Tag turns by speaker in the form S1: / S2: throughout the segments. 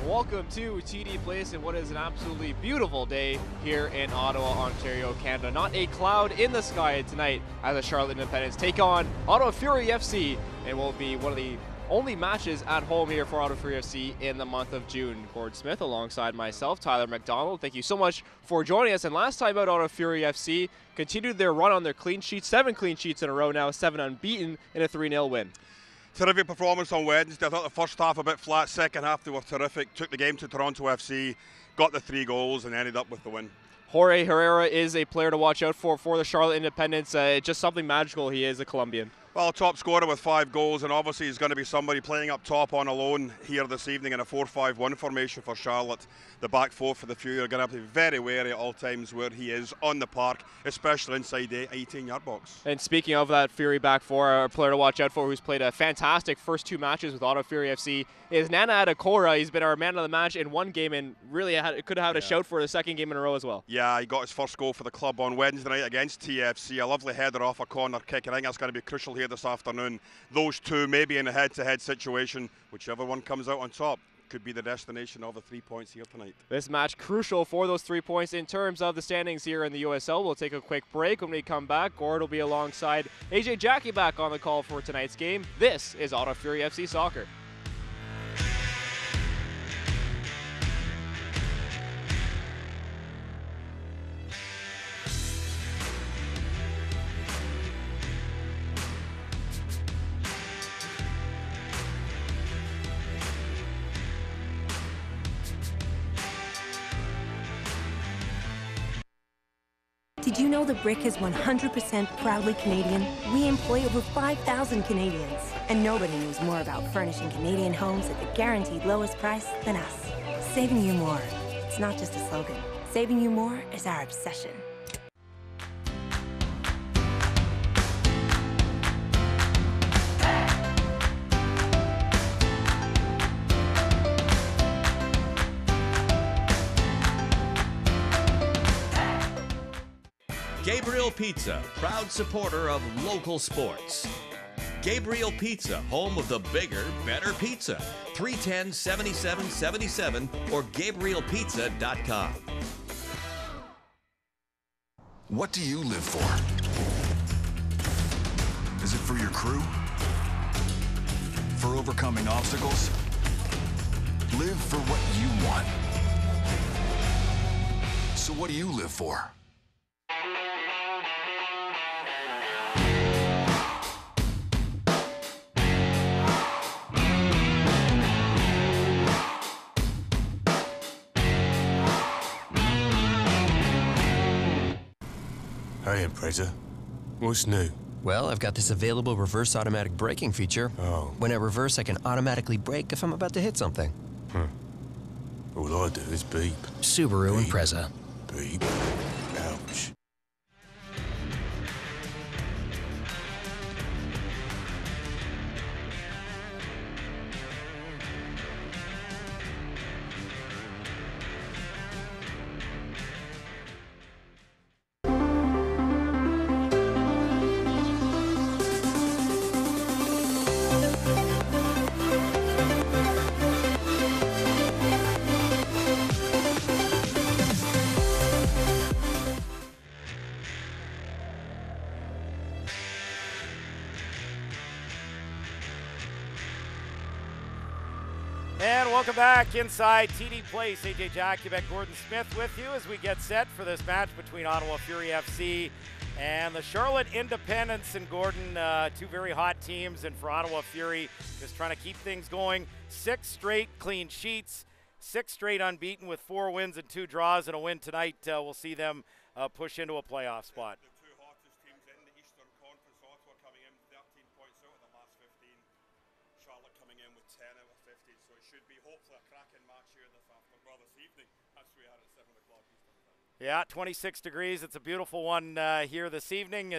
S1: Welcome to TD Place and what is an absolutely beautiful day here in Ottawa, Ontario, Canada. Not a cloud in the sky tonight as the Charlotte Independents take on Ottawa Fury FC and will be one of the only matches at home here for Ottawa Fury FC in the month of June. Gord Smith alongside myself, Tyler Mcdonald. Thank you so much for joining us. And last time out, Ottawa Fury FC continued their run on their clean sheets, 7 clean sheets in a row now, 7 unbeaten in a 3-0 win.
S2: Terrific performance on Wednesday. I thought the first half a bit flat, second half they were terrific. Took the game to Toronto FC, got the 3 goals and ended up with the win.
S1: Jorge Herrera is a player to watch out for the Charlotte Independents. Just something magical. He is a Colombian.
S2: Well, top scorer with 5 goals, and obviously he's going to be somebody playing up top on a loan here this evening in a 4-5-1 formation for Charlotte. The back four for the Fury are going to have to be very wary at all times where he is on the park, especially inside the 18-yard box.
S1: And speaking of that Fury back four, a player to watch out for who's played a fantastic first 2 matches with Ottawa Fury FC is Nana Adekora. He's been our man of the match in one game and really could have had a shout for the second game in a row as well.
S2: Yeah, he got his first goal for the club on Wednesday night against TFC. A lovely header off a corner kick. I think that's going to be crucial here this afternoon. Those two maybe in a head-to-head situation, whichever one comes out on top could be the destination of the 3 points here tonight.
S1: This match crucial for those 3 points in terms of the standings here in the USL. We'll take a quick break. When we come back, Gord will be alongside AJ Jackie back on the call for tonight's game. This is Ottawa Fury FC Soccer.
S3: Did you know the Brick is 100% proudly Canadian? We employ over 5,000 Canadians, and nobody knows more about furnishing Canadian homes at the guaranteed lowest price than us. Saving you more. It's not just a slogan. Saving you more is our obsession.
S4: Gabriel Pizza, proud supporter of local sports. Gabriel Pizza, home of the bigger, better pizza. 310-7777 or GabrielPizza.com.
S5: What do you live for? Is it for your crew? For overcoming obstacles? Live for what you want. So what do you live for?
S6: Hey, Impreza. What's new?
S7: Well, I've got this available reverse automatic braking feature.
S6: Oh.
S7: When I reverse, I can automatically brake if I'm about to hit something.
S6: All I do is beep.
S7: Subaru
S6: Beep.
S7: Impreza.
S6: Beep. Ouch.
S8: And welcome back inside TD Place. AJ Jakubek, Gordon Smith with you as we get set for this match between Ottawa Fury FC and the Charlotte Independents. And Gordon, 2 very hot teams, and for Ottawa Fury, just trying to keep things going. 6 straight clean sheets, 6 straight unbeaten with 4 wins and 2 draws, and a win tonight will see them push into a playoff spot.
S2: The 2 hottest teams in the Eastern Conference, Ottawa coming in 13 points out of the last 15. Charlotte coming in with 10 out of 15, so it should be hopefully a cracking match here this evening. That's we are at 7 o'clock Eastern time.
S8: Yeah, 26 degrees. It's a beautiful one here this evening.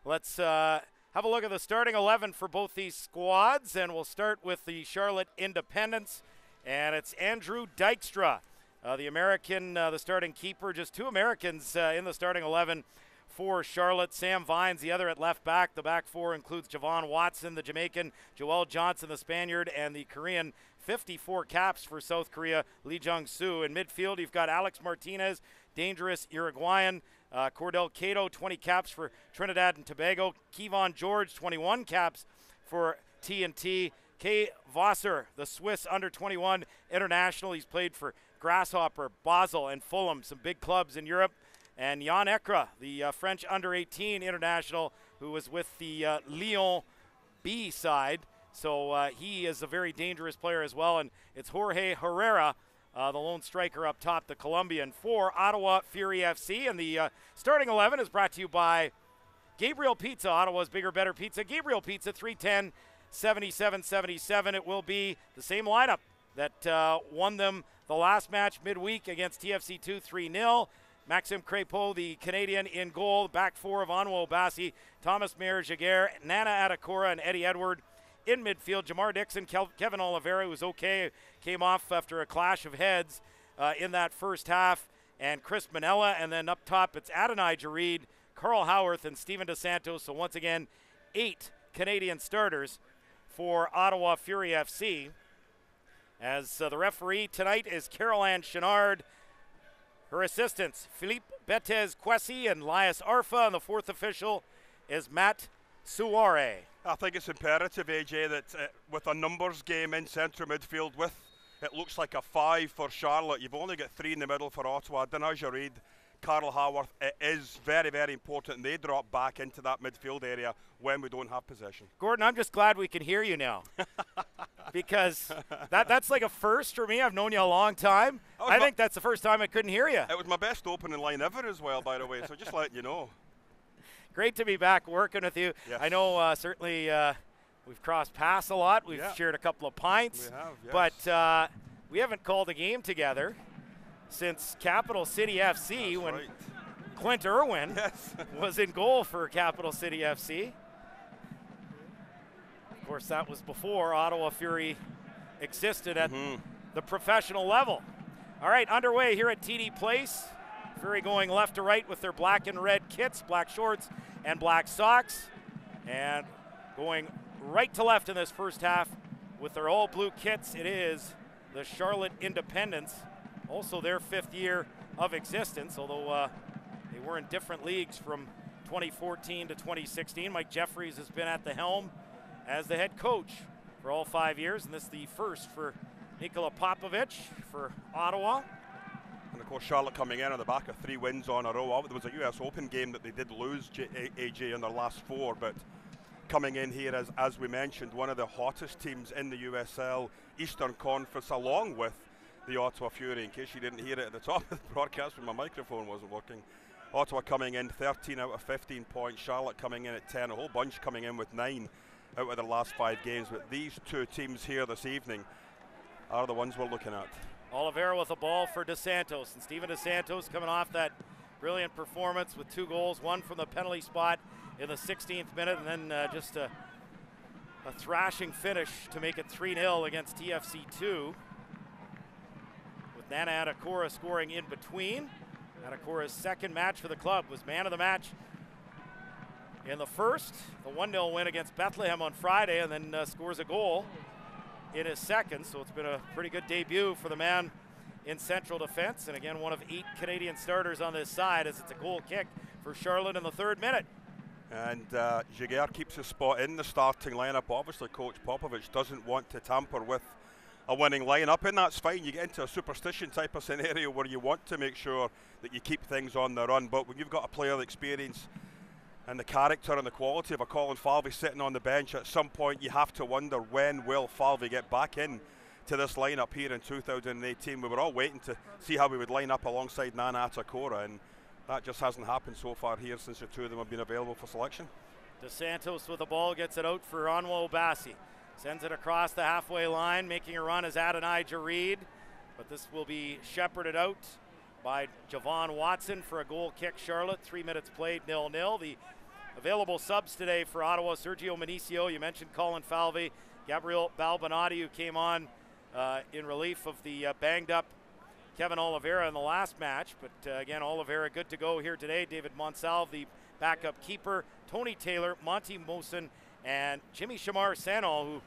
S8: Let's have a look at the starting 11 for both these squads, and we'll start with the Charlotte Independents, and it's Andrew Dykstra, the American, the starting keeper. Just 2 Americans in the starting 11 for Charlotte. Sam Vines, the other at left back. The back 4 includes Javon Watson, the Jamaican, Joel Johnson, the Spaniard, and the Korean 54 caps for South Korea, Lee Jung-soo. In midfield, you've got Alex Martinez, dangerous Uruguayan. Cordell Cato, 20 caps for Trinidad and Tobago. Kevon George, 21 caps for TNT. Kay Vosser, the Swiss under-21 international. He's played for Grasshopper, Basel, and Fulham, some big clubs in Europe. And Jan Ekra, the French under-18 international, who was with the Lyon B side. So he is a very dangerous player as well. And it's Jorge Herrera, the lone striker up top, the Colombian, for Ottawa Fury FC. And the starting 11 is brought to you by Gabriel Pizza, Ottawa's bigger, better pizza. Gabriel Pizza, 310-77-77. It will be the same lineup that won them the last match midweek against TFC2 3-0. Maxime Crépeau, the Canadian, in goal. Back four of Onwo Obasi, Thomas Mayer-Jaguar, Nana Atakora, and Eddie Edward. In midfield, Jamar Dixon, Kevin Oliveira, who was okay, came off after a clash of heads in that first half, and Chris Manella. And then up top, it's Adonai Jareed, Carl Howarth, and Steven DeSantos. So once again, 8 Canadian starters for Ottawa Fury FC. As the referee tonight is Carol-Anne Chenard. Her assistants, Philippe Betez-Kwesi and Lias Arfa, and the fourth official is Matt Suare.
S2: I think it's imperative, AJ, that with a numbers game in central midfield, with it looks like a 5 for Charlotte, you've only got 3 in the middle for Ottawa. Adonai Jareed, Carl Howarth, it is very, very important they drop back into that midfield area when we don't have possession.
S8: Gordon, I'm just glad we can hear you now. Because that's like a first for me. I've known you a long time. I think that's the first time I couldn't hear you.
S2: It was my best opening line ever as well, by the way, so just letting you know.
S8: Great to be back working with you.
S2: Yes.
S8: I know certainly we've crossed paths a lot. We've shared a couple of pints.
S2: We have, yes.
S8: But we haven't called a game together since Capital City FC
S2: That's
S8: when
S2: right.
S8: Clint Irwin was in goal for Capital City FC. Of course, that was before Ottawa Fury existed at the professional level. All right, underway here at TD Place. Fury going left to right with their black and red kits, black shorts and black socks. And going right to left in this first half with their all blue kits, it is the Charlotte Independents, also their 5th year of existence, although they were in different leagues from 2014 to 2016. Mike Jeffries has been at the helm as the head coach for all 5 years, and this is the first for Nikola Popovic for Ottawa.
S2: And of course, Charlotte coming in on the back of 3 wins on a row. There was a US Open game that they did lose, AJ, in their last 4, but coming in here as we mentioned, one of the hottest teams in the USL Eastern Conference, along with the Ottawa Fury, in case you didn't hear it at the top of the broadcast when my microphone wasn't working. Ottawa coming in 13 out of 15 points, Charlotte coming in at 10, a whole bunch coming in with 9 out of their last 5 games. But these 2 teams here this evening are the ones we're looking at.
S8: Oliveira with a ball for DeSantos, and Steven DeSantos coming off that brilliant performance with 2 goals, one from the penalty spot in the 16th minute, and then just a thrashing finish to make it 3-0 against TFC2. With Nana Atakora scoring in between. Atakora's second match for the club, was man of the match in the first, the 1-0 win against Bethlehem on Friday, and then scores a goal in his second. So it's been a pretty good debut for the man in central defense. And again, one of 8 Canadian starters on this side, as it's a goal kick for Charlotte in the 3rd minute.
S2: And Jaguar keeps his spot in the starting lineup. Obviously, Coach Popovic doesn't want to tamper with a winning lineup, and that's fine. You get into a superstition type of scenario where you want to make sure that you keep things on the run. But when you've got a player of experience and the character and the quality of a Colin Falvey sitting on the bench, at some point you have to wonder, when will Falvey get back in to this lineup here in 2018? We were all waiting to see how we would line up alongside Nana Atakora, and that just hasn't happened so far here since the 2 of them have been available for selection.
S8: DeSantos with the ball, gets it out for Onwo Obasi. Sends it across the halfway line, making a run is Adonai Jareed, but this will be shepherded out by Javon Watson for a goal kick. Charlotte, 3 minutes played, 0-0. The available subs today for Ottawa: Sergio Minicio, you mentioned Colin Falvey, Gabriel Balbinati, who came on in relief of the banged up Kevin Oliveira in the last match, but again, Oliveira good to go here today. David Monsalve, the backup keeper, Tony Taylor, Monty Mosen, and Jimmy Shamar Sanol, who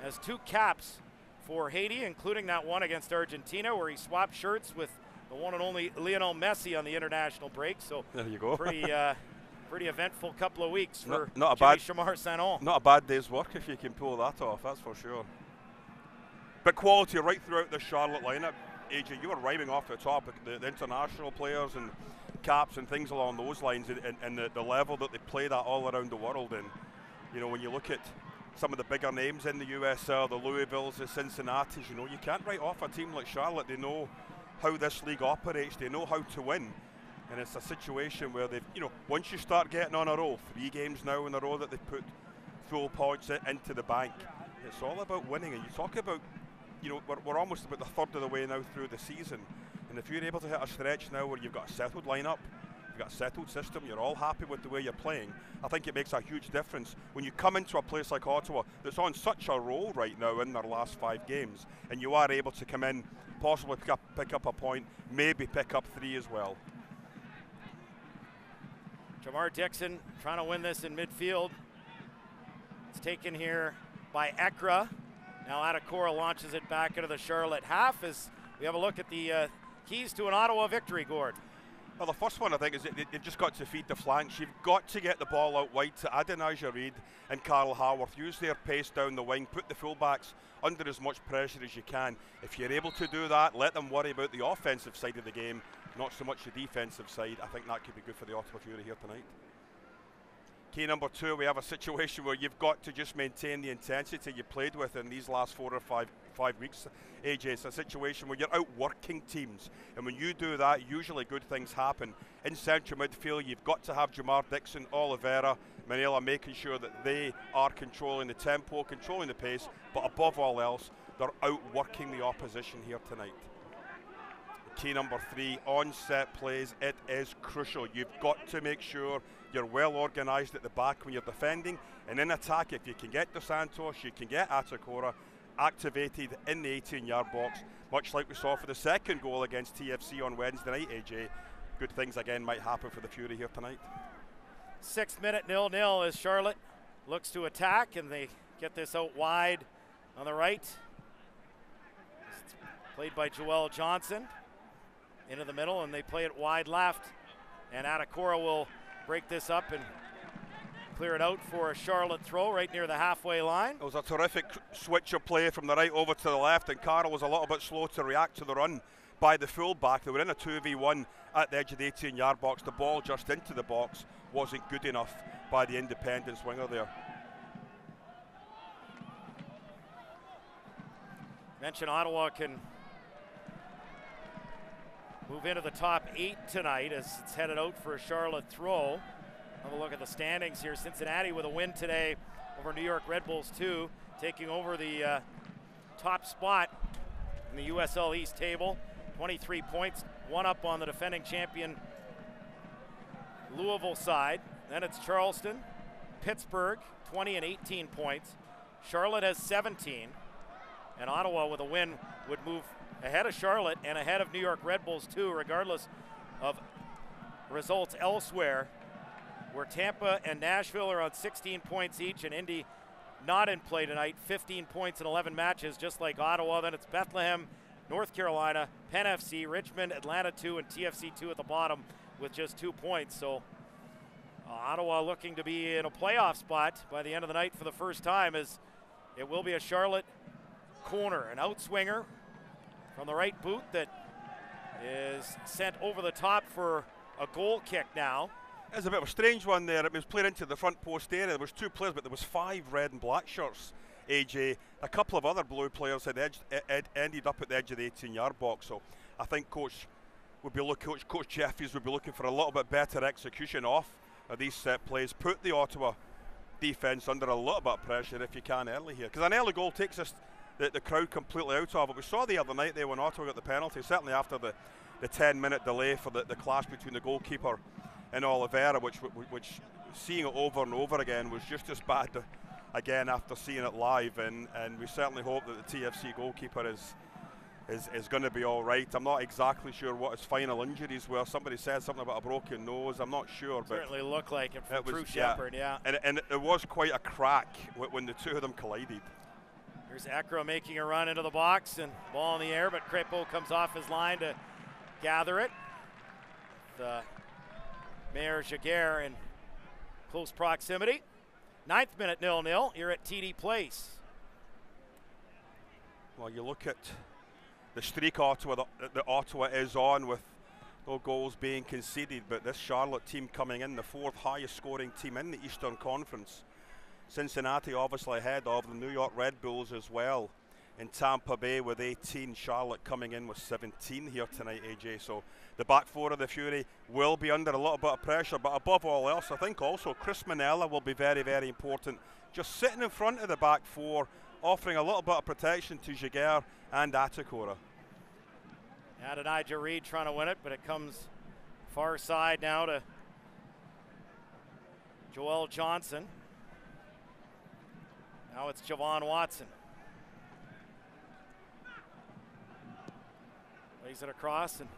S8: has 2 caps for Haiti, including that one against Argentina where he swapped shirts with the one and only Lionel Messi on the international break. So
S2: there you go.
S8: Pretty eventful couple of weeks for
S2: not
S8: Jimmy Shamar Sanon.
S2: Not a bad day's work if you can pull that off, that's for sure. But quality right throughout the Charlotte lineup. AJ, you were rhyming off the top, the international players and caps and things along those lines, and the level that they play that all around the world. And you know, when you look at some of the bigger names in the USL, the Louisvilles, the Cincinnatis, you know, you can't write off a team like Charlotte. They know how this league operates, they know how to win. And it's a situation where they've, you know, once you start getting on a roll, 3 games now in a row that they've put full points into the bank, it's all about winning. And you talk about, you know, we're almost about the third of the way now through the season. And if you're able to hit a stretch now where you've got a settled lineup, you've got a settled system, you're all happy with the way you're playing, I think it makes a huge difference when you come into a place like Ottawa that's on such a roll right now in their last 5 games, and you are able to come in, possibly pick up a point, maybe pick up 3 as well.
S8: Jamar Dixon trying to win this in midfield. It's taken here by Ekra. Now Adekora launches it back into the Charlotte half as we have a look at the keys to an Ottawa victory, Gord.
S2: Well, the first one, I think, is that you've just got to feed the flanks. You've got to get the ball out wide to Adonijah Reid and Carl Haworth. Use their pace down the wing. Put the fullbacks under as much pressure as you can. If you're able to do that, let them worry about the offensive side of the game, not so much the defensive side. I think that could be good for the Ottawa Fury here tonight. Key number 2, we have a situation where you've got to just maintain the intensity you played with in these last 4 or 5 weeks. AJ, it's a situation where you're outworking teams, and when you do that, usually good things happen. In central midfield, you've got to have Jamar Dixon, Oliveira, Manila making sure that they are controlling the tempo, controlling the pace, but above all else, they're outworking the opposition here tonight. Key number 3, on set plays, it is crucial. You've got to make sure you're well organised at the back when you're defending, and in attack, if you can get Dos Santos, you can get Adekora activated in the 18-yard box, much like we saw for the second goal against TFC on Wednesday night, AJ. Good things again might happen for the Fury here tonight.
S8: 6th minute, 0-0 as Charlotte looks to attack, and they get this out wide on the right. It's played by Joel Johnson into the middle, and they play it wide left, and Adekora will break this up and clear it out for a Charlotte throw right near the halfway line.
S2: It was a terrific switch of play from the right over to the left, and Carl was a little bit slow to react to the run by the fullback. They were in a 2v1 at the edge of the 18-yard box. The ball just into the box wasn't good enough by the Independence winger there.
S8: Mention Ottawa can move into the top 8 tonight as it's headed out for a Charlotte throw. Have a look at the standings here. Cincinnati with a win today over New York Red Bulls 2, taking over the top spot in the USL East table. 23 points, 1 up on the defending champion Louisville side. Then it's Charleston, Pittsburgh, 20 and 18 points. Charlotte has 17, and Ottawa with a win would move ahead of Charlotte and ahead of New York Red Bulls 2, regardless of results elsewhere, where Tampa and Nashville are on 16 points each, and Indy not in play tonight, 15 points in 11 matches, just like Ottawa. Then it's Bethlehem, North Carolina, Penn FC, Richmond, Atlanta 2, and TFC 2 at the bottom with just 2 points. So Ottawa looking to be in a playoff spot by the end of the night for the first time, as it will be a Charlotte corner, an outswinger from the right boot that is sent over the top for a goal kick now.
S2: It's a bit of a strange one there. It was played into the front post area. There was 2 players, but there was 5 red and black shirts, AJ. A couple of other blue players had ended up at the edge of the 18-yard box. So I think Coach Jeffries would be looking for a little bit better execution off of these set plays. Put the Ottawa defence under a little bit of pressure if you can early here, because an early goal takes us the crowd completely out of it. We saw the other night there when Ottawa got the penalty, certainly after the 10-minute delay for the clash between the goalkeeper and Oliveira, which seeing it over and over again was just as bad again after seeing it live, and we certainly hope that the TFC goalkeeper is going to be all right. I'm not exactly sure what his final injuries were. Somebody said something about a broken nose. I'm not sure, but
S8: certainly looked like it from Drew Shepard, yeah.
S2: And it was quite a crack when the 2 of them collided.
S8: Here's Ekra making a run into the box and ball in the air, but Crépeau comes off his line to gather it. The Mayor Jaguar in close proximity. 9th minute 0-0 here at TD Place.
S2: Well, you look at the streak Ottawa that Ottawa is on with no goals being conceded, but this Charlotte team coming in, the 4th highest scoring team in the Eastern Conference. Cincinnati obviously ahead of the New York Red Bulls as well. In Tampa Bay with 18, Charlotte coming in with 17 here tonight, AJ. So the back 4 of the Fury will be under a little bit of pressure, but above all else, I think also Chris Manella will be very, very important. Just sitting in front of the back 4, offering a little bit of protection to Jaguar and Atakora.
S8: Adonijah Reed trying to win it, but it comes far side now to Joel Johnson. Now it's Javon Watson. Lays it across and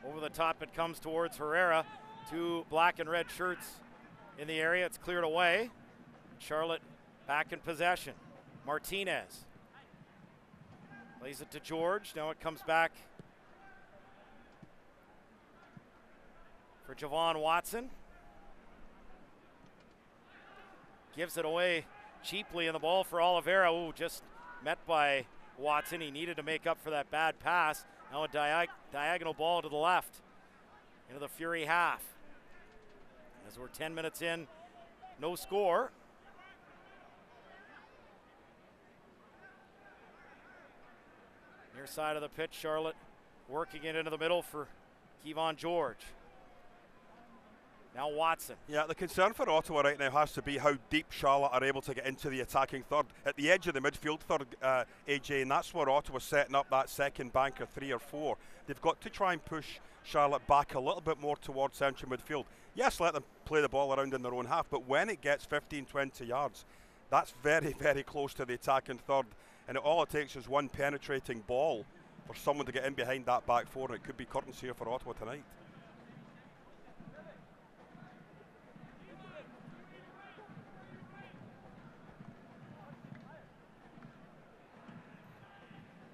S8: over the top it comes towards Herrera. 2 black and red shirts in the area. It's cleared away. Charlotte back in possession. Martinez lays it to George. Now it comes back for Javon Watson. Gives it away cheaply in the ball for Oliveira. Ooh, just met by Watson. He needed to make up for that bad pass. Now a diagonal ball to the left into the Fury half. As we're 10 minutes in, no score. Near side of the pitch, Charlotte working it into the middle for Kevon George. Now Watson.
S2: Yeah, the concern for Ottawa right now has to be how deep Charlotte are able to get into the attacking third. At the edge of the midfield third, AJ, and that's where Ottawa's setting up that second bank of 3 or 4. They've got to try and push Charlotte back a little bit more towards central midfield. Yes, let them play the ball around in their own half, but when it gets 15, 20 yards, that's very, very close to the attacking third. And all it takes is one penetrating ball for someone to get in behind that back 4, and it could be curtains here for Ottawa tonight.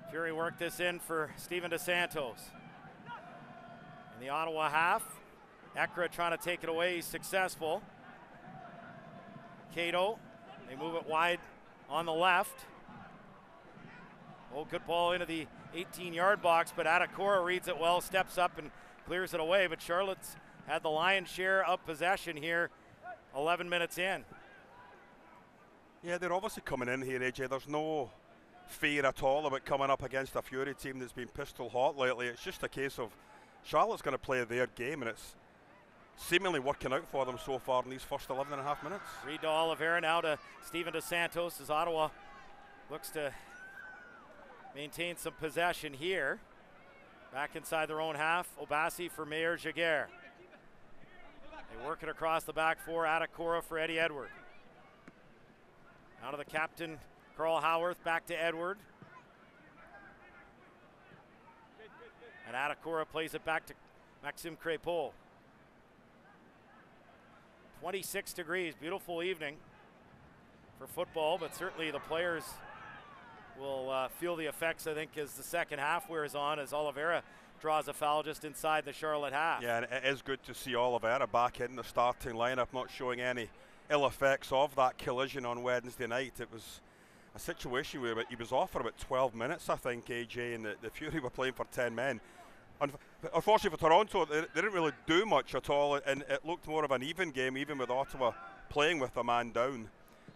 S8: Fury worked this in for Steven DeSantos. In the Ottawa half, Ekra trying to take it away, he's successful. Cato, they move it wide on the left. Oh, good ball into the 18-yard box, but Atakora reads it well, steps up and clears it away, but Charlotte's had the lion's share of possession here, 11 minutes in.
S2: Yeah, they're obviously coming in here, AJ. There's no fear at all about coming up against a Fury team that's been pistol hot lately. It's just a case of Charlotte's going to play their game, and it's seemingly working out for them so far in these first 11 and a half minutes.
S8: Reed to Oliveira, now to Steven DeSantos as Ottawa looks to maintain some possession here. Back inside their own half, Obasi for Mayor Jaguar. They work it across the back 4, Atakora for Eddie Edward. Now to the captain, Carl Howarth, back to Edward. And Atakora plays it back to Maxime Crépeau. 26 degrees, beautiful evening for football, but certainly the players will feel the effects, I think, as the second half wears on, as Oliveira draws a foul just inside the Charlotte half.
S2: Yeah, and it is good to see Oliveira back in the starting lineup, not showing any ill effects of that collision on Wednesday night. It was a situation where he was off for about 12 minutes, I think, AJ, and the Fury were playing for 10 men. Unfortunately for Toronto, they didn't really do much at all, and it looked more of an even game, even with Ottawa playing with a man down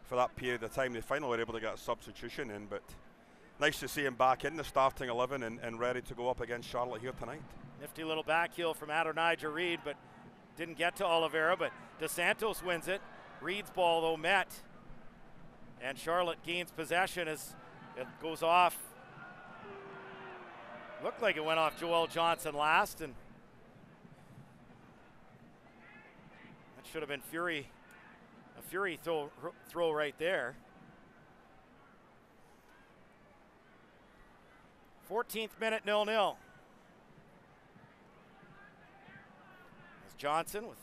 S2: for that period of time. They finally were able to get a substitution in, but nice to see him back in the starting 11 and ready to go up against Charlotte here tonight.
S8: Nifty little back heel from Adonijah Reed, but didn't get to Oliveira, but DeSantos wins it. Reed's ball, though, met. And Charlotte gains possession as it goes off. Looked like it went off Joel Johnson last, and that should have been a Fury throw right there. 14th minute, 0-0. As Johnson, with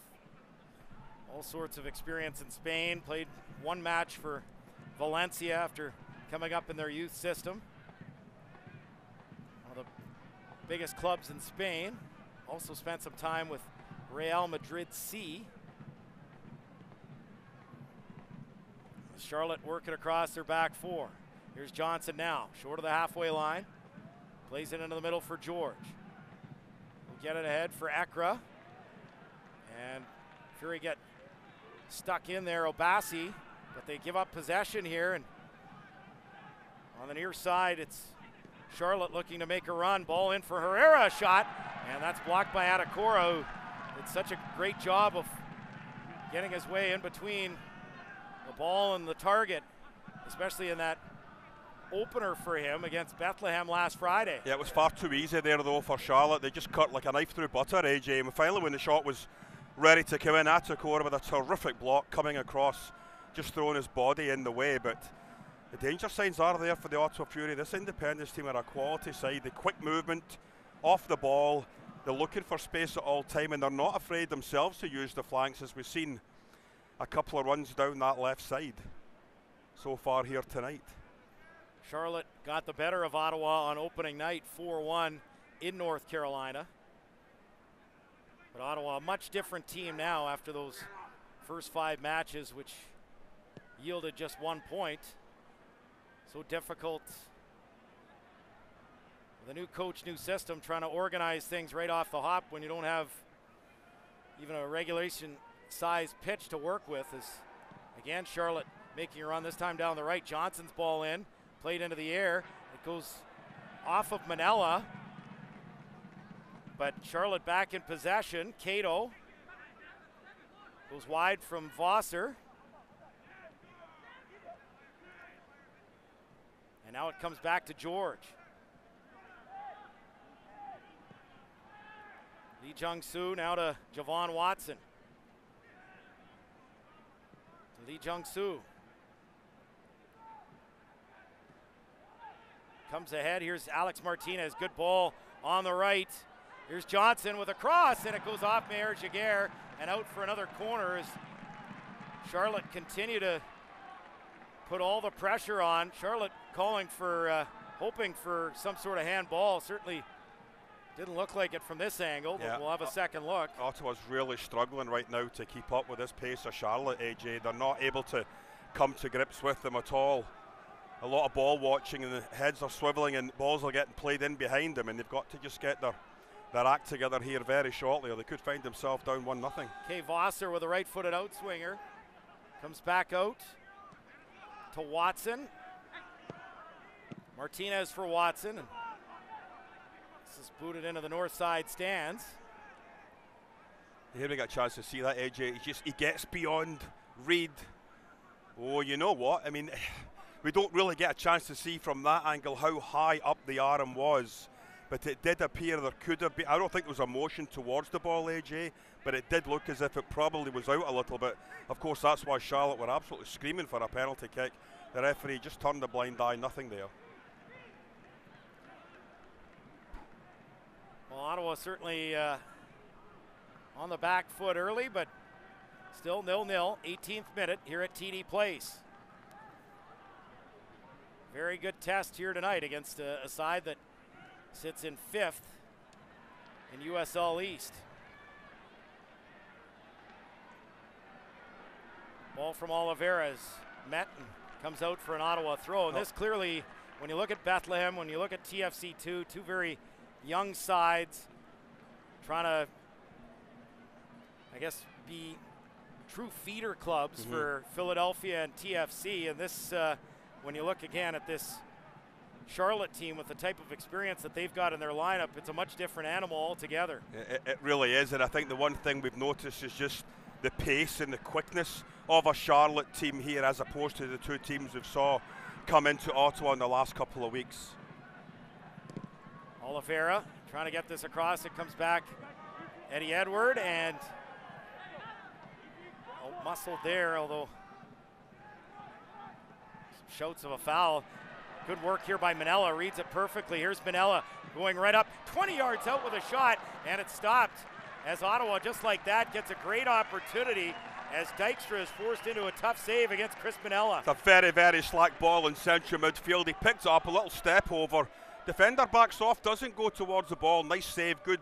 S8: all sorts of experience in Spain, played one match for Valencia after coming up in their youth system. One of the biggest clubs in Spain. Also spent some time with Real Madrid C. Charlotte working across their back four. Here's Johnson now, short of the halfway line. Plays it into the middle for George. We'll get it ahead for Ekra. And Fury get stuck in there, Obasi, but they give up possession here. And on the near side, it's Charlotte looking to make a run. Ball in for Herrera, a shot, and that's blocked by Adekora, who did such a great job of getting his way in between the ball and the target, especially in that opener for him against Bethlehem last Friday.
S2: Yeah, it was far too easy there though for Charlotte. They just cut like a knife through butter, AJ. And finally when the shot was ready to come in, Adekora with a terrific block coming across, just throwing his body in the way. But the danger signs are there for the Ottawa Fury. This Independence team are a quality side. The quick movement, off the ball, they're looking for space at all time, and they're not afraid themselves to use the flanks, as we've seen a couple of runs down that left side so far here tonight.
S8: Charlotte got the better of Ottawa on opening night, 4-1 in North Carolina. But Ottawa, a much different team now after those first 5 matches, which yielded just 1 point. So difficult. The new coach, new system, trying to organize things right off the hop when you don't have even a regulation size pitch to work with. Is again Charlotte making a run, this time down the right. Johnson's ball in, played into the air. It goes off of Manella, but Charlotte back in possession. Cato goes wide from Vosser, and now it comes back to George. Lee Jung-soo now to Javon Watson. Lee Jung-soo comes ahead. Here's Alex Martinez. Good ball on the right. Here's Johnson with a cross, and it goes off Mayer Jaguar and out for another corner as Charlotte continue to put all the pressure on. Charlotte calling for, hoping for some sort of handball. Certainly didn't look like it from this angle, but we'll have a second look.
S2: Ottawa's really struggling right now to keep up with this pace of Charlotte, AJ. They're not able to come to grips with them at all. A lot of ball watching, and the heads are swiveling and balls are getting played in behind them, and they've got to just get their act together here very shortly, or they could find themselves down 1-0.
S8: Kay Vosser with a right-footed outswinger. Comes back out to Watson. Martinez for Watson. And this is booted into the north side stands.
S2: Here we got a chance to see that, AJ. He gets beyond Reed. Oh, you know what? I mean, we don't really get a chance to see from that angle how high up the arm was, but it did appear there could have been. I don't think there was a motion towards the ball, AJ, but it did look as if it probably was out a little bit. Of course, that's why Charlotte were absolutely screaming for a penalty kick. The referee just turned a blind eye, nothing there.
S8: Well, Ottawa certainly on the back foot early, but still 0-0, 18th minute here at TD Place. Very good test here tonight against a side that sits in 5th in USL East. Ball from Oliveira is met and comes out for an Ottawa throw. And this clearly, when you look at Bethlehem, when you look at TFC2, two very young sides trying to, I guess, be true feeder clubs for Philadelphia and TFC. And this, when you look again at this Charlotte team with the type of experience that they've got in their lineup, it's a much different animal altogether.
S2: It really is, and I think the one thing we've noticed is just the pace and the quickness of a Charlotte team here as opposed to the two teams we've saw come into Ottawa in the last couple of weeks.
S8: Oliveira trying to get this across. It comes back Eddie Edward, and muscled there, although some shouts of a foul. Good work here by Manella, reads it perfectly. Here's Manella going right up, 20 yards out with a shot, and it stopped as Ottawa, just like that, gets a great opportunity as Dykstra is forced into a tough save against Chris Manella.
S2: It's a very, very slack ball in central midfield. He picks it up, a little step over. Defender backs off, doesn't go towards the ball. Nice save, good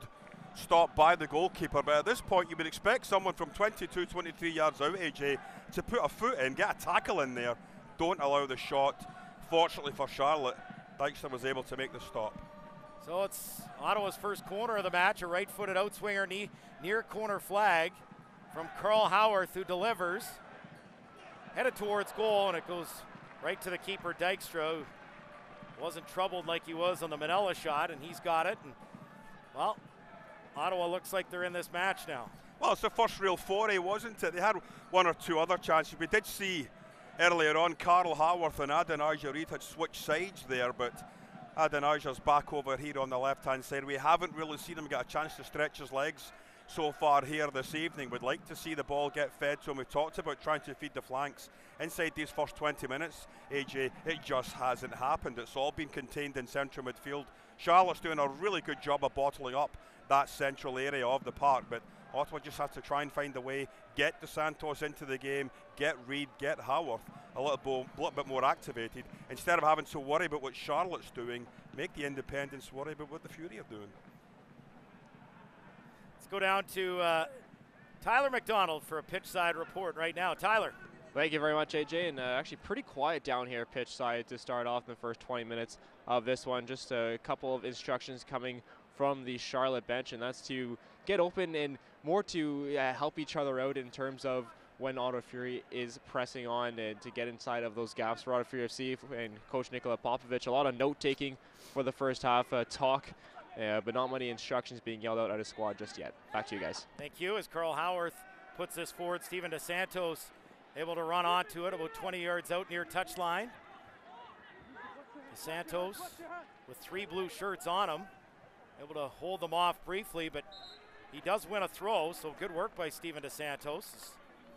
S2: stop by the goalkeeper. But at this point, you would expect someone from 22, 23 yards out, AJ, to put a foot in, get a tackle in there. Don't allow the shot. Fortunately for Charlotte, Dykstra was able to make the stop.
S8: So it's Ottawa's first corner of the match, a right-footed outswinger near corner flag from Carl Howarth, who delivers. Headed towards goal, and it goes right to the keeper, Dykstra, who wasn't troubled like he was on the Manella shot, and he's got it. And, well, Ottawa looks like they're in this match now.
S2: Well, it's the first real foray, wasn't it? They had one or two other chances. We did see earlier on Carl Howarth and Adonijah Reid had switched sides there, but Adonijah's back over here on the left-hand side. We haven't really seen him get a chance to stretch his legs so far here this evening. We'd like to see the ball get fed to him. We talked about trying to feed the flanks inside these first 20 minutes. AJ, it just hasn't happened. It's all been contained in central midfield. Charlotte's doing a really good job of bottling up that central area of the park, but Ottawa just has to try and find a way, get the Santos into the game, get Reid, get Howarth a little bit more activated. Instead of having to worry about what Charlotte's doing, make the Independents worry about what the Fury are doing.
S8: Let's go down to Tyler Mcdonald for a pitch side report right now. Tyler.
S1: Thank you very much, AJ, and actually pretty quiet down here pitch side to start off in the first 20 minutes of this one. Just a couple of instructions coming from the Charlotte bench, and that's to get open and more to help each other out in terms of when Ottawa Fury is pressing on and to get inside of those gaps for Ottawa Fury FC and Coach Nikola Popovic. A lot of note-taking for the first half, talk, but not many instructions being yelled out at his squad just yet. Back to you guys.
S8: Thank you. As Carl Howarth puts this forward, Steven DeSantos able to run onto it about 20 yards out near touchline. DeSantos with 3 blue shirts on him, able to hold them off briefly, but he does win a throw, so good work by Steven DeSantos.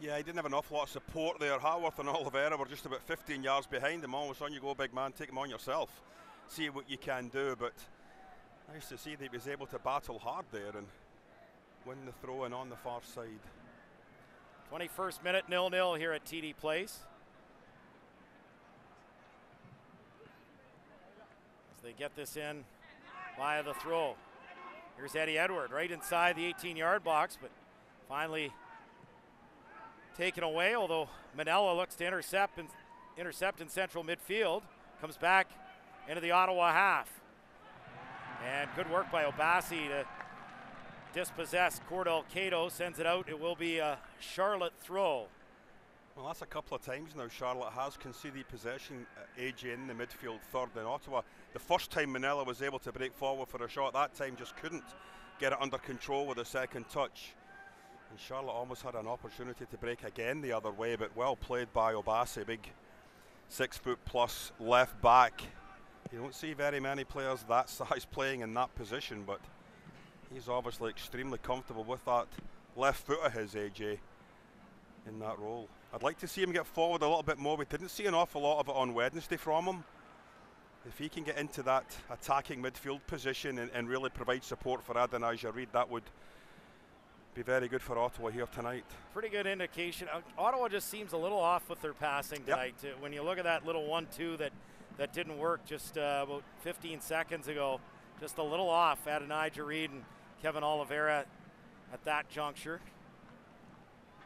S2: Yeah, he didn't have an awful lot of support there. Howarth and Oliveira were just about 15 yards behind him. Almost on you go, big man, take him on yourself. See what you can do, but nice to see that he was able to battle hard there and win the throw in on the far side.
S8: 21st minute, 0-0 here at TD Place. As they get this in via the throw. Here's Eddie Edward right inside the 18-yard box, but finally taken away, although Manella looks to intercept in central midfield. Comes back into the Ottawa half. And good work by Obasi to dispossess Cordell Cato, sends it out. It will be a Charlotte throw.
S2: Well, that's a couple of times now Charlotte has conceded possession, AJ in the midfield third in Ottawa. The first time Manella was able to break forward for a shot, that time just couldn't get it under control with a second touch. And Charlotte almost had an opportunity to break again the other way, but well played by Obasi, big 6-foot-plus left back. You don't see very many players that size playing in that position, but he's obviously extremely comfortable with that left foot of his, AJ, in that role. I'd like to see him get forward a little bit more. We didn't see an awful lot of it on Wednesday from him. If he can get into that attacking midfield position and really provide support for Adonijah Reid, that would be very good for Ottawa here tonight.
S8: Pretty good indication. Ottawa just seems a little off with their passing tonight. Yep. When you look at that little 1-2 that didn't work just about 15 seconds ago, just a little off. Adonijah Reid and Kevin Oliveira at that juncture.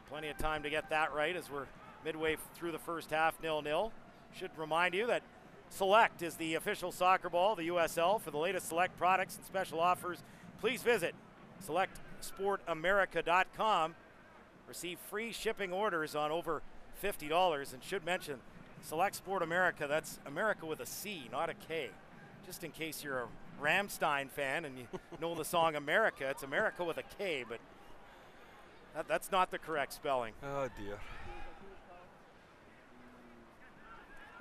S8: Plenty of time to get that right as we're midway through the first half, 0-0. Should remind you that Select is the official soccer ball of the USL. For the latest Select products and special offers, please visit SelectSportAmerica.com. Receive free shipping orders on over $50. And should mention Select Sport America, that's America with a C, not a K. Just in case you're a Rammstein fan and you know the song America, it's America with a K, but that's not the correct spelling.
S2: Oh dear.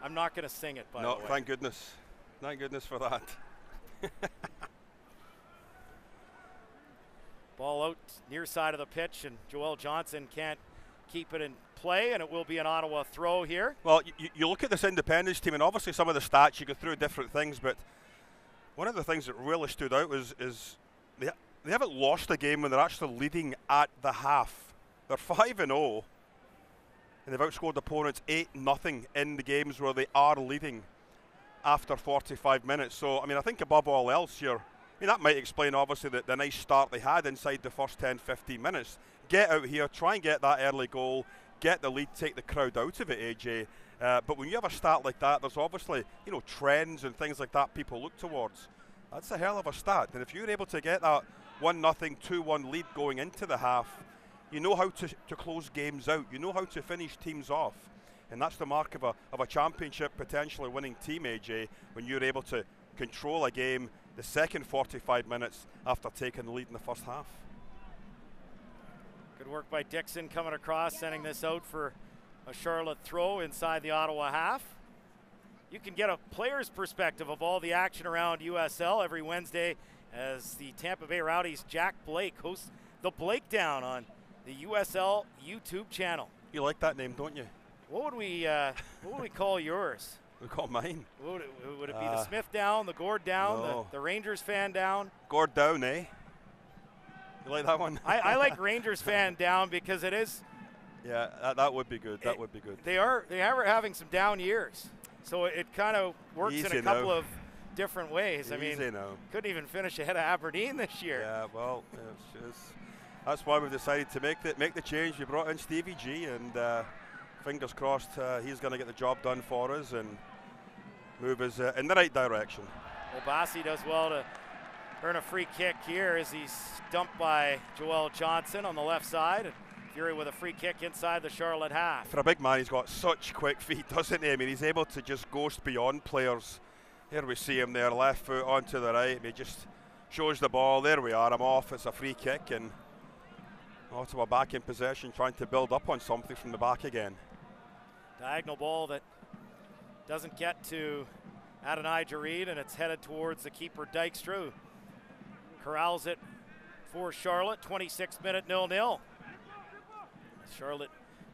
S8: I'm not going to sing it, by the way.
S2: No, thank goodness. Thank goodness for that.
S8: Ball out near side of the pitch, and Joel Johnson can't keep it in play, and it will be an Ottawa throw here.
S2: Well, you look at this Independence team, and obviously some of the stats, you go through different things, but one of the things that really stood out is they haven't lost a game when they're actually leading at the half. They're 5-0 and they've outscored opponents 8-0 in the games where they are leading after 45 minutes. So, I mean, I think above all else here, I mean, that might explain obviously the nice start they had inside the first 10-15 minutes. Get out here, try and get that early goal, get the lead, take the crowd out of it, AJ. But when you have a start like that, there's obviously, you know, trends and things like that people look towards. That's a hell of a start. And if you're able to get that 1-0, 2-1 lead going into the half, you know how to close games out. You know how to finish teams off. And that's the mark of a championship potentially winning team, AJ, when you're able to control a game the second 45 minutes after taking the lead in the first half.
S8: Good work by Dixon coming across, sending this out for a Charlotte throw inside the Ottawa half. You can get a player's perspective of all the action around USL every Wednesday as the Tampa Bay Rowdies' Jack Blake hosts the Blake Down on the USL YouTube channel.
S2: You like that name, don't you?
S8: What would we call yours?
S2: We call mine.
S8: Would it be the Smith Down, the Gord Down,
S2: no.
S8: the Rangers fan down?
S2: Gord Down, eh? You like that one?
S8: I like Rangers fan down because it is.
S2: Yeah, that would be good. That would be good.
S8: They are having some down years, so it kind of works
S2: Easy
S8: in a couple of different ways. I mean, couldn't even finish ahead of Aberdeen this year.
S2: Yeah, well, that's why we've decided to make the change. We brought in Stevie G, and fingers crossed he's going to get the job done for us and move us in the right direction.
S8: Obasi does well to earn a free kick here as he's stumped by Joel Johnson on the left side. Fury with a free kick inside the Charlotte half.
S2: For a big man, he's got such quick feet, doesn't he? I mean, he's able to just ghost beyond players. Here we see him there, left foot onto the right. He just shows the ball. There we are. I'm off. It's a free kick, and Ottawa back in possession, trying to build up on something from the back again.
S8: Diagonal ball that doesn't get to Adonai Jareed, and it's headed towards the keeper Dykstra. Corrals it for Charlotte. 26th minute, 0-0. Charlotte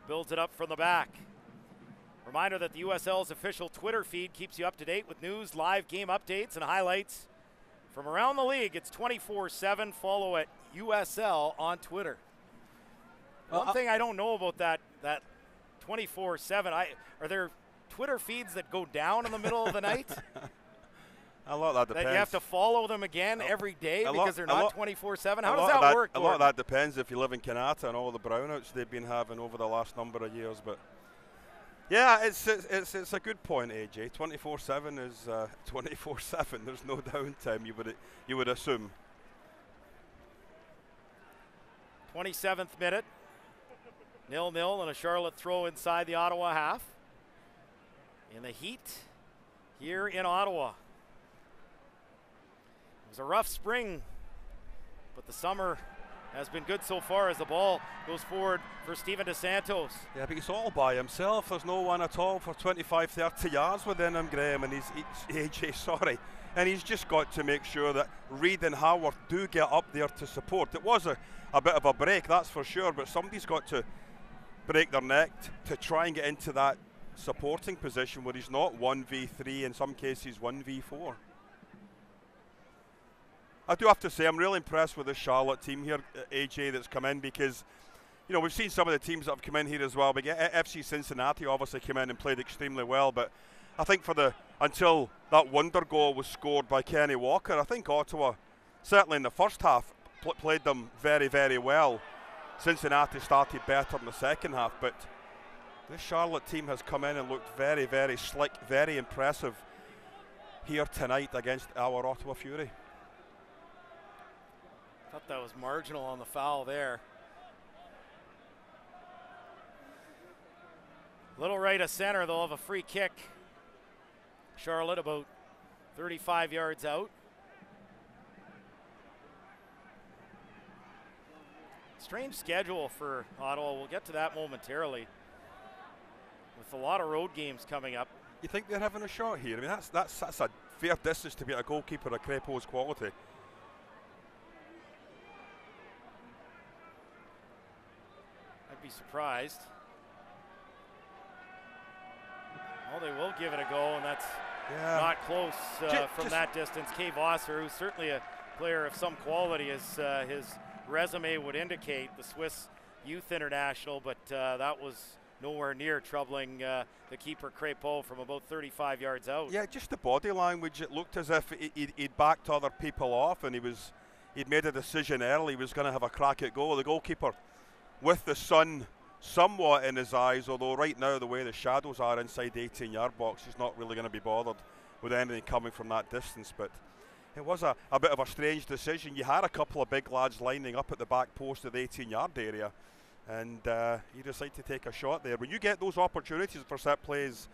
S8: builds it up from the back. Reminder that the USL's official Twitter feed keeps you up to date with news, live game updates, and highlights from around the league. It's 24/7. Follow at USL on Twitter. One thing I don't know about that 24/7, are there Twitter feeds that go down in the middle of the night?
S2: A lot of that depends.
S8: That you have to follow them again every day because they're not 24/7? How does that work,
S2: A lot of that depends if you live in Kanata and all the brownouts they've been having over the last number of years. But yeah, it's a good point, AJ. 24/7 is 24/7. There's no downtime, you would assume.
S8: 27th minute, 0-0, and a Charlotte throw inside the Ottawa half. In the heat here in Ottawa. It was a rough spring, but the summer has been good so far as the ball goes forward for Steven DeSantos.
S2: Yeah, but he's all by himself. There's no one at all for 25, 30 yards within him, Graham, and he's AJ, sorry. And he's just got to make sure that Reid and Howard do get up there to support. It was a bit of a break, that's for sure, but somebody's got to break their neck to try and get into that supporting position where he's not 1v3, in some cases 1v4. I do have to say, I'm really impressed with the Charlotte team here, AJ, that's come in, because, you know, we've seen some of the teams that have come in here as well. But FC Cincinnati obviously came in and played extremely well, but I think until that wonder goal was scored by Kenny Walker, I think Ottawa, certainly in the first half, played them very, very well. Cincinnati started better in the second half, but this Charlotte team has come in and looked very, very slick, very impressive here tonight against our Ottawa Fury.
S8: Thought that was marginal on the foul there. Little right of center, they'll have a free kick. Charlotte about 35 yards out. Strange schedule for Ottawa. We'll get to that momentarily. With a lot of road games coming up.
S2: You think they're having a shot here? I mean, that's a fair distance to be a goalkeeper of Crepeau's quality.
S8: I'd be surprised. Well, they will give it a go, and that's not close from that distance. Kay Vosser, who's certainly a player of some quality, as his resume would indicate, the Swiss Youth International, but that was nowhere near troubling the keeper Crépeau from about 35 yards out.
S2: Yeah, just the body language. It looked as if he'd backed other people off, and he'd made a decision early. He was going to have a crack at goal. The goalkeeper, with the sun somewhat in his eyes, although right now the way the shadows are inside the 18-yard box, he's not really going to be bothered with anything coming from that distance. But it was a bit of a strange decision. You had a couple of big lads lining up at the back post of the 18-yard area, and you decide to take a shot there. When you get those opportunities for set plays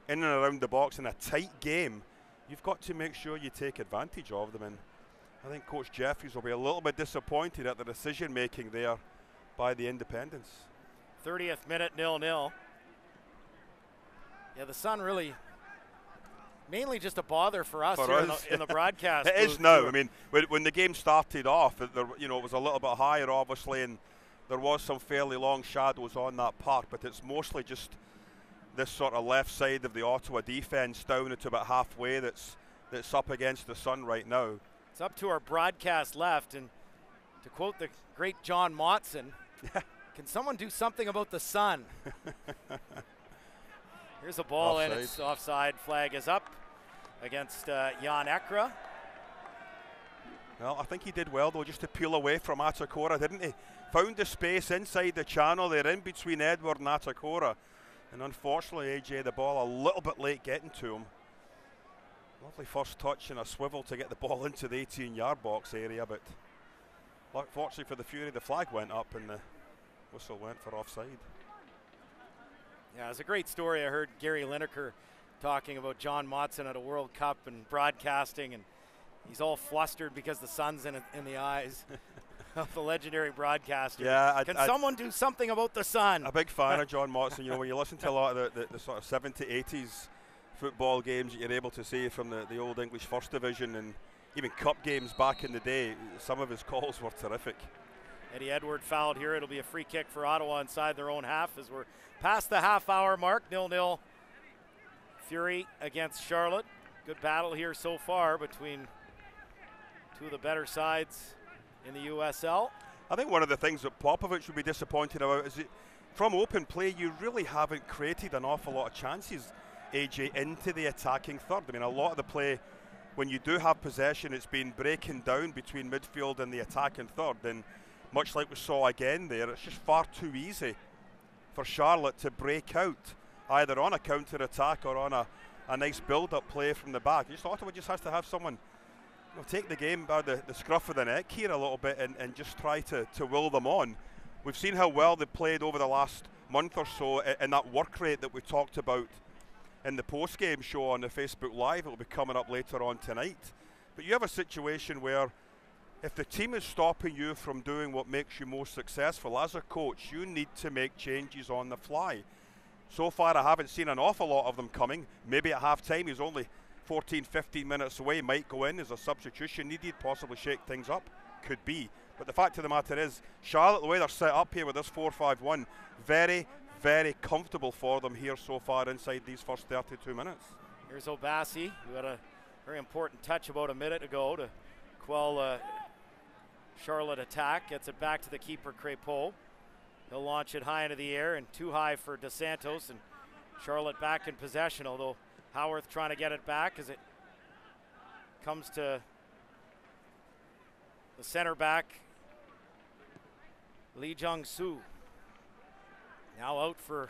S2: in and around the box in a tight game, you've got to make sure you take advantage of them. And I think Coach Jeffries will be a little bit disappointed at the decision making there by the Independents.
S8: 30th minute, 0-0. Yeah, the sun really mainly just a bother for us in the broadcast.
S2: It is now. I mean, when the game started off, it was a little bit higher, obviously, and there was some fairly long shadows on that park, but it's mostly just this sort of left side of the Ottawa defence down to about halfway that's up against the sun right now.
S8: It's up to our broadcast left, and to quote the great John Motson, can someone do something about the sun? Here's a ball
S2: offside.
S8: And it's offside. Flag is up against Jan Ekra.
S2: Well, I think he did well, though, just to peel away from Atakora, didn't he? Found the space inside the channel there, in between Edward and Atakora. And unfortunately, AJ, the ball a little bit late getting to him. Lovely first touch and a swivel to get the ball into the 18-yard box area, but fortunately for the Fury, the flag went up and the whistle went for offside.
S8: Yeah, it's a great story. I heard Gary Lineker talking about John Motson at a World Cup and broadcasting, and he's all flustered because the sun's in the eyes of the legendary broadcaster.
S2: Yeah,
S8: Can someone do something about the sun?
S2: A big fan of John Motson. You know, when you listen to a lot of the sort of 70s, 80s football games that you're able to see from the old English First Division and even cup games back in the day, some of his calls were terrific.
S8: Eddie Edward fouled here. It'll be a free kick for Ottawa inside their own half as we're past the half-hour mark. 0-0 Fury against Charlotte. Good battle here so far between two of the better sides in the USL.
S2: I think one of the things that Popovich would be disappointed about is that from open play, you really haven't created an awful lot of chances, AJ, into the attacking third. I mean, a lot of the play, when you do have possession, it's been breaking down between midfield and the attacking third. And much like we saw again there, it's just far too easy for Charlotte to break out, either on a counter-attack or on a nice build-up play from the back. Ottawa just has to have someone take the game by the scruff of the neck here a little bit and just try to will them on. We've seen how well they've played over the last month or so, and that work rate that we talked about in the post-game show on the Facebook Live. It will be coming up later on tonight. But you have a situation where if the team is stopping you from doing what makes you most successful, as a coach, you need to make changes on the fly. So far, I haven't seen an awful lot of them coming. Maybe at half-time, he's only 14, 15 minutes away, might go in as a substitution needed, possibly shake things up, could be. But the fact of the matter is, Charlotte, the way they're set up here with this 4-5-1, very, very comfortable for them here so far inside these first 32 minutes.
S8: Here's Obasi, who had a very important touch about a minute ago to quell a Charlotte attack. Gets it back to the keeper, Crépeau. He'll launch it high into the air and too high for Dos Santos, and Charlotte back in possession, although Howarth trying to get it back as it comes to the center back, Lee Jung-soo. Now out for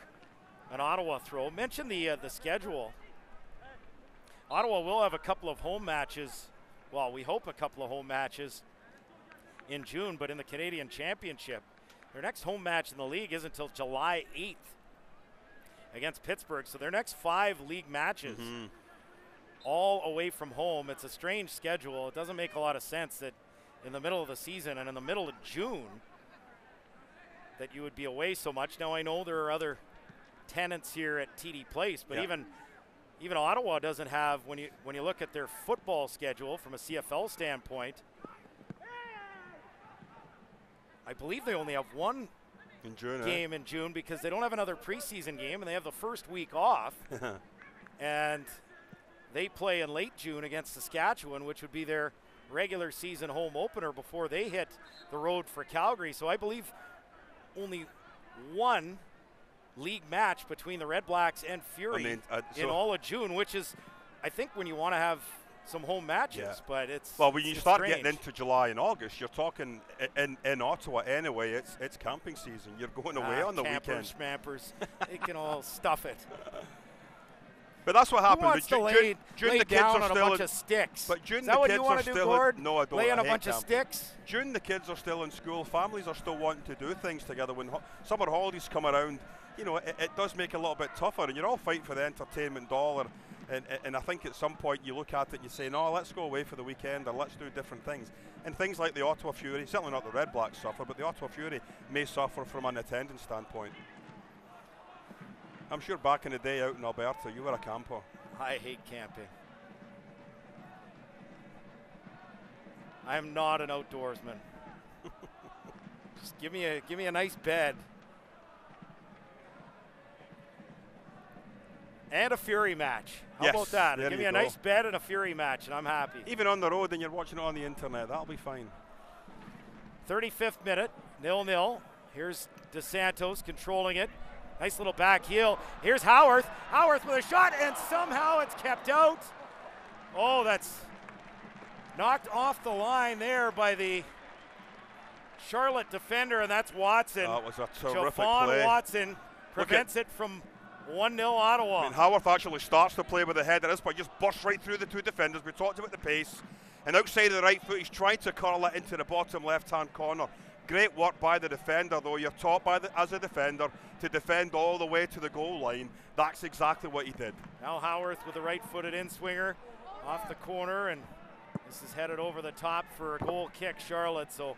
S8: an Ottawa throw. Mention the schedule. Ottawa will have a couple of home matches. Well, we hope a couple of home matches in June, but in the Canadian Championship, their next home match in the league isn't until July 8th against Pittsburgh. So their next 5 league matches, all away from home. It's a strange schedule. It doesn't make a lot of sense that in the middle of the season and in the middle of June that you would be away so much. Now, I know there are other tenants here at TD Place, but even Ottawa doesn't have, when you look at their football schedule from a CFL standpoint, I believe they only have one game in June because they don't have another preseason game, and they have the first week off. And they play in late June against Saskatchewan, which would be their regular season home opener before they hit the road for Calgary. So I believe only one league match between the Red Blacks and Fury in all of June, which is, I think, when you want to have some home matches, but it's
S2: well, when you start
S8: strange.
S2: getting into July and August, you're talking in Ottawa anyway. It's camping season. You're going away on the weekend.
S8: Schmampers, they can all stuff it.
S2: But that's what happens.
S8: Who wants to lay
S2: the
S8: down
S2: kids
S8: on a bunch of sticks?
S2: But June,
S8: is that
S2: the
S8: what
S2: kids
S8: you want
S2: are
S8: to do,
S2: still
S8: Gord?
S2: No, I don't.
S8: Lay on a
S2: hate
S8: bunch of
S2: camping.
S8: sticks?
S2: June, the kids are still in school. Families are still wanting to do things together. When summer holidays come around, you know, it does make it a little bit tougher, and you're all fighting for the entertainment dollar. And I think at some point you look at it and you say, no, let's go away for the weekend, or let's do different things. And things like the Ottawa Fury, certainly not the Red Blacks suffer, but the Ottawa Fury may suffer from an attendance standpoint. I'm sure back in the day out in Alberta, you were a camper.
S8: I hate camping. I am not an outdoorsman. Just give me a nice bed. And a Fury match. How about that? Give me a nice bed and a Fury match, and I'm happy.
S2: Even on the road and you're watching it on the internet, that'll be fine.
S8: 35th minute, 0-0. Here's DeSantos controlling it. Nice little back heel. Here's Howarth. Howarth with a shot, and somehow it's kept out. Oh, that's knocked off the line there by the Charlotte defender, and that's Watson.
S2: That was a terrific
S8: Javon
S2: play.
S8: Watson prevents it from 1-0 Ottawa.
S2: I mean, Howarth actually starts to play with the head at this point, just bursts right through the two defenders. We talked about the pace. And outside of the right foot, he's trying to curl it into the bottom left-hand corner. Great work by the defender, though. You're taught as a defender to defend all the way to the goal line. That's exactly what he did.
S8: Now Howarth with a right-footed in-swinger off the corner, and this is headed over the top for a goal kick, Charlotte. So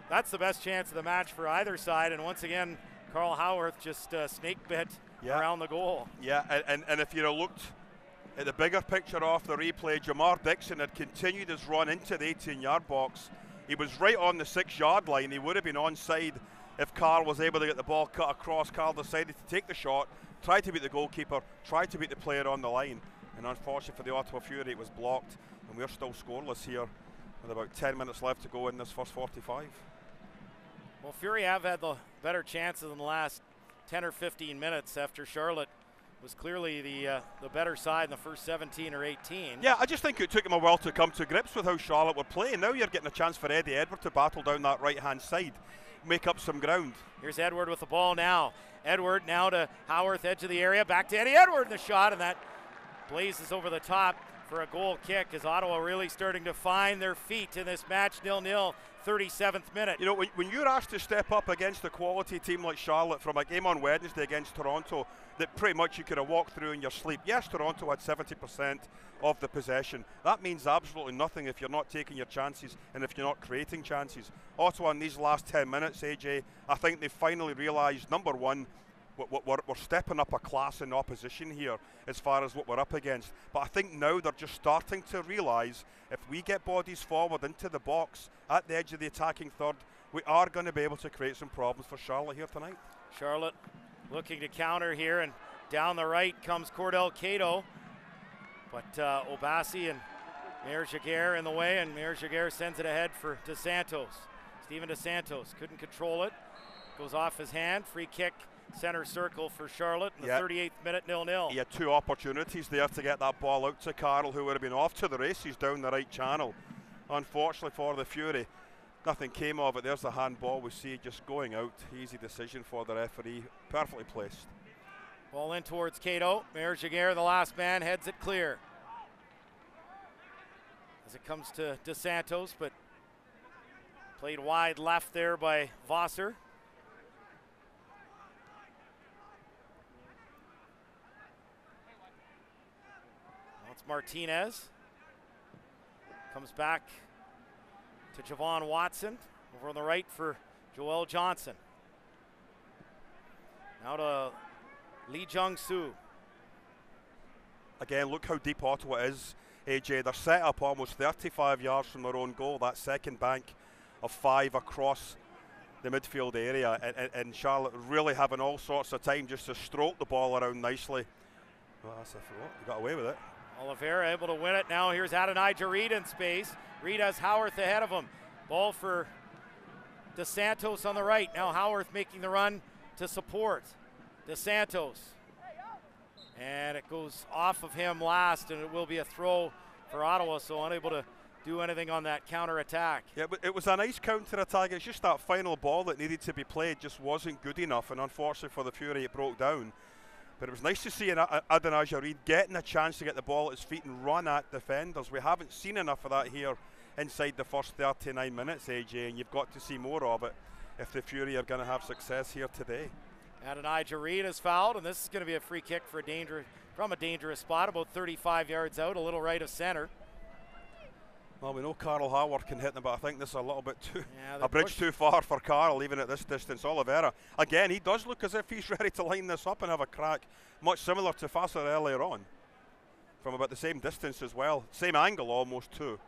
S8: that's the best chance of the match for either side. And once again, Carl Howarth just snake bit around the goal.
S2: Yeah, and if you looked at the bigger picture off the replay, Jamar Dixon had continued his run into the 18-yard box. He was right on the 6-yard line. He would have been onside if Carl was able to get the ball cut across. Carl decided to take the shot, try to beat the goalkeeper, try to beat the player on the line. And unfortunately for the Ottawa Fury, it was blocked. And we're still scoreless here with about 10 minutes left to go in this first 45.
S8: Well, Fury have had the better chances in the last 10 or 15 minutes after Charlotte was clearly the better side in the first 17 or 18.
S2: Yeah, I just think it took him a while to come to grips with how Charlotte were playing. Now you're getting a chance for Eddie Edward to battle down that right-hand side, make up some ground.
S8: Here's Edward with the ball now. Edward now to Howarth, edge of the area, back to Eddie Edward in the shot, and that blazes over the top for a goal kick as Ottawa really starting to find their feet in this match. 0-0, 37th minute.
S2: You know, when you're asked to step up against a quality team like Charlotte from a game on Wednesday against Toronto that pretty much you could have walked through in your sleep. Yes, Toronto had 70% of the possession. That means absolutely nothing if you're not taking your chances and if you're not creating chances. Ottawa in these last 10 minutes, AJ, I think they finally realised, number one, we're stepping up a class in opposition here as far as what we're up against. But I think now they're just starting to realise if we get bodies forward into the box at the edge of the attacking third, we are going to be able to create some problems for Charlotte here tonight.
S8: Charlotte looking to counter here, and down the right comes Cordell Cato. But Obasi and Mayor Jaguar in the way, and Mayor Jaguar sends it ahead for DeSantos. Steven DeSantos couldn't control it. Goes off his hand. Free kick, center circle for Charlotte in the 38th minute, 0-0.
S2: He had two opportunities there to get that ball out to Carl, who would have been off to the races down the right channel. Unfortunately for the Fury, nothing came of it. There's the handball we see just going out. Easy decision for the referee, perfectly placed.
S8: Ball in towards Cato. Mayor Jaguar, the last man, heads it clear. As it comes to DeSantos, but played wide left there by Vosser. Now it's Martinez. Comes back to Javon Watson. Over on the right for Joel Johnson. Now to Lee Jung-soo.
S2: Again, look how deep Ottawa is, AJ. They're set up almost 35 yards from their own goal, that second bank of 5 across the midfield area, and Charlotte really having all sorts of time just to stroke the ball around nicely. Well, he got away with it.
S8: Oliveira able to win it. Now here's Adonijah Reed in space. Reed has Howarth ahead of him. Ball for DeSantos on the right. Now Howarth making the run to support. DeSantos. And it goes off of him last, and it will be a throw for Ottawa, so unable to do anything on that counter-attack.
S2: Yeah, but it was a nice counter-attack. It's just that final ball that needed to be played just wasn't good enough, and unfortunately for the Fury, it broke down. But it was nice to see Adonijah Reid getting a chance to get the ball at his feet and run at defenders. We haven't seen enough of that here inside the first 39 minutes, AJ, and you've got to see more of it if the Fury are going to have success here today.
S8: Adonijah Reid is fouled, and this is going to be a free kick for from a dangerous spot, about 35 yards out, a little right of center.
S2: Well, we know Carl Howard can hit them, but I think this is a little bit too,
S8: yeah,
S2: a bridge too far for Carl, even at this distance. Oliveira, again, he does look as if he's ready to line this up and have a crack, much similar to Fasser earlier on, from about the same distance as well. Same angle almost, too.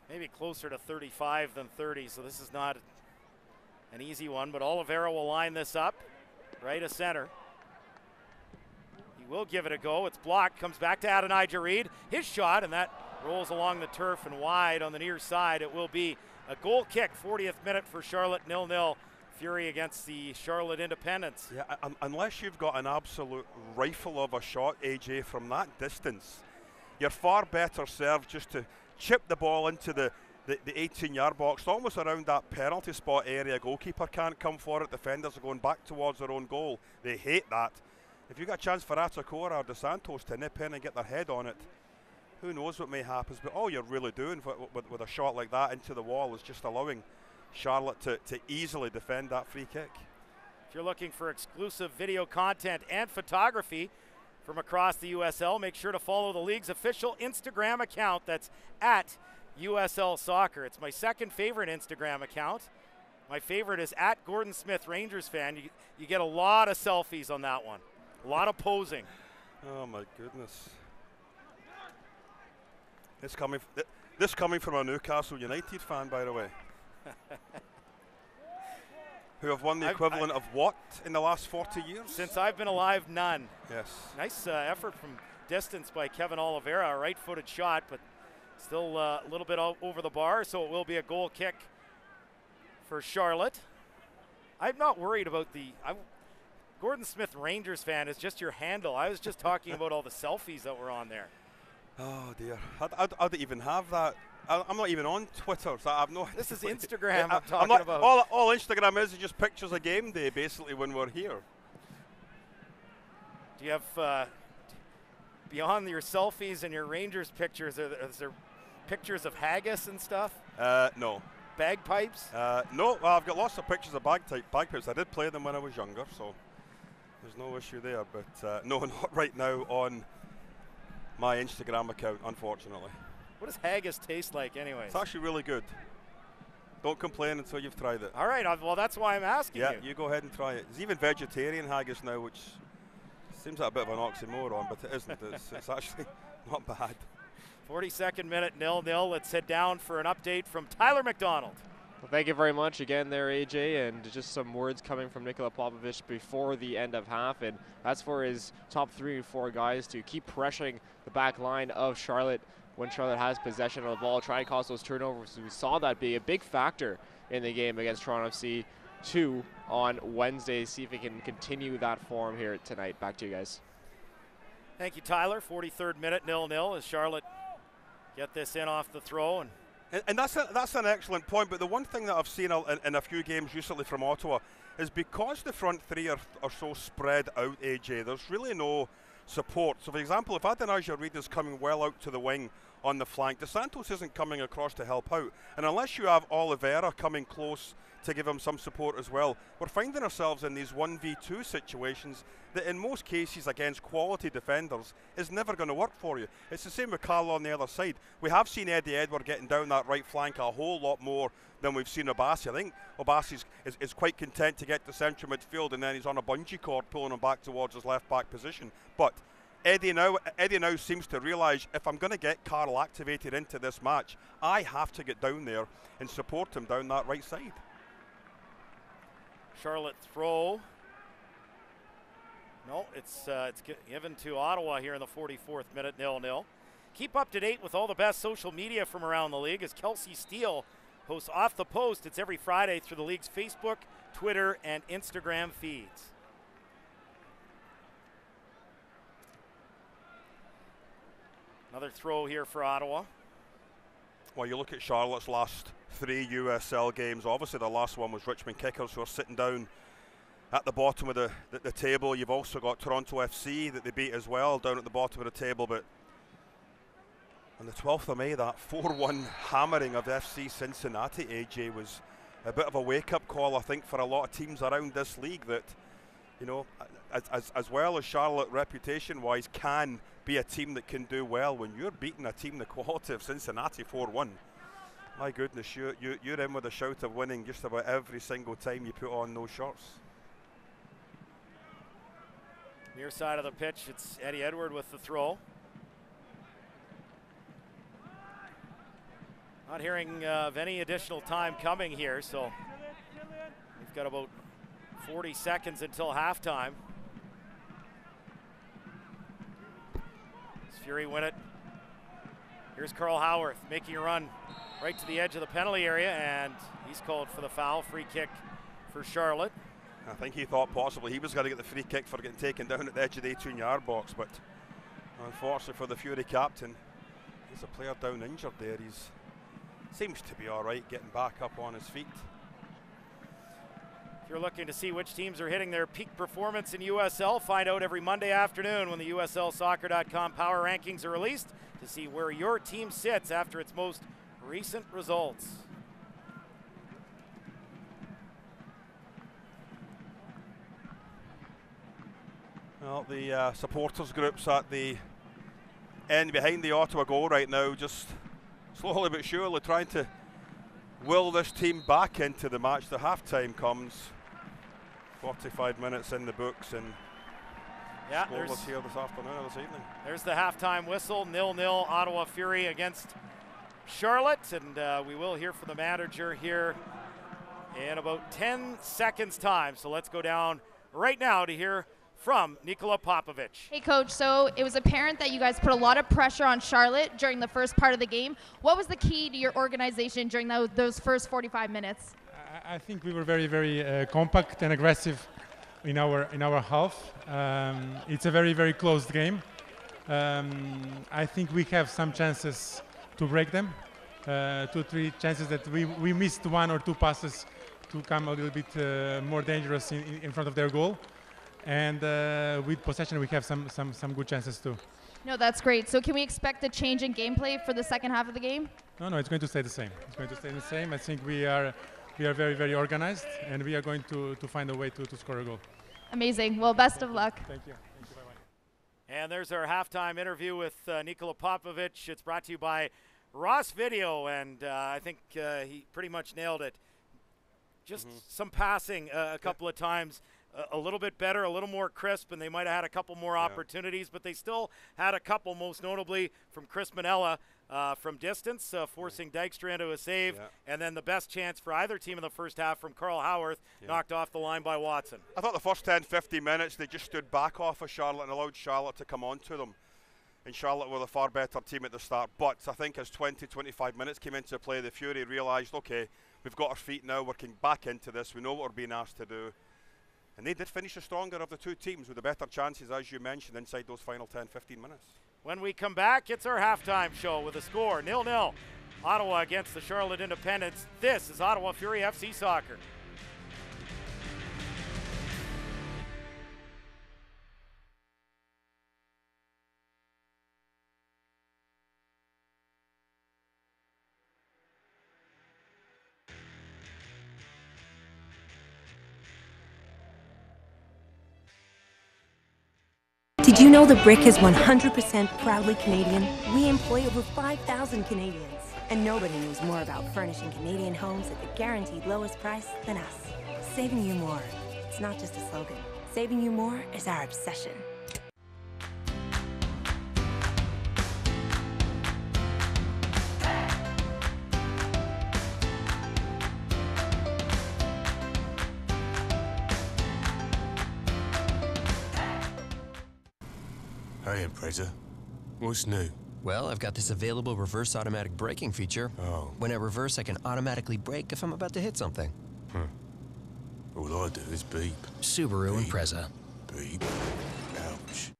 S8: Maybe closer to 35 than 30, so this is not an easy one, but Oliveira will line this up, right of center. He will give it a go. It's blocked, comes back to Adonijah Reid. His shot, and that rolls along the turf and wide on the near side. It will be a goal kick, 40th minute for Charlotte, 0-0. Fury against the Charlotte Independents.
S2: Yeah, unless you've got an absolute rifle of a shot, AJ, from that distance, you're far better served just to chip the ball into the 18-yard box, almost around that penalty spot area. Goalkeeper can't come for it. Defenders are going back towards their own goal. They hate that. If you got a chance for Atakora or DeSantos to nip in and get their head on it, who knows what may happen. But all you're really doing with a shot like that into the wall is just allowing Charlotte to easily defend that free kick.
S8: If you're looking for exclusive video content and photography from across the USL, make sure to follow the league's official Instagram account. That's at USL Soccer. It's my second favorite Instagram account. My favorite is at Gordon Smith Rangers fan. You get a lot of selfies on that one. A lot of posing.
S2: Oh my goodness. This coming from a Newcastle United fan, by the way. Who have won the equivalent of what in the last 40 years?
S8: Since I've been alive, none.
S2: Yes.
S8: Nice effort from distance by Kevin Oliveira. A right-footed shot, but still a little bit over the bar, so it will be a goal kick for Charlotte. I'm not worried about Gordon Smith Rangers fan is just your handle. I was just talking about all the selfies that were on there.
S2: Oh dear, I don't even have that. I'm not even on Twitter, so I have no.
S8: This is Instagram I'm talking about.
S2: All Instagram is just pictures of game day, basically, when we're here.
S8: Do you have, beyond your selfies and your Rangers pictures, is there pictures of haggis and stuff?
S2: No.
S8: Bagpipes?
S2: No, well, I've got lots of pictures of bagpipes. I did play them when I was younger, so there's no issue there. But no, not right now on my Instagram account, unfortunately.
S8: What does haggis taste like anyways?
S2: It's actually really good. Don't complain until you've tried it.
S8: All right, well, that's why I'm asking you.
S2: Yeah, you go ahead and try it. There's even vegetarian haggis now, which seems like a bit of an oxymoron, but it isn't. It's actually not bad.
S8: 42nd minute, 0-0. Let's head down for an update from Tyler Mcdonald.
S1: Well, thank you very much again there, AJ, and just some words coming from Nikola Popovich before the end of half, and that's for his top 3 and 4 guys to keep pressuring the back line of Charlotte when Charlotte has possession of the ball, try and cause those turnovers. We saw that be a big factor in the game against Toronto FC 2 on Wednesday. See if he can continue that form here tonight. Back to you guys.
S8: Thank you, Tyler. 43rd minute, 0-0 as Charlotte get this in off the throw.
S2: And that's an excellent point, but the one thing that I've seen in a few games recently from Ottawa is because the front three are so spread out, AJ, there's really no support. So, for example, if Adonijah Reid is coming well out to the wing on the flank, DeSantos isn't coming across to help out. And unless you have Oliveira coming close to give him some support as well, we're finding ourselves in these 1v2 situations that in most cases against quality defenders is never going to work for you. It's the same with Carl on the other side. We have seen Eddie Edward getting down that right flank a whole lot more than we've seen Obasi. I think Obasi is quite content to get to central midfield and then he's on a bungee cord pulling him back towards his left back position. But Eddie now seems to realise if I'm going to get Carl activated into this match, I have to get down there and support him down that right side.
S8: Charlotte throw. No, it's given to Ottawa here in the 44th minute, 0-0. Keep up to date with all the best social media from around the league as Kelsey Steele hosts Off the Post. It's every Friday through the league's Facebook, Twitter, and Instagram feeds. Another throw here for Ottawa.
S2: Well, you look at Charlotte's last 3 USL games. Obviously, the last one was Richmond Kickers, who are sitting down at the bottom of the table. You've also got Toronto FC that they beat as well, down at the bottom of the table. But on the 12th of May, that 4-1 hammering of FC Cincinnati, AJ, was a bit of a wake-up call, I think, for a lot of teams around this league that, you know, as well as Charlotte reputation-wise can be a team that can do well. When you're beating a team the quality of Cincinnati 4-1, my goodness, you're in with a shout of winning just about every single time you put on those shorts.
S8: Near side of the pitch, it's Eddie Edward with the throw. Not hearing of any additional time coming here, so we've got about 40 seconds until halftime. As Fury win it. Here's Carl Howarth making a run right to the edge of the penalty area, and he's called for the foul. Free kick for Charlotte.
S2: I think he thought possibly he was going to get the free kick for getting taken down at the edge of the 18-yard box, but unfortunately for the Fury captain, there's a player down injured there. He's seems to be all right getting back up on his feet.
S8: If you're looking to see which teams are hitting their peak performance in USL, find out every Monday afternoon when the USLsoccer.com power rankings are released to see where your team sits after its most recent results.
S2: Well, the supporters groups at the end behind the Ottawa goal right now, just slowly but surely trying to will this team back into the match. The halftime comes, 45 minutes in the books, and scoreless here this afternoon or this evening.
S8: There's the halftime whistle, 0-0 Ottawa Fury against Charlotte, and we will hear from the manager here in about 10 seconds time. So let's go down right now to hear from Nikola Popovic.
S9: Hey coach, so it was apparent that you guys put a lot of pressure on Charlotte during the first part of the game. What was the key to your organization during those first 45 minutes?
S10: I think we were very, very compact and aggressive in our half. It's a very, very close game. I think we have some chances to break them. 2-3 chances that we missed 1 or 2 passes to come a little bit more dangerous in front of their goal. And with possession, we have some good chances too.
S9: No, that's great. So can we expect a change in gameplay for the second half of the game?
S10: No, it's going to stay the same. It's going to stay the same. I think we are very, very organized, and we are going to find a way to score a goal.
S9: Amazing. Well, best of luck.
S10: Thank you. Thank you. Bye-bye.
S8: And there's our halftime interview with Nikola Popovic. It's brought to you by Ross Video, and I think he pretty much nailed it. Just some passing a couple of times. A little bit better, a little more crisp, and they might have had a couple more opportunities, but they still had a couple, most notably from Chris Manella from distance, forcing Dykstra into a save, and then the best chance for either team in the first half from Carl Howarth, knocked off the line by Watson.
S2: I thought the first 10-15 minutes they just stood back off of Charlotte and allowed Charlotte to come on to them. And Charlotte were the far better team at the start, but I think as 20-25 minutes came into play, the Fury realised, okay, we've got our feet now, working back into this, we know what we're being asked to do. And they did finish the stronger of the two teams with the better chances, as you mentioned, inside those final 10-15 minutes.
S8: When we come back, it's our halftime show with a score 0-0. Ottawa against the Charlotte Independents. This is Ottawa Fury FC Soccer.
S3: Did you know the Brick is 100% proudly Canadian? We employ over 5,000 Canadians. And nobody knows more about furnishing Canadian homes at the guaranteed lowest price than us. Saving you more. It's not just a slogan. Saving you more is our obsession.
S6: Hey, Impreza. What's new?
S7: Well, I've got this available reverse automatic braking feature.
S6: Oh.
S7: When I reverse, I can automatically brake if I'm about to hit something.
S6: All I do is beep.
S7: Subaru
S6: Beep.
S7: Impreza.
S6: Beep. Ouch.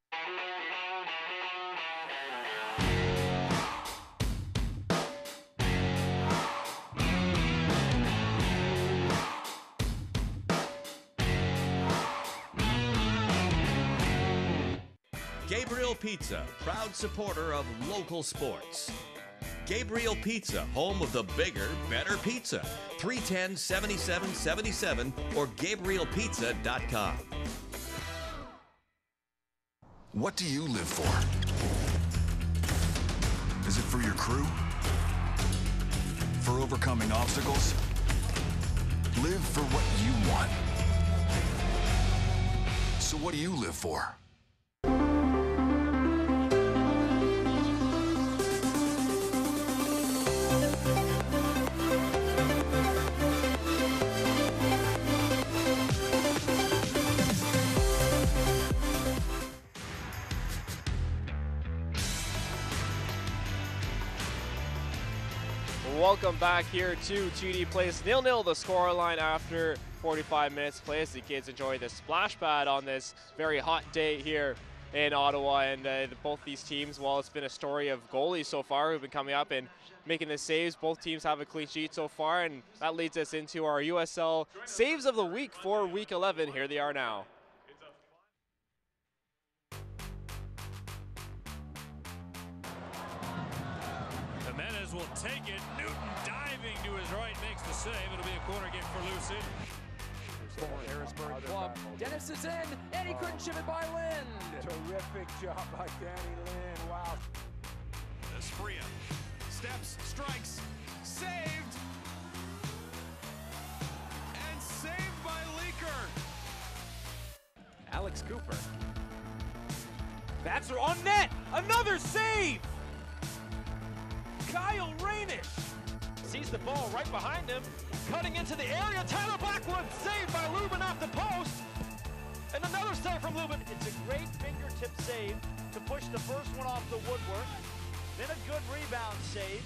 S4: Gabriel Pizza, proud supporter of local sports. Gabriel Pizza, home of the bigger, better pizza. 310 7777 or GabrielPizza.com.
S5: What do you live for? Is it for your crew? For overcoming obstacles? Live for what you want. So what do you live for?
S1: Welcome back here to TD Place. 0-0 the scoreline after 45 minutes play as the kids enjoy the splash pad on this very hot day here in Ottawa. And both these teams, while it's been a story of goalies so far who've been coming up and making the saves, both teams have a clean sheet so far. And that leads us into our USL Saves of the Week for Week 11. Here they are now.
S11: Jimenez will take it. Newton diving to his right makes the save. It'll be a corner kick for Lucid.
S12: Harrisburg club. Dennis is in, and he couldn't ship it by Lind.
S13: Terrific job by Danny Lind. Wow.
S11: Espria steps, strikes, saved, and saved by Leaker.
S12: Alex Cooper. That's on net. Another save. Kyle Rainish sees the ball right behind him, cutting into the area. Tyler Blackwood saved by Lubin off the post, and another save from Lubin. It's a great fingertip save to push the first one off the woodwork, then a good rebound save.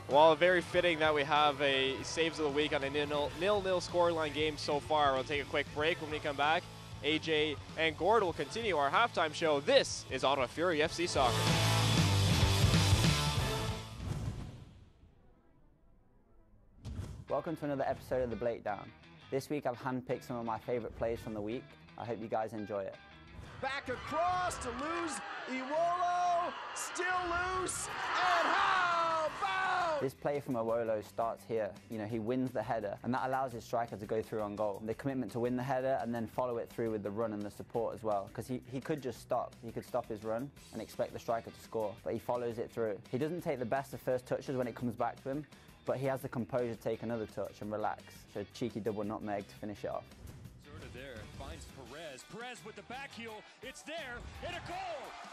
S1: Well, very fitting that we have a Saves of the Week on a 0-0 scoreline game so far. We'll take a quick break. When we come back, AJ and Gord will continue our halftime show. This is Ottawa Fury FC Soccer.
S14: Welcome to another episode of The Breakdown. This week I've handpicked some of my favourite plays from the week. I hope you guys enjoy it.
S12: Back across to lose. Iwolo still loose. And how about?
S14: This play from Iwolo starts here. You know, he wins the header, and that allows his striker to go through on goal. The commitment to win the header and then follow it through with the run and the support as well, because he could just stop. He could stop his run and expect the striker to score, but he follows it through. He doesn't take the best of first touches when it comes back to him, but he has the composure to take another touch and relax. So a cheeky double nutmeg to finish it off.
S11: There finds Perez. Perez with the back heel. It's there. And a goal.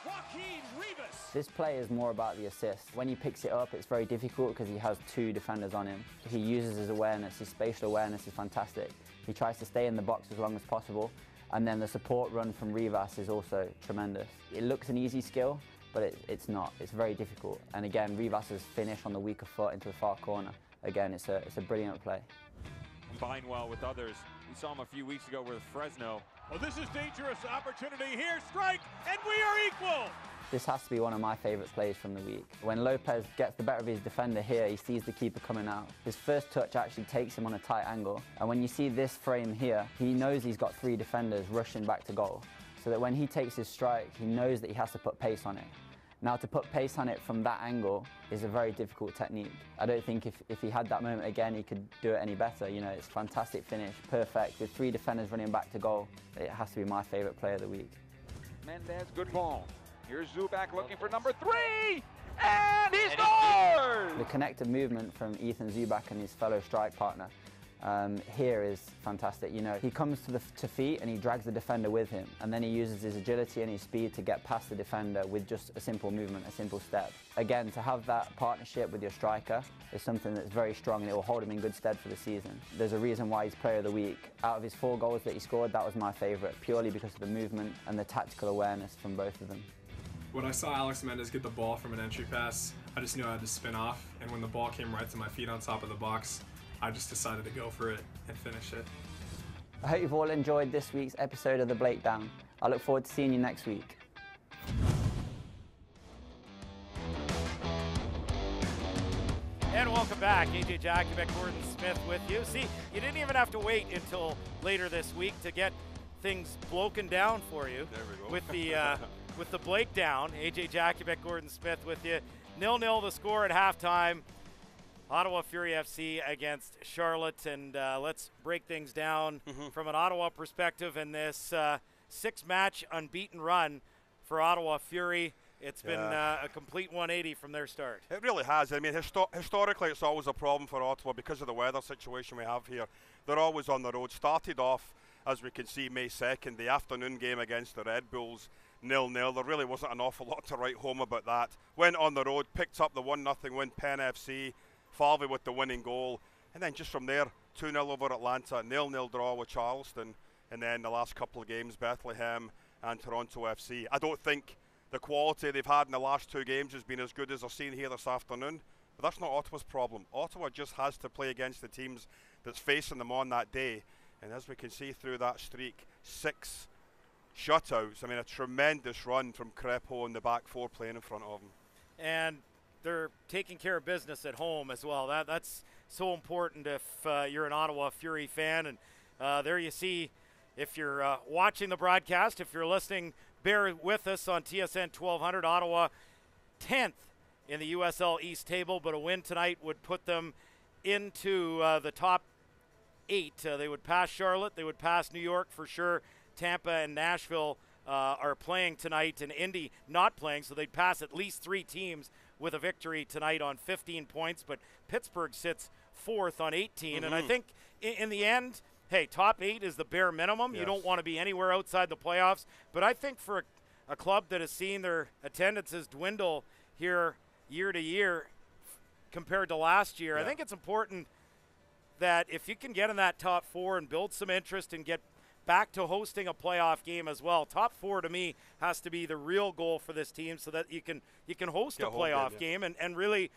S11: Joaquin Rivas.
S14: This play is more about the assist. When he picks it up, it's very difficult because he has two defenders on him. He uses his awareness. His spatial awareness is fantastic. He tries to stay in the box as long as possible. And then the support run from Rivas is also tremendous. It looks an easy skill, but it's not. It's very difficult. And again, Rivas's finish on the weaker foot into the far corner. Again, it's a brilliant play.
S15: Combine well with others. We saw him a few weeks ago with Fresno.
S11: Oh, this is dangerous opportunity here. Strike, and we are equal.
S14: This has to be one of my favourite plays from the week. When Lopez gets the better of his defender here, he sees the keeper coming out. His first touch actually takes him on a tight angle. And when you see this frame here, he knows he's got three defenders rushing back to goal. So that when he takes his strike, he knows that he has to put pace on it. Now, to put pace on it from that angle is a very difficult technique. I don't think if he had that moment again, he could do it any better. You know, it's a fantastic finish, perfect, with three defenders running back to goal. It has to be my favourite play of the week.
S15: Mendez, good ball. Here's Zubak looking for number 3, and he scores!
S14: The connected movement from Ethan Zubak and his fellow strike partner here is fantastic. You know, he comes to feet and he drags the defender with him, and then he uses his agility and his speed to get past the defender with just a simple movement, a simple step. Again, to have that partnership with your striker is something that's very strong, and it will hold him in good stead for the season. There's a reason why he's player of the week. Out of his 4 goals that he scored, that was my favourite, purely because of the movement and the tactical awareness from both of them.
S16: When I saw Alex Mendez get the ball from an entry pass, I just knew I had to spin off, and when the ball came right to my feet on top of the box, I just decided to go for it and finish it.
S14: I hope you've all enjoyed this week's episode of The Breakdown. I look forward to seeing you next week.
S8: And welcome back. AJ Jakubec, Gordon Smith with you. See, you didn't even have to wait until later this week to get things broken down for you.
S2: There we go.
S8: With the breakdown. AJ Jakubec, Gordon Smith with you. 0-0 the score at halftime. Ottawa Fury FC against Charlotte, and let's break things down from an Ottawa perspective in this 6-match unbeaten run for Ottawa Fury. It's been a complete 180 from their start.
S2: It really has. I mean, historically, it's always a problem for Ottawa because of the weather situation we have here. They're always on the road. Started off, as we can see, May 2nd, the afternoon game against the Red Bulls, 0-0. There really wasn't an awful lot to write home about that. Went on the road, picked up the 1-0 win, Penn FC, Falvey with the winning goal, and then just from there, 2-0 over Atlanta, 0-0 draw with Charleston, and then the last couple of games, Bethlehem and Toronto FC. I don't think the quality they've had in the last 2 games has been as good as they're seeing here this afternoon, but that's not Ottawa's problem. Ottawa just has to play against the teams that's facing them on that day, and as we can see through that streak, 6 shutouts. I mean, a tremendous run from Crepeau and the back 4 playing in front of them.
S8: And they're taking care of business at home as well. That's so important if you're an Ottawa Fury fan. And there you see, if you're watching the broadcast, if you're listening, bear with us on TSN 1200. Ottawa 10th in the USL East table, but a win tonight would put them into the top 8. They would pass Charlotte. They would pass New York for sure. Tampa and Nashville are playing tonight, and Indy not playing, so they'd pass at least 3 teams with a victory tonight on 15 points, but Pittsburgh sits 4th on 18, and I think in the end, hey, top 8 is the bare minimum. Yes. You don't want to be anywhere outside the playoffs, but I think for a club that has seen their attendances dwindle here year to year compared to last year, I think it's important that if you can get in that top 4 and build some interest and get back to hosting a playoff game as well. Top 4 to me has to be the real goal for this team, so that you can host a playoff game and really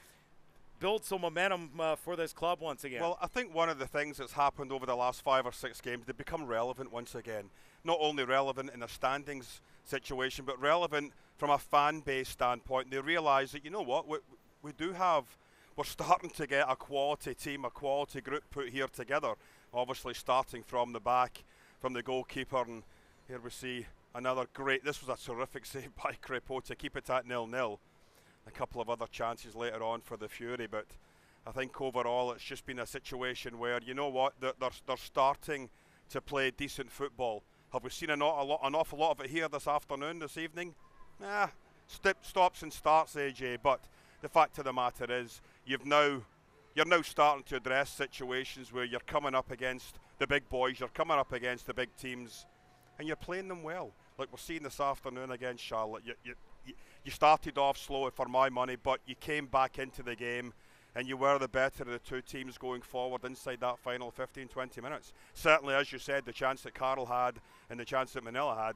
S8: build some momentum for this club once again.
S2: Well, I think one of the things that's happened over the last 5 or 6 games, they've become relevant once again. Not only relevant in a standings situation, but relevant from a fan base standpoint. They realise that, you know what, we're starting to get a quality team, a quality group put here together. Obviously starting from the back, from the goalkeeper, and here we see another great, this was a terrific save by Crepeau to keep it at 0-0. A couple of other chances later on for the Fury, but I think overall it's just been a situation where, you know what, they're starting to play decent football. Have we seen an awful lot of it here this afternoon, this evening? Stops and starts, AJ, but the fact of the matter is you're now starting to address situations where you're coming up against the big boys, you're coming up against the big teams, and you're playing them well. Like we're seeing this afternoon against Charlotte. You started off slow for my money, but you came back into the game, and you were the better of the 2 teams going forward inside that final 15-20 minutes. Certainly, as you said, the chance that Carl had and the chance that Manila had.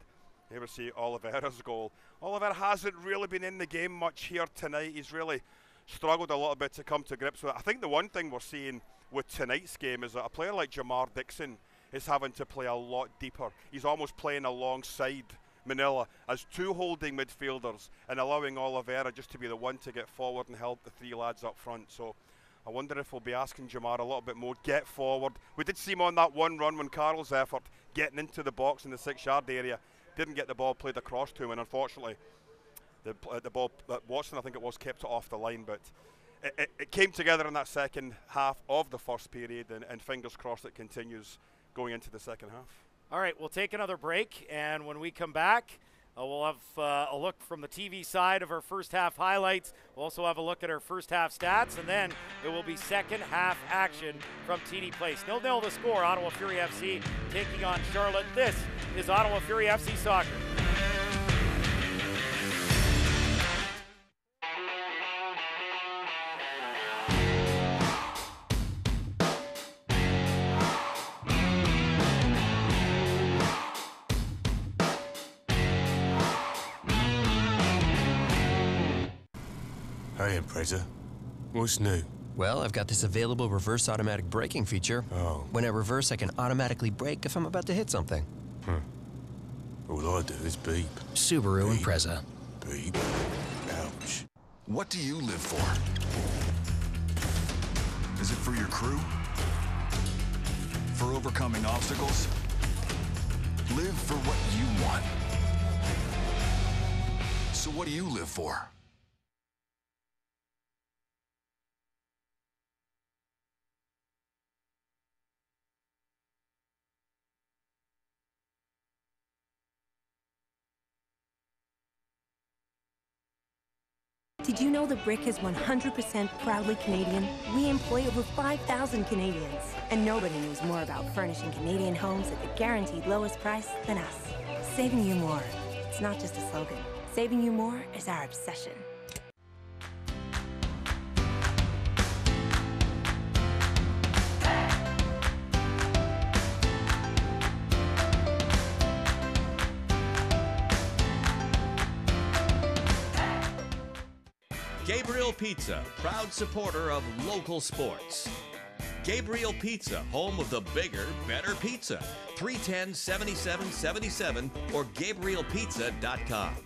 S2: Here we see Oliveira's goal. Oliveira hasn't really been in the game much here tonight. He's really struggled a little bit to come to grips with it. I think the one thing we're seeing with tonight's game is that a player like Jamar Dixon is having to play a lot deeper. He's almost playing alongside Manila as 2 holding midfielders and allowing Oliveira just to be the one to get forward and help the 3 lads up front. So I wonder if we'll be asking Jamar a little bit more, get forward. We did see him on that one run when Carl's effort, getting into the box in the 6-yard area, didn't get the ball played across to him, and unfortunately the ball, Watson I think it was, kept it off the line, but it came together in that second half of the first period, and fingers crossed it continues going into the second half.
S8: All right, we'll take another break, and when we come back, We'll have a look from the TV side of our first half highlights. We'll also have a look at our first half stats, and then it will be second half action from TD Place. 0-0 the score. Ottawa Fury FC taking on Charlotte. This is Ottawa Fury FC Soccer.
S6: Hey, Impreza. What's new?
S7: Well, I've got this available reverse automatic braking feature.
S6: Oh.
S7: When I reverse, I can automatically brake if I'm about to hit something.
S6: All I do is beep.
S7: Subaru Impreza.
S6: Beep. Ouch.
S5: What do you live for? Is it for your crew? For overcoming obstacles? Live for what you want. So what do you live for?
S3: Did you know the Brick is 100% proudly Canadian? We employ over 5,000 Canadians, and nobody knows more about furnishing Canadian homes at the guaranteed lowest price than us. Saving you more. It's not just a slogan. Saving you more is our obsession.
S4: Gabriel Pizza, proud supporter of local sports. Gabriel Pizza, home of the bigger, better pizza. 310-7777 or GabrielPizza.com.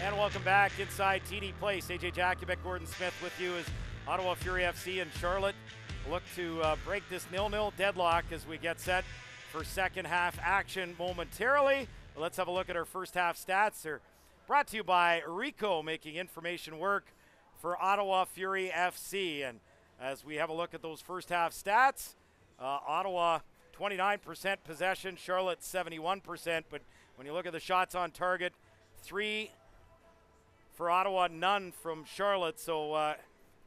S8: And welcome back inside TD Place. AJ Jakubek, Gordon Smith with you as Ottawa Fury FC and Charlotte look to break this 0-0 deadlock as we get set for second half action momentarily. But let's have a look at our first half stats. They're brought to you by Rico, making information work for Ottawa Fury FC. And as we have a look at those first half stats, Ottawa 29% possession, Charlotte 71%. But when you look at the shots on target, 3 for Ottawa, none from Charlotte. So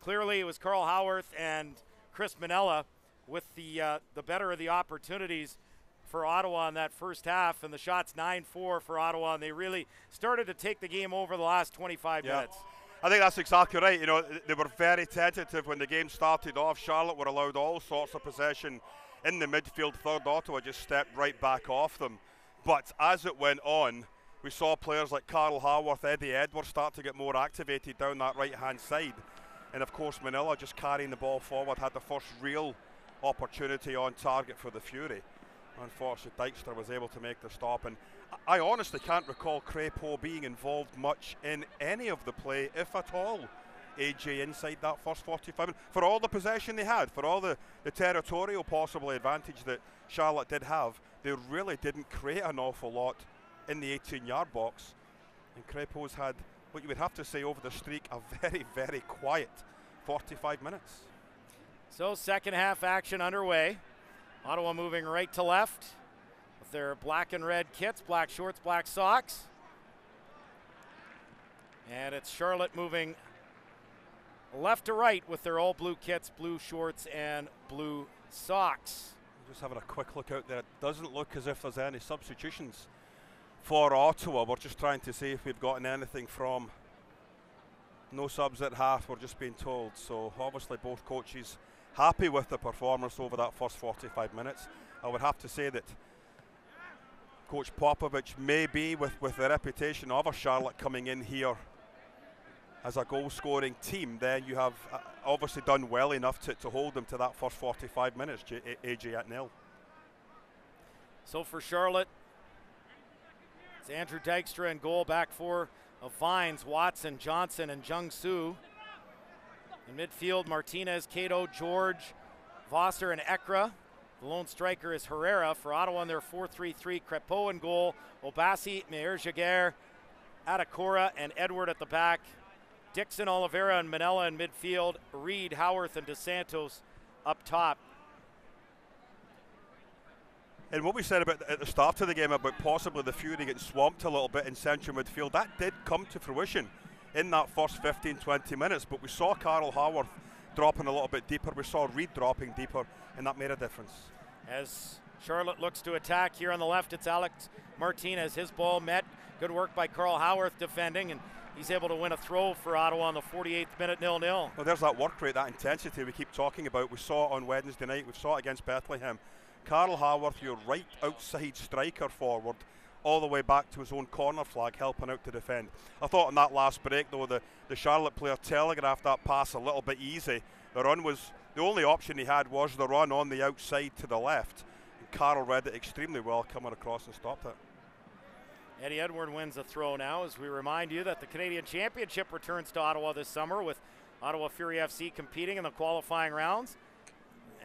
S8: clearly it was Carl Howarth and Chris Manella with the better of the opportunities for Ottawa in that first half, and the shots 9-4 for Ottawa, and they really started to take the game over the last 25 minutes.
S2: I think that's exactly right. You know, they were very tentative when the game started off. Charlotte were allowed all sorts of possession in the midfield third. Ottawa just stepped right back off them. But as it went on, we saw players like Carl Haworth, Eddie Edwards start to get more activated down that right-hand side. And of course, Manila just carrying the ball forward had the first real opportunity on target for the Fury. Unfortunately, Dykstra was able to make the stop. And I honestly can't recall Crépeau being involved much in any of the play, if at all, AJ, inside that first 45 minutes. For all the possession they had, for all the territorial possible advantage that Charlotte did have, they really didn't create an awful lot in the 18-yard box, and Crépeau's had what you would have to say over the streak a very, very quiet 45 minutes.
S8: So second half action underway. Ottawa moving right to left with their black and red kits, black shorts, black socks. And it's Charlotte moving left to right with their all blue kits, blue shorts and blue socks.
S2: Just having a quick look out there. It doesn't look as if there's any substitutions for Ottawa. We're just trying to see if we've gotten anything from. No subs at half, we're just being told. So obviously both coaches happy with the performance over that first 45 minutes. I would have to say that Coach Popovich may be, with the reputation of a Charlotte coming in here as a goal-scoring team, then you have obviously done well enough to hold them to that first 45 minutes, AJ, at 0.
S8: So for Charlotte, It's Andrew Dykstra in goal, back four of Vines, Watson, Johnson, and Jung Soo. In midfield, Martinez, Cato, George, Vosser, and Ekra. The lone striker is Herrera. For Ottawa in their 4-3-3, Crepeau in goal, Obasi, Meir Jaguar, Adakora, and Edward at the back. Dixon, Oliveira, and Manella in midfield. Reed, Howarth, and DeSantos up top.
S2: And what we said about at the start of the game about possibly the Fury getting swamped a little bit in central midfield, that did come to fruition in that first 15-20 minutes. But we saw Carl Haworth dropping a little bit deeper. We saw Reed dropping deeper, and that made a difference.
S8: As Charlotte looks to attack here on the left, it's Alex Martinez. His ball met. Good work by Carl Haworth defending, and he's able to win a throw for Ottawa on the 48th minute, 0-0.
S2: Well, there's that work rate, that intensity we keep talking about. We saw it on Wednesday night. We saw it against Bethlehem. Carl Haworth, your right outside striker forward, all the way back to his own corner flag, helping out to defend. I thought in that last break, though, the Charlotte player telegraphed that pass a little bit easy. The run was, the only option he had was the run on the outside to the left. And Carl read it extremely well, coming across and stopped it.
S8: Eddie Edward wins the throw now, as we remind you that the Canadian Championship returns to Ottawa this summer, with Ottawa Fury FC competing in the qualifying rounds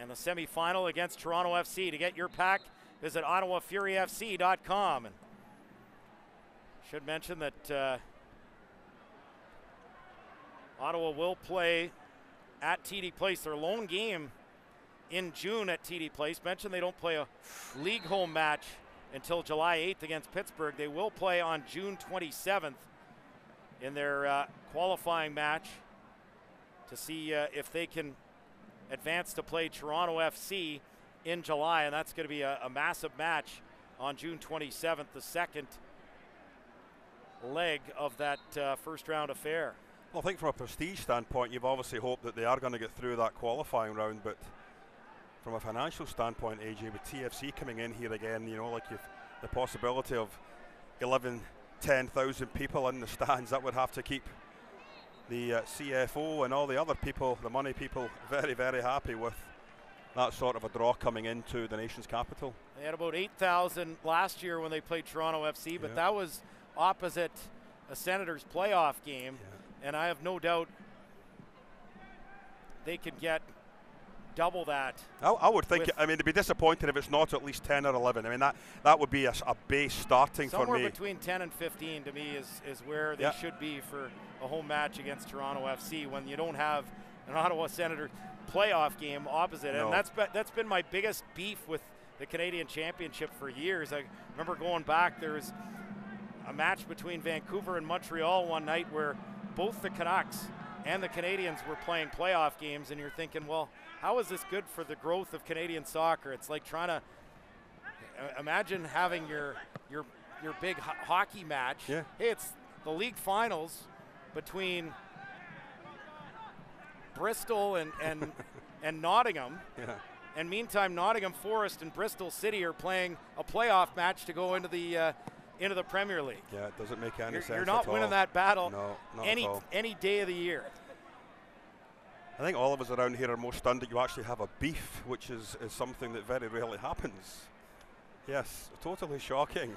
S8: and the semi-final against Toronto FC. To get your pack, visit OttawaFuryFC.com. And should mention that Ottawa will play at TD Place, their lone game in June at TD Place. Mention they don't play a league home match until July 8th against Pittsburgh. They will play on June 27th in their qualifying match to see if they can advance to play Toronto FC in July, and that's going to be a massive match on June 27th, the second leg of that first round affair.
S2: Well, I think from a prestige standpoint, you've obviously hoped that they are going to get through that qualifying round, but from a financial standpoint, AJ, with TFC coming in here again, you know, like you've the possibility of 10,000 people in the stands, that would have to keep the CFO and all the other people, the money people, very, very happy with that sort of a draw coming into the nation's capital.
S8: They had about 8,000 last year when they played Toronto FC, but that was opposite a Senators playoff game, and I have no doubt they could get double that.
S2: I would think, I mean, they'd be disappointed if it's not at least 10 or 11. I mean, that would be a base starting for me.
S8: Somewhere between 10 and 15 to me is where they should be for a home match against Toronto FC when you don't have an Ottawa Senator playoff game opposite.
S2: No.
S8: And that's been my biggest beef with the Canadian Championship for years. I remember going back, there was a match between Vancouver and Montreal one night where both the Canucks and the Canadians were playing playoff games, and you're thinking, well, how is this good for the growth of Canadian soccer? It's like trying to imagine having your big hockey match.
S2: Yeah.
S8: Hey, it's the league finals between Bristol and Nottingham.
S2: Yeah.
S8: And meantime, Nottingham Forest and Bristol City are playing a playoff match to go into the Premier League.
S2: Yeah, it doesn't make any sense.
S8: You're not
S2: at
S8: winning
S2: all.
S8: that battle
S2: no, not at all.
S8: any day of the year.
S2: I think all of us around here are most stunned that you actually have a beef, which is something that very rarely happens. Yes, totally shocking.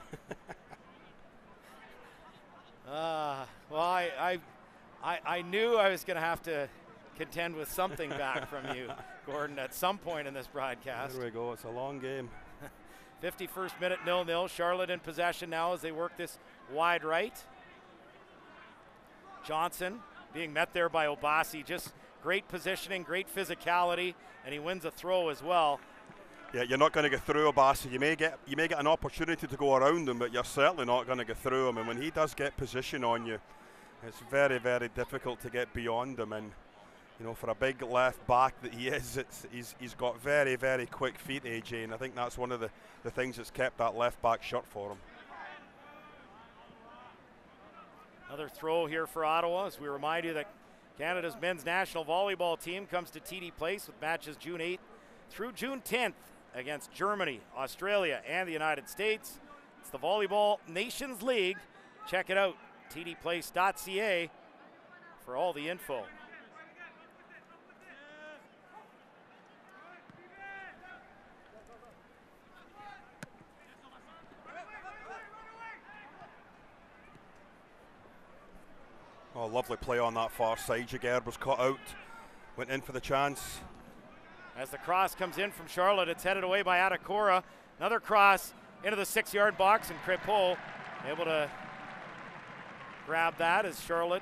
S8: Well, I knew I was going to have to contend with something back from you, Gordon, at some point in this broadcast.
S2: There we go. It's a long game.
S8: 51st minute, 0-0. Charlotte in possession now as they work this wide right. Johnson being met there by Obasi. Just great positioning, great physicality, and he wins a throw as well.
S2: Yeah, you're not going to get through Obasi. You may get an opportunity to go around him, but you're certainly not going to get through him. And when he does get position on you, it's very, very difficult to get beyond him. And you know, for a big left back that he is, he's got very, very quick feet, AJ, and I think that's one of the things that's kept that left back shut for him.
S8: Another throw here for Ottawa, as we remind you that Canada's men's national volleyball team comes to TD Place with matches June 8th through June 10th against Germany, Australia, and the United States. It's the Volleyball Nations League. Check it out, tdplace.ca, for all the info.
S2: Oh, lovely play on that far side. Jaguar was cut out, went in for the chance.
S8: As the cross comes in from Charlotte, it's headed away by Atakora. Another cross into the 6-yard box, and Crépeau able to grab that as Charlotte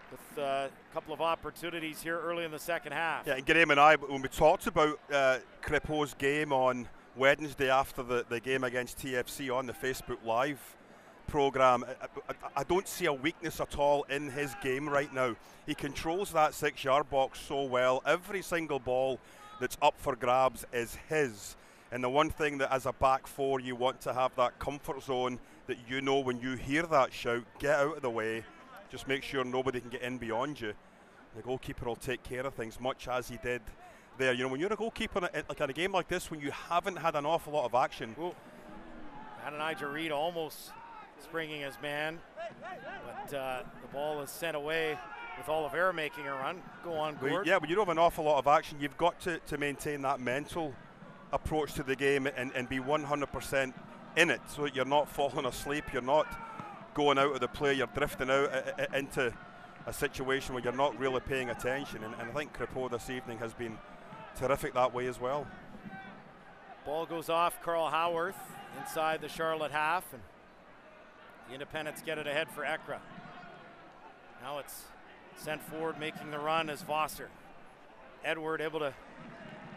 S8: with a couple of opportunities here early in the second half.
S2: Yeah, and Graham and I, when we talked about Crépeau's game on Wednesday after the game against TFC on the Facebook Live program, I don't see a weakness at all in his game right now. He controls that 6-yard box so well. Every single ball that's up for grabs is his. And the one thing that as a back four you want to have that comfort zone that you know when you hear that shout, get out of the way, just make sure nobody can get in beyond you. The goalkeeper will take care of things, much as he did there. You know, when you're a goalkeeper in a game like this, when you haven't had an awful lot of action.
S8: Adonijah Reed almost springing his man, but the ball is sent away with Oliveira making a run. Go on, Gord.
S2: Yeah, when you don't have an awful lot of action, you've got to maintain that mental approach to the game and be 100% in it, so that you're not falling asleep, you're not going out of the play, you're drifting out into a situation where you're not really paying attention, and I think Crépeau this evening has been terrific that way as well.
S8: Ball goes off Carl Howarth inside the Charlotte half, and the Independents get it ahead for Ekra. Now it's sent forward, making the run as Vosser. Edward able to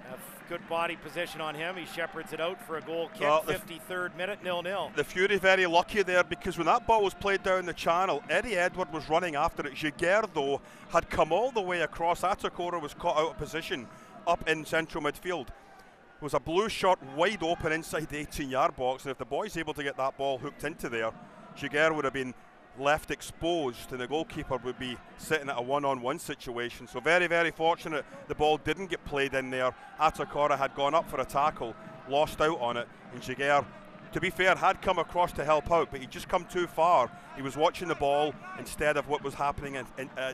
S8: have good body position on him. He shepherds it out for a goal kick. Well, 53rd minute, 0-0.
S2: The Fury very lucky there, because when that ball was played down the channel, Eddie Edward was running after it. Jaguar, though, had come all the way across. Atakora was caught out of position up in central midfield. It was a blue shot wide open inside the 18-yard box, and if the boy's able to get that ball hooked into there, Jaguar would have been left exposed, and the goalkeeper would be sitting at a one-on-one situation. So very, very fortunate the ball didn't get played in there. Atakora had gone up for a tackle, lost out on it, and Jaguar, to be fair, had come across to help out, but he'd just come too far. He was watching the ball instead of what was happening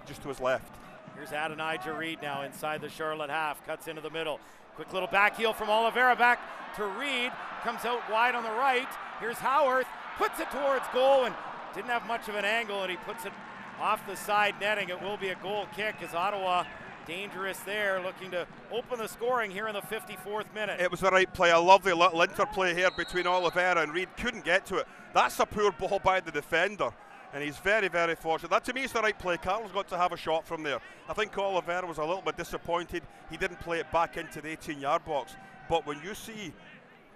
S2: just to his left.
S8: Here's Adonijah Reed now inside the Charlotte half, cuts into the middle. Quick little back heel from Oliveira back to Reed, comes out wide on the right. Here's Howarth, puts it towards goal, and didn't have much of an angle, and he puts it off the side netting. It will be a goal kick as Ottawa dangerous there, looking to open the scoring here in the 54th minute.
S2: It was the right play, a lovely little interplay here between Oliveira and Reed. Couldn't get to it. That's a poor ball by the defender, and he's very, very fortunate. That to me is the right play. Carl's got to have a shot from there. I think Oliveira was a little bit disappointed. He didn't play it back into the 18-yard box, but when you see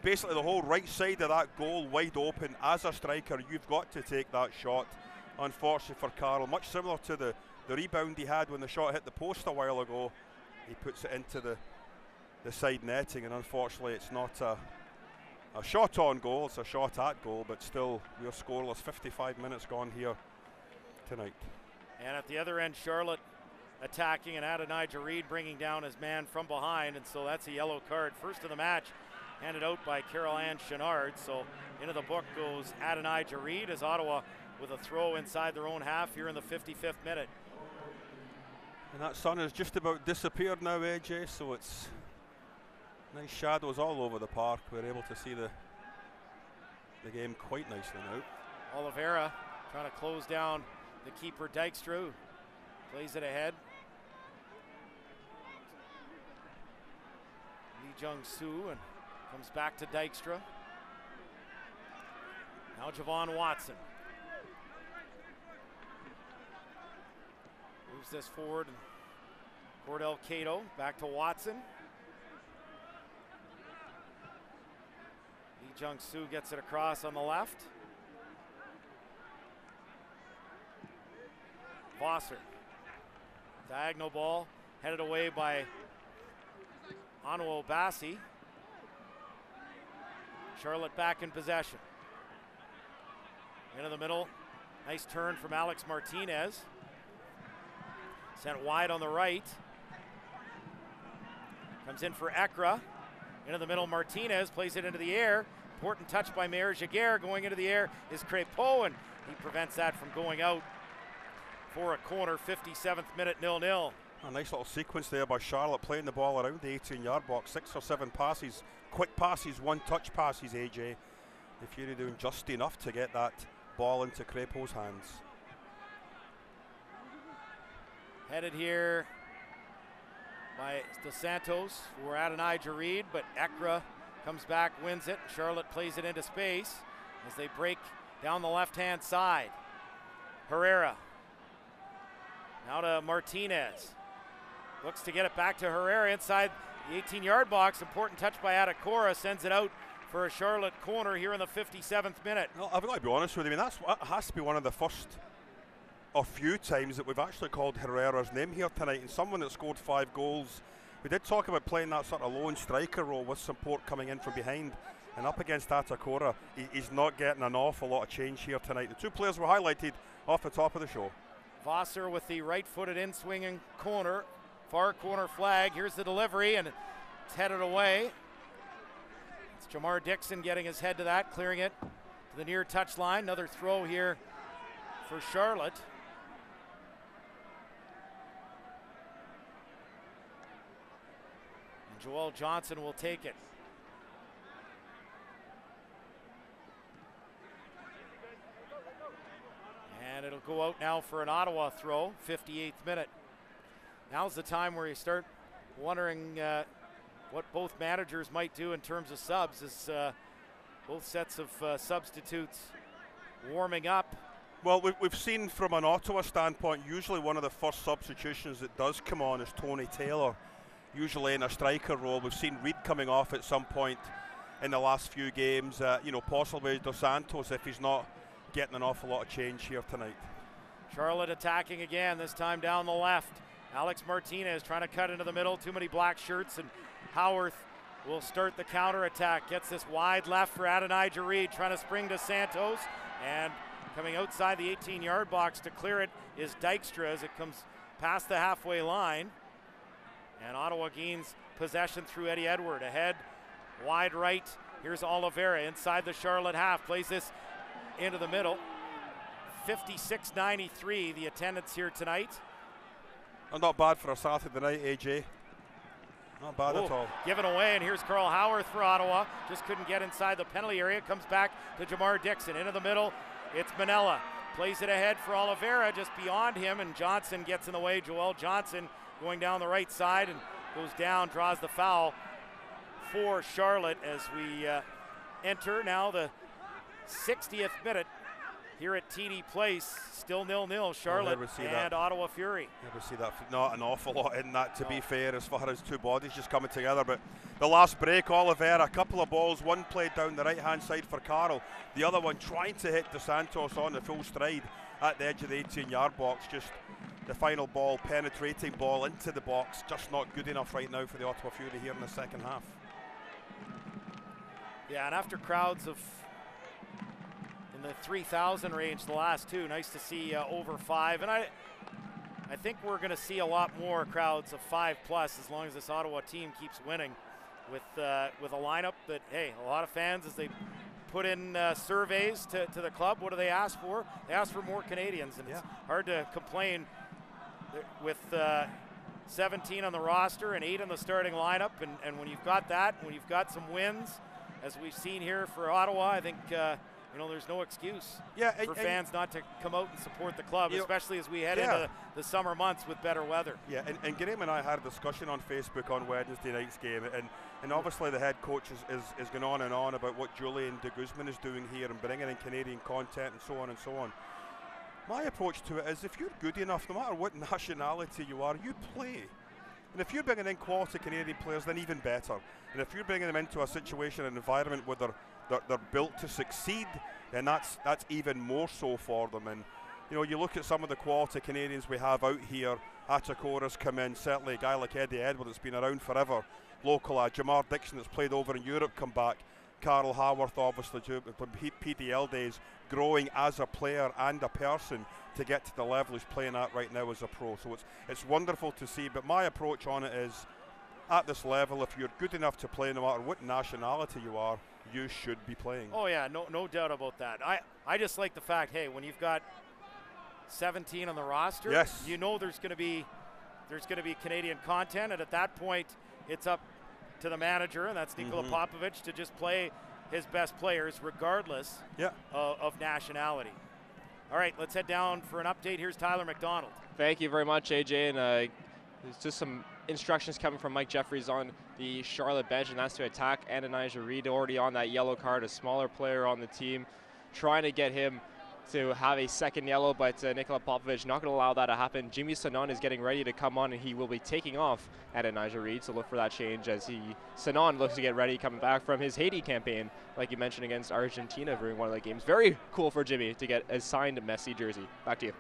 S2: basically the whole right side of that goal wide open, as a striker, you've got to take that shot. Unfortunately for Carl, much similar to the rebound he had when the shot hit the post a while ago. He puts it into the side netting, and unfortunately it's not a shot on goal, it's a shot at goal, but still we're scoreless. 55 minutes gone here tonight.
S8: And at the other end, Charlotte attacking, and Adonijah Reed bringing down his man from behind, and so that's a yellow card. First of the match, handed out by Carol-Anne Chenard. So into the book goes Adonijah Reed as Ottawa with a throw inside their own half here in the 55th minute.
S2: And that sun has just about disappeared now, AJ, so it's nice shadows all over the park. We're able to see the game quite nicely now.
S8: Oliveira trying to close down the keeper Dykstra, plays it ahead. Lee Jung-soo, and comes back to Dykstra. Now Javon Watson. Moves this forward. Cordell Cato back to Watson. Lee Jung-soo gets it across on the left. Vosser. Diagonal ball headed away by Anuo Bassi. Charlotte back in possession. Into the middle. Nice turn from Alex Martinez. Sent wide on the right. Comes in for Ekra. Into the middle, Martinez plays it into the air. Important touch by Mayor Jaguar. Going into the air is Crépeau, and he prevents that from going out for a corner. 57th minute, 0-0.
S2: A nice little sequence there by Charlotte, playing the ball around the 18-yard box. 6 or 7 passes, quick passes, one-touch passes, AJ. The Fury doing just enough to get that ball into Crépeau's hands.
S8: Headed here by Dos Santos for Adonijah Reed, but Ekra comes back, wins it. Charlotte plays it into space as they break down the left-hand side. Herrera. Now to Martinez. Looks to get it back to Herrera inside the 18-yard box. Important touch by Adekora. Sends it out for a Charlotte corner here in the 57th minute.
S2: Well, I've got to be honest with you. I mean, that has to be one of the first or few times that we've actually called Herrera's name here tonight. And someone that scored 5 goals. We did talk about playing that sort of lone striker role with support coming in from behind. And up against Adekora, he's not getting an awful lot of change here tonight. The two players were highlighted off the top of the show.
S8: Vosser with the right-footed in-swinging corner. Far corner flag. Here's the delivery, and it's headed away. It's Jamar Dixon getting his head to that, clearing it to the near touchline. Another throw here for Charlotte. And Joel Johnson will take it. And it'll go out now for an Ottawa throw, 58th minute. Now's the time where you start wondering what both managers might do in terms of subs, as both sets of substitutes warming up.
S2: Well, we've seen from an Ottawa standpoint, usually one of the first substitutions that does come on is Tony Taylor, usually in a striker role. We've seen Reed coming off at some point in the last few games, possibly Dos Santos if he's not getting an awful lot of change here tonight.
S8: Charlotte attacking again, this time down the left. Alex Martinez trying to cut into the middle, too many black shirts, and Howarth will start the counter attack. Gets this wide left for Adonijah Reed, trying to spring to Santos, and coming outside the 18-yard box to clear it is Dykstra as it comes past the halfway line. And Ottawa gains possession through Eddie Edward. Ahead, wide right, here's Oliveira inside the Charlotte half, plays this into the middle. 56-93 the attendance here tonight.
S2: Oh, not bad for a Saturday night, AJ. Not bad at all.
S8: Given away, and here's Carl Howarth for Ottawa. Just couldn't get inside the penalty area. Comes back to Jamar Dixon. Into the middle, it's Manella. Plays it ahead for Oliveira, just beyond him, and Johnson gets in the way. Joel Johnson going down the right side and goes down, draws the foul for Charlotte as we enter now the 60th minute here at TD Place. Still 0-0, Charlotte and Ottawa Fury.
S2: Never see that. Not an awful lot in that, to be fair, as far as two bodies just coming together. But the last break, Oliveira, a couple of balls, one played down the right-hand side for Carroll, the other one trying to hit Dos Santos on the full stride at the edge of the 18-yard box. Just the final ball, penetrating ball into the box, just not good enough right now for the Ottawa Fury here in the second half.
S8: Yeah, and after crowds of in the 3,000 range the last two, nice to see over 5. And I think we're going to see a lot more crowds of 5+ as long as this Ottawa team keeps winning with a lineup that, hey, a lot of fans, as they put in surveys to the club, what do they ask for? They ask for more Canadians, and it's hard to complain with 17 on the roster and 8 in the starting lineup. And when you've got that, when you've got some wins, as we've seen here for Ottawa, I think there's no excuse for fans not to come out and support the club, especially as we head into the summer months with better weather.
S2: Yeah, and Graham and I had a discussion on Facebook on Wednesday night's game, and obviously the head coach is going on and on about what Julian de Guzman is doing here and bringing in Canadian content and so on and so on. My approach to it is, if you're good enough, no matter what nationality you are, you play. And if you're bringing in quality Canadian players, then even better. And if you're bringing them into a situation, an environment where they're built to succeed, then that's even more so for them. And you look at some of the quality Canadians we have out here. Atekora's come in, certainly a guy like Eddie Edward that's been around forever. Local Jamar Dixon that's played over in Europe come back. Carl Howarth, obviously, from PDL days, growing as a player and a person to get to the level he's playing at right now as a pro. So it's wonderful to see. But my approach on it is, at this level, if you're good enough to play, no matter what nationality you are, you should be playing.
S8: Oh yeah, no doubt about that. I just like the fact, hey, when you've got 17 on the roster,
S2: yes,
S8: there's going to be Canadian content, and at that point, it's up to the manager, and that's Nikola Popovic, to just play his best players regardless of nationality. All right, let's head down for an update. Here's Tyler McDonald.
S1: Thank you very much, AJ. And there's just some instructions coming from Mike Jeffries on the Charlotte bench, and that's to attack Adonijah Reed, already on that yellow card, a smaller player on the team, trying to get him to have a second yellow, but Nikola Popovich not going to allow that to happen. Jimmy Sanon is getting ready to come on, and he will be taking off Adonijah Reed, so look for that change as Sanon looks to get ready, coming back from his Haiti campaign, like you mentioned, against Argentina during one of the games. Very cool for Jimmy to get a signed Messi jersey. Back to you.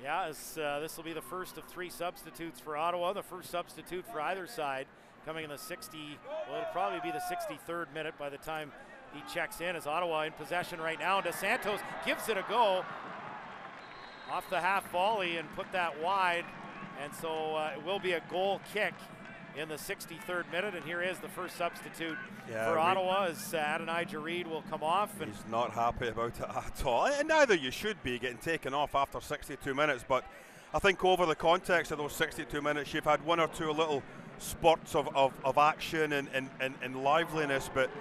S8: Yeah, this will be the first of 3 substitutes for Ottawa, the first substitute for either side coming in the it'll probably be the 63rd minute by the time he checks in, as Ottawa in possession right now. And DeSantos gives it a go off the half volley and put that wide. And so it will be a goal kick in the 63rd minute. And here is the first substitute for Ottawa, as Adonijah Reed will come off. And
S2: he's not happy about it at all. And neither you should be, getting taken off after 62 minutes. But I think over the context of those 62 minutes, you've had 1 or 2 little spurts of action and liveliness. But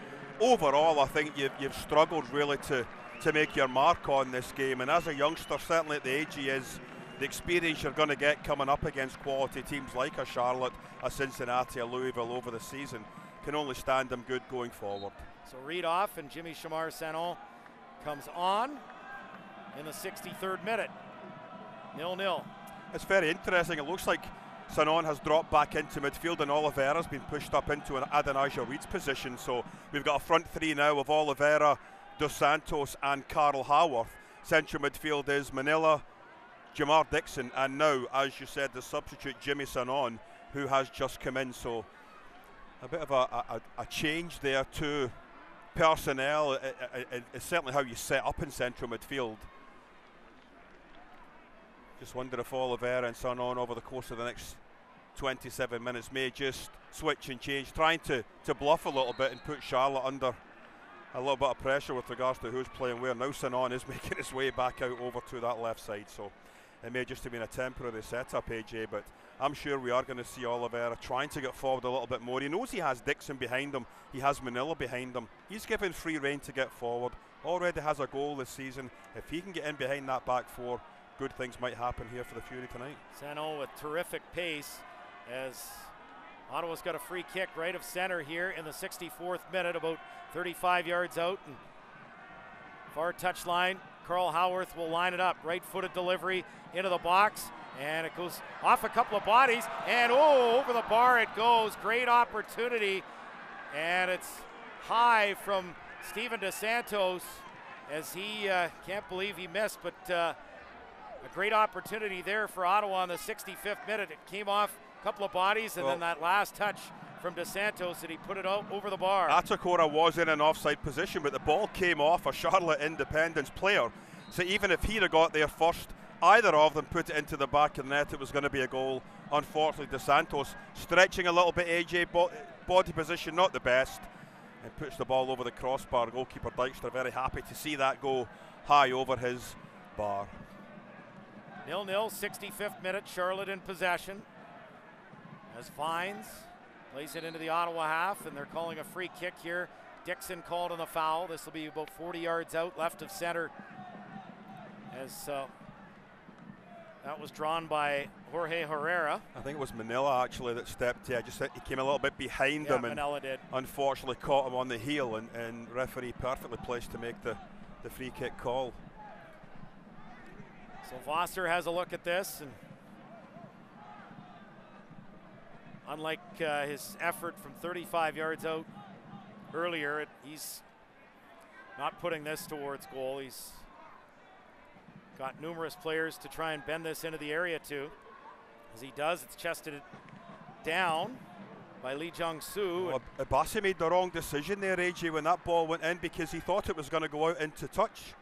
S2: overall, I think you've struggled really to make your mark on this game. And as a youngster, certainly at the age he is, the experience you're going to get coming up against quality teams like a Charlotte, a Cincinnati, a Louisville over the season can only stand him good going forward.
S8: So Reed off, and Jimmy Chamar-Sanon comes on in the 63rd minute. 0-0.
S2: It's very interesting. It looks like Sanon has dropped back into midfield, and Oliveira's been pushed up into an Adonijah Reed's position. So we've got a front 3 now of Oliveira, Dos Santos and Carl Haworth. Central midfield is Manila, Jamar Dixon, and now, as you said, the substitute Jimmy Sanon, who has just come in. So a bit of a change there to personnel. It's certainly how you set up in central midfield. Just wonder if Oliveira and Sanon over the course of the next 27 minutes may just switch and change, trying to bluff a little bit and put Charlotte under a little bit of pressure with regards to who's playing where. Now Sanon is making his way back out over to that left side, so it may just have been a temporary setup, AJ, but I'm sure we are going to see Oliveira trying to get forward a little bit more. He knows he has Dixon behind him, he has Manila behind him, he's given free rein to get forward, already has a goal this season. If he can get in behind that back 4, good things might happen here for the Fury tonight.
S8: Sanon with terrific pace, as Ottawa's got a free kick right of center here in the 64th minute, about 35 yards out, and far touchline. Carl Haworth will line it up, right-footed delivery into the box, and it goes off a couple of bodies, and over the bar it goes. Great opportunity, and it's high from Steven DeSantos, as he can't believe he missed, but a great opportunity there for Ottawa in the 65th minute. It came off a couple of bodies, and then that last touch from DeSantos, and he put it out over the bar.
S2: Atakora was in an offside position, but the ball came off a Charlotte Independence player. So even if he'd have got there first, either of them put it into the back of the net, it was going to be a goal. Unfortunately, DeSantos stretching a little bit, AJ, body position not the best, and puts the ball over the crossbar. Goalkeeper Dykstra very happy to see that go high over his bar.
S8: 0-0, 65th minute, Charlotte in possession. As Fines plays it into the Ottawa half, and they're calling a free kick here. Dixon called on the foul. This will be about 40 yards out, left of center, as that was drawn by Jorge Herrera.
S2: I think it was Manila actually that stepped. Yeah, just he came a little bit behind him, and
S8: Manila did.
S2: Unfortunately caught him on the heel, and referee perfectly placed to make the free kick call.
S8: So Vosser has a look at this, and unlike his effort from 35 yards out earlier, he's not putting this towards goal. He's got numerous players to try and bend this into the area too. As he does, it's chested down by Lee Jung-soo.
S2: Well, Abassi made the wrong decision there, AJ, when that ball went in, because he thought it was going to go out into touch.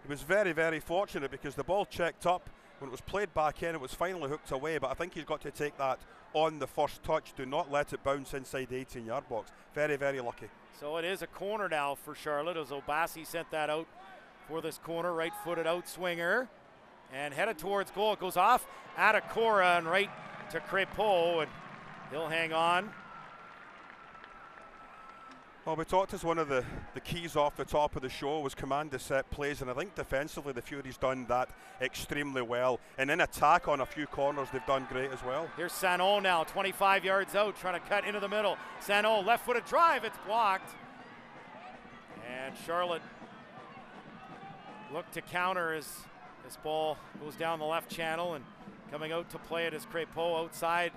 S2: He was very, very fortunate, because the ball checked up. When it was played back in, it was finally hooked away, but I think he's got to take that on the first touch. Do not let it bounce inside the 18-yard box. Very, very lucky. So
S8: it is a corner now for Charlotte, as Obasi sent that out for this corner. Right-footed outswinger and headed towards goal. It goes off Atakora and right to Crépeau, and he'll hang on.
S2: Well, we talked as one of the keys off the top of the show was command to set plays, and I think defensively the Fury's done that extremely well. And in attack on a few corners, they've done great as well.
S8: Here's Sanon now, 25 yards out, trying to cut into the middle. Sanon, left-footed drive, it's blocked. And Charlotte look to counter as this ball goes down the left channel, and coming out to play it is Crépeau outside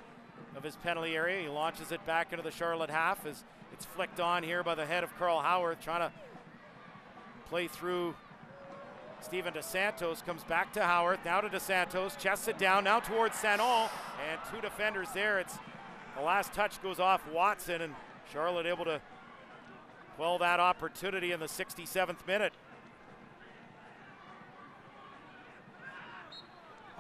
S8: of his penalty area. He launches it back into the Charlotte half as it's flicked on here by the head of Carl Howarth, trying to play through Steven DeSantos. Comes back to Howarth, now to DeSantos, chests it down, now towards Sanon, and two defenders there. It's the last touch goes off Watson, and Charlotte able to quell that opportunity in the 67th minute.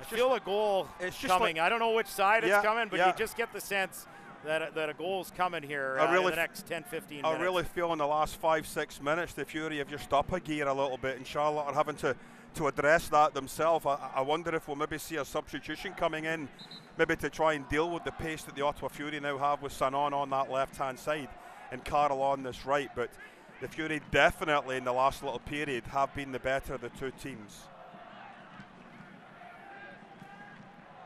S8: I feel a goal coming. I don't know which side it's coming, but you just get the sense that a goal's coming here in the next 10, 15 minutes.
S2: I really feel in the last 5-6 minutes the Fury have just up a gear a little bit, and Charlotte are having to address that themselves. I wonder if we'll maybe see a substitution coming in, maybe to try and deal with the pace that the Ottawa Fury now have with Sanon on that left-hand side and Carl on this right. But the Fury definitely in the last little period have been the better of the two teams.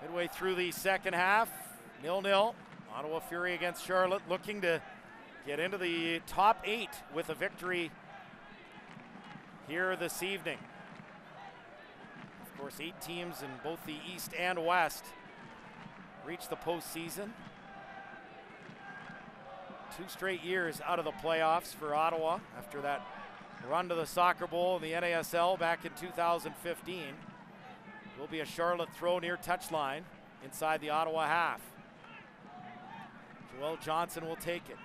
S8: Midway through the second half, 0-0. Ottawa Fury against Charlotte, looking to get into the top 8 with a victory here this evening. Of course, 8 teams in both the East and West reach the postseason. 2 straight years out of the playoffs for Ottawa after that run to the Soccer Bowl in the NASL back in 2015. Will be a Charlotte throw near touchline inside the Ottawa half. Joel Johnson will take it.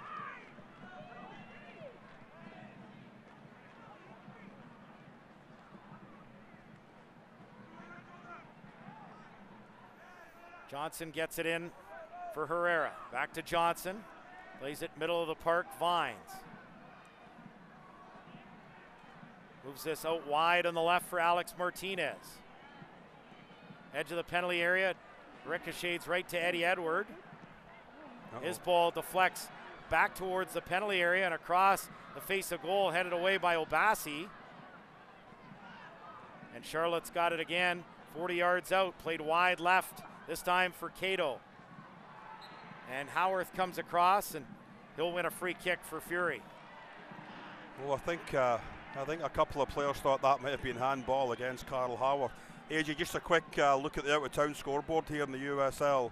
S8: Johnson gets it in for Herrera. Back to Johnson. Plays it middle of the park, Vines. Moves this out wide on the left for Alex Martinez. Edge of the penalty area, ricochets right to Eddie Edward. His ball deflects back towards the penalty area and across the face of goal, headed away by Obasi. And Charlotte's got it again, 40 yards out, played wide left, this time for Cato. And Howarth comes across, and he'll win a free kick for Fury.
S2: Well, I think a couple of players thought that might have been handball against Carl Howarth. AJ, just a quick look at the out-of-town scoreboard here in the USL.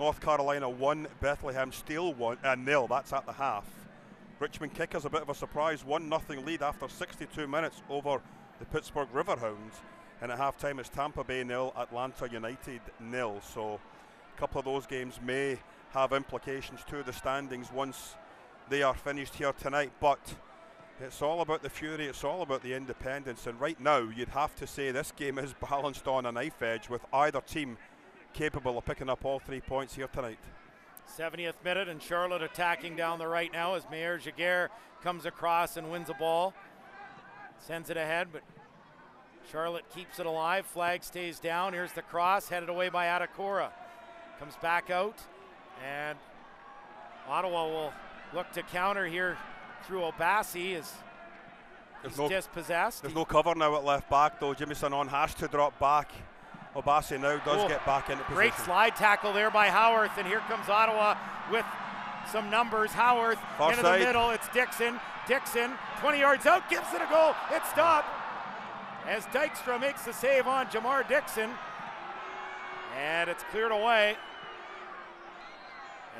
S2: North Carolina 1, Bethlehem Steel 0. That's at the half. Richmond Kickers a bit of a surprise, 1-0 lead after 62 minutes over the Pittsburgh Riverhounds. And at halftime it's Tampa Bay 0, Atlanta United 0. So a couple of those games may have implications to the standings once they are finished here tonight. But it's all about the Fury, it's all about the independents, and right now you'd have to say this game is balanced on a knife edge with either team capable of picking up all 3 points here tonight.
S8: 70th minute, and Charlotte attacking down the right now as Mayer Jaguar comes across and wins the ball. Sends it ahead, but Charlotte keeps it alive. Flag stays down. Here's the cross, headed away by Adekora. Comes back out, and Ottawa will look to counter here through Obasi as he's dispossessed.
S2: There's no cover now at left back though. Jimmy Sanon has to drop back. Obasi now does get back into position.
S8: Great slide tackle there by Howarth, and here comes Ottawa with some numbers. Howarth into the middle, it's Dixon. Dixon, 20 yards out, gives it a go. It's stopped as Dykstra makes the save on Jamar Dixon. And it's cleared away.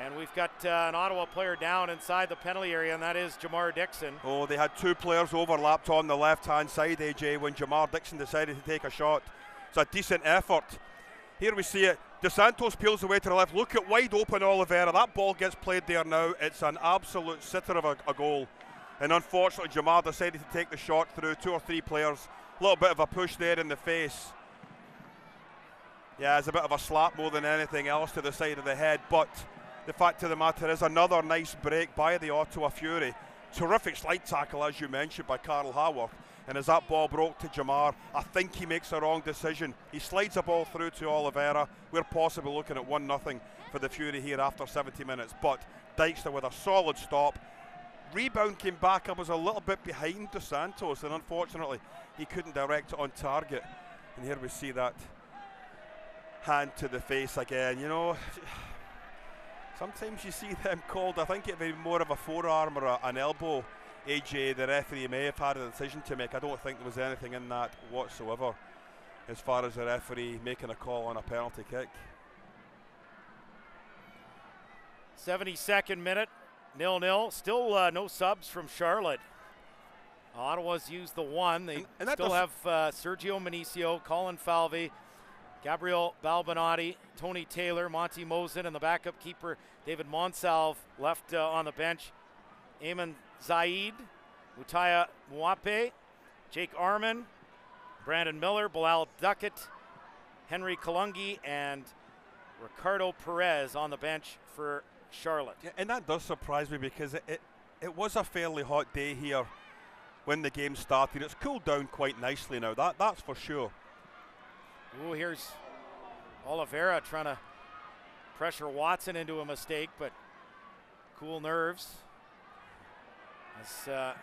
S8: And we've got an Ottawa player down inside the penalty area, and that is Jamar Dixon.
S2: Oh, they had 2 players overlapped on the left-hand side, AJ, when Jamar Dixon decided to take a shot. It's a decent effort. Here we see it. DeSantos peels away to the left. Look at wide open Oliveira. That ball gets played there now. It's an absolute sitter of a goal. And unfortunately, Jamar decided to take the shot through 2 or 3 players. A little bit of a push there in the face. Yeah, it's a bit of a slap more than anything else to the side of the head, but the fact of the matter is another nice break by the Ottawa Fury. Terrific slide tackle, as you mentioned, by Carl Howarth. And as that ball broke to Jamar, I think he makes a wrong decision. He slides the ball through to Oliveira. We're possibly looking at 1-0 for the Fury here after 70 minutes. But Dykstra with a solid stop. rebound came back. I was a little bit behind Dos Santos, and unfortunately he couldn't direct it on target. And here we see that hand to the face again. You know, sometimes you see them called. I think it'd be more of a forearm or an elbow. AJ, the referee, may have had a decision to make. I don't think there was anything in that whatsoever as far as the referee making a call on a penalty kick.
S8: 72nd minute, 0-0. Still no subs from Charlotte. Ottawa's used the one. They
S2: and
S8: still have Sergio Minicio, Colin Falvey, Gabriel Balbinati, Tony Taylor, Monty Mosen, and the backup keeper David Monsalve left on the bench. Eamon Zaid, Mutaya Mwape, Jake Arman, Brandon Miller, Bilal Duckett, Henry Kalungi, and Ricardo Perez on the bench for Charlotte.
S2: Yeah, and that does surprise me because it was a fairly hot day here when the game started. It's cooled down quite nicely now, that's for sure.
S8: Ooh, here's Oliveira trying to pressure Watson into a mistake, but cool nerves. As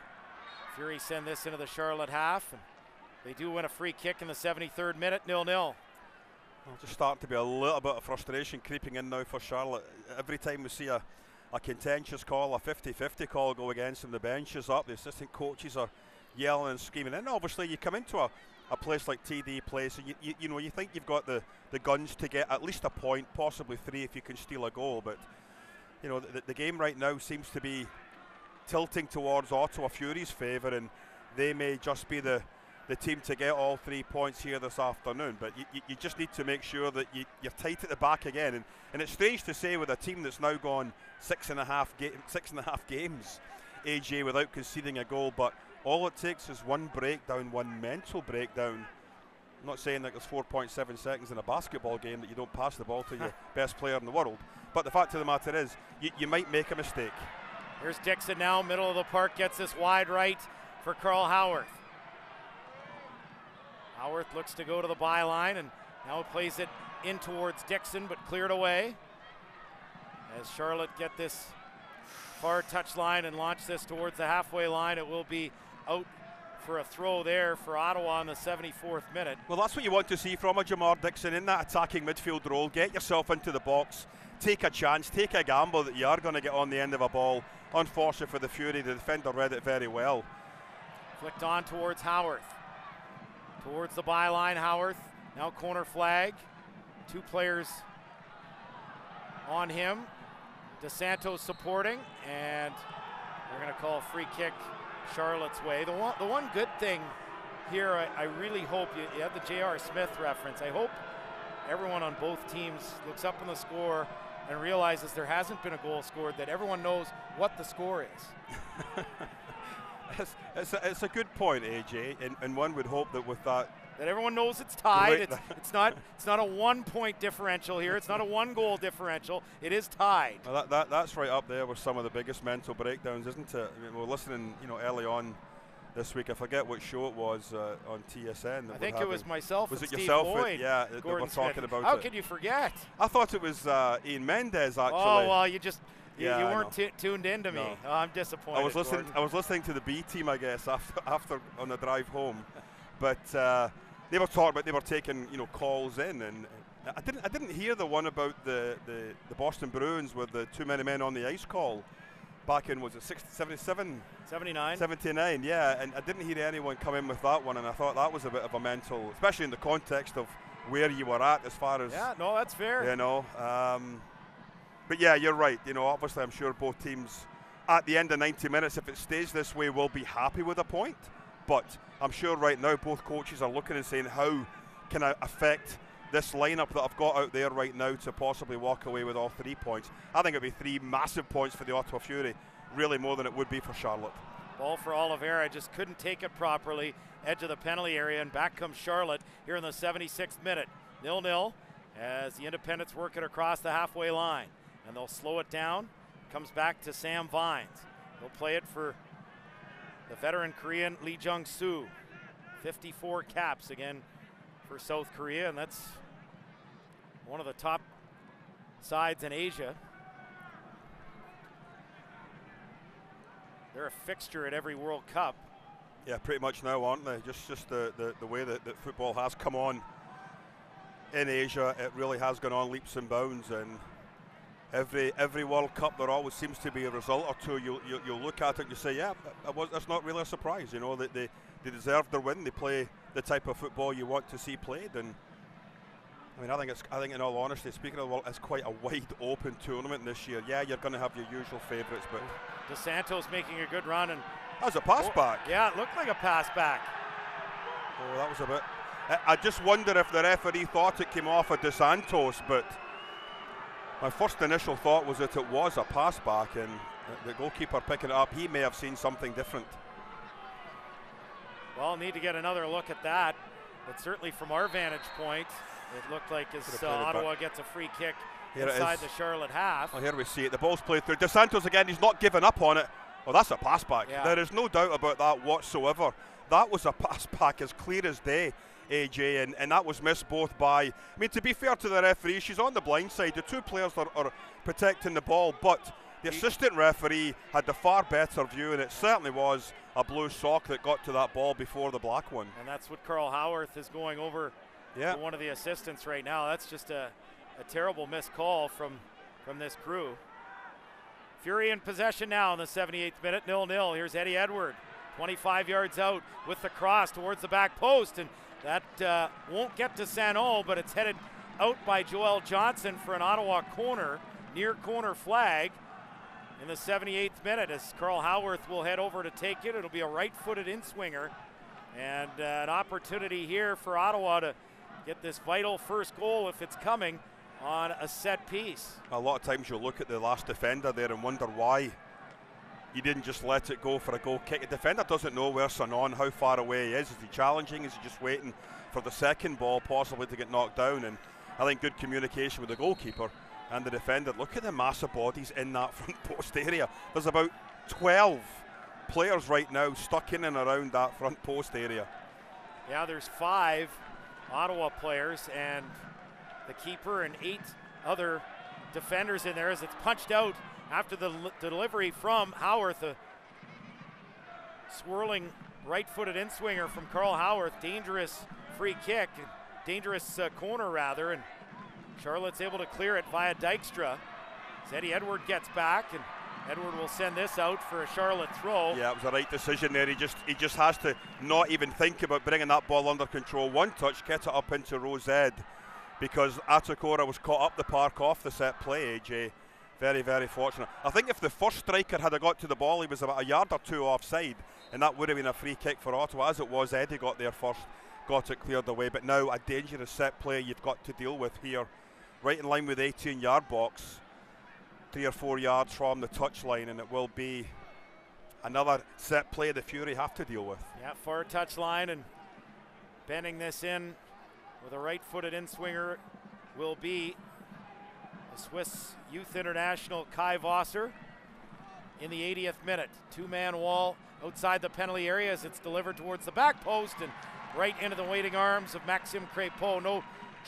S8: Fury send this into the Charlotte half, and they do win a free kick in the 73rd minute, 0-0.
S2: Well, just starting to be a little bit of frustration creeping in now for Charlotte. Every time we see a contentious call, a 50-50 call go against them, the bench is up, the assistant coaches are yelling and screaming. And obviously you come into a place like TD Place and you know, you think you've got the guns to get at least a point, possibly 3 if you can steal a goal. But you know, the game right now seems to be tilting towards Ottawa Fury's favour, and they may just be the team to get all 3 points here this afternoon. But you just need to make sure that you're tight at the back again. And it's strange to say with a team that's now gone 6.5 games, AJ, without conceding a goal, but all it takes is one breakdown, one mental breakdown. I'm not saying that there's 4.7 seconds in a basketball game that you don't pass the ball to your best player in the world, but the fact of the matter is you might make a mistake.
S8: Here's Dixon now, middle of the park, gets this wide right for Carl Howarth. Howarth looks to go to the byline and now plays it in towards Dixon, but cleared away. As Charlotte get this far touchline and launch this towards the halfway line, it will be out for a throw there for Ottawa in the 74th minute.
S2: Well, that's what you want to see from a Jamar Dixon in that attacking midfield role. Get yourself into the box, take a chance, take a gamble that you are going to get on the end of a ball. Unfortunate for the Fury, the defender read it very well.
S8: Flicked on towards Howarth. Towards the byline, Howarth. Now corner flag. 2 players on him. Dos Santos supporting, and they're going to call a free kick Charlotte's way. The one good thing here, I really hope, you have the J.R. Smith reference. I hope everyone on both teams looks up on the score and realizes there hasn't been a goal scored, that everyone knows what the score is.
S2: It's a good point, AJ, and one would hope that with that
S8: everyone knows it's tied. It's not a 1-point differential here. It's not a 1-goal differential. It is tied.
S2: Well, that's right up there with some of the biggest mental breakdowns, isn't it? I mean, we're listening, you know, early on this week. I forget what show it was on TSN.
S8: I think it was myself.
S2: Was
S8: and
S2: it
S8: Steve
S2: yourself?
S8: Boyd,
S2: yeah, that we're talking about.
S8: How
S2: it.
S8: could you forget?
S2: I thought it was Ian Mendez actually.
S8: Oh well, you
S2: Yeah,
S8: weren't tuned into me. Oh, I'm disappointed.
S2: I was listening to the B team, I guess, after on the drive home, but they were talking about, they were taking, you know, calls in, and I didn't hear the one about the Boston Bruins with the too many men on the ice call back in, was it 77?
S8: 79.
S2: 79, yeah, and I didn't hear anyone come in with that one, and I thought that was a bit of a mental, especially in the context of where you were at as far as.
S8: Yeah, no, that's fair.
S2: You know. But yeah, you're right. You know, obviously, I'm sure both teams, at the end of 90 minutes, if it stays this way, will be happy with a point. But I'm sure right now both coaches are looking and saying, how can I affect this lineup that I've got out there right now to possibly walk away with all 3 points? I think it'd be 3 massive points for the Ottawa Fury, really more than it would be for Charlotte.
S8: Ball for Oliveira, just couldn't take it properly. Edge of the penalty area, and back comes Charlotte here in the 76th minute. 0-0 as the Independents work it across the halfway line. And they'll slow it down. Comes back to Sam Vines. He'll play it for the veteran Korean Lee Jung-soo. 54 caps again for South Korea, and that's one of the top sides in Asia. They're a fixture at every World Cup.
S2: Yeah, pretty much now, aren't they? Just the way that football has come on in Asia, it really has gone on leaps and bounds. And every World Cup, there always seems to be a result or two. You'll look at it and you say, yeah, that's not really a surprise. You know, that they deserve their win. They play the type of football you want to see played. And I mean, I think in all honesty, speaking of the world, it's quite a wide open tournament this year. Yeah, you're going to have your usual favourites, but
S8: DeSantos making a good run, and
S2: that was a pass back.
S8: Yeah, it looked like a pass back.
S2: Oh, that was a bit. I just wonder if the referee thought it came off of DeSantos, but my first initial thought was that it was a pass back, and the goalkeeper picking it up, he may have seen something different.
S8: Well, need to get another look at that, but certainly from our vantage point, it looked like as Ottawa gets a free kick inside the Charlotte half.
S2: Well, here we see it. The ball's played through. DeSantos again, he's not given up on it. Well, that's a pass back.
S8: Yeah.
S2: There is no doubt about that whatsoever. That was a pass back as clear as day, AJ, and that was missed both by, I mean, to be fair to the referee, she's on the blind side. The two players are protecting the ball, but the assistant referee had the far better view, and it certainly was a blue sock that got to that ball before the black one.
S8: And that's what Carl Howarth is going over to one of the assistants right now. That's just a terrible missed call from this crew. Fury in possession now in the 78th minute, 0-0. Here's Eddie Edward, 25 yards out with the cross towards the back post, and that won't get to Sano, but it's headed out by Joel Johnson for an Ottawa corner, near corner flag in the 78th minute, as Carl Howarth will head over to take it. It'll be a right-footed in-swinger, and an opportunity here for Ottawa to get this vital first goal if it's coming on a set piece.
S2: A lot of times you'll look at the last defender there and wonder why you didn't just let it go for a goal kick. The defender doesn't know where Sanon, how far away he is. Is he challenging? Is he just waiting for the second ball possibly to get knocked down? And I think good communication with the goalkeeper and the defender. Look at the massive bodies in that front post area. There's about 12 players right now stuck in and around that front post area.
S8: Yeah, there's 5 Ottawa players and the keeper and 8 other defenders in there as it's punched out after the delivery from Howarth. A swirling right-footed in-swinger from Carl Howarth. Dangerous free kick, dangerous corner rather, and Charlotte's able to clear it via Dykstra. As Eddie Edward gets back, and Edward will send this out for a Charlotte throw.
S2: Yeah, it was the right decision there. He just has to not even think about bringing that ball under control. One touch, get it up into row Z, because Atakora was caught up the park off the set play, AJ. Very, very fortunate. I think if the first striker had got to the ball, he was about a yard or two offside, and that would have been a free kick for Ottawa. As it was, Eddie got there first, got it cleared away. But now a dangerous set play you've got to deal with here, right in line with the 18-yard box, 3 or 4 yards from the touchline, and it will be another set play the Fury have to deal with.
S8: Yeah, far touchline, and bending this in with a right-footed in-swinger will be the Swiss Youth International Kai Wasser in the 80th minute. 2-man wall outside the penalty area as it's delivered towards the back post and right into the waiting arms of Maxime Crépeau. No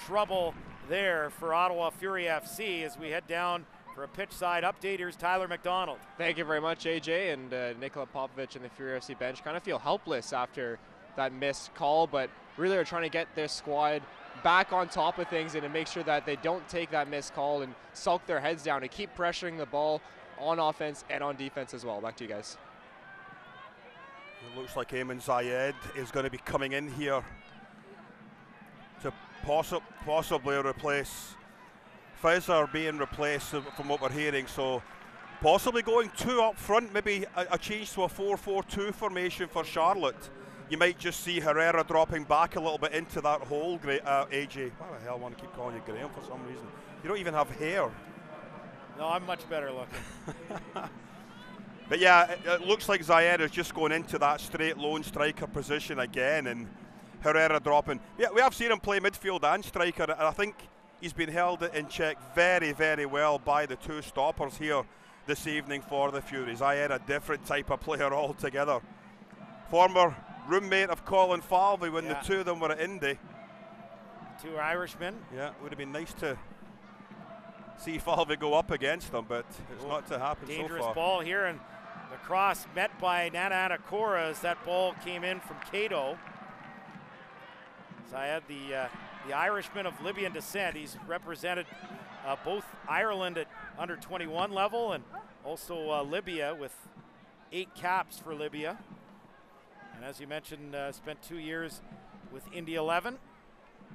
S8: trouble there for Ottawa Fury FC as we head down for a pitch side update. Here's Tyler Mcdonald.
S1: Thank you very much, AJ, and Nikola Popovic and the Fury FC bench kind of feel helpless after that missed call, but really are trying to get their squad back on top of things and to make sure that they don't take that missed call and sulk their heads down and keep pressuring the ball on offense and on defense as well. Back to you guys.
S2: It looks like Ayman Zayed is going to be coming in here to possibly replace Fezzer, being replaced from what we're hearing, so possibly going 2 up front, maybe a change to a 4-4-2 formation for Charlotte. You might just see Herrera dropping back a little bit into that hole, AJ. Why the hell I want to keep calling you Graham for some reason? You don't even have hair.
S8: No, I'm much better looking.
S2: But yeah, it looks like Zayed is just going into that straight lone striker position again, and Herrera dropping. Yeah, we have seen him play midfield and striker, and I think he's been held in check very, very well by the 2 stoppers here this evening for the Furies. Zayed, a different type of player altogether. Former roommate of Colin Falvey when the 2 of them were at Indy.
S8: 2 Irishmen.
S2: Yeah, it would have been nice to see Falvey go up against them, but it's not to happen so far.
S8: Dangerous ball here, and The cross met by Nana Anakora as that ball came in from Cato. Zayed, the Irishman of Libyan descent. He's represented both Ireland at under 21 level and also Libya with 8 caps for Libya. And as you mentioned, spent 2 years with Indy 11.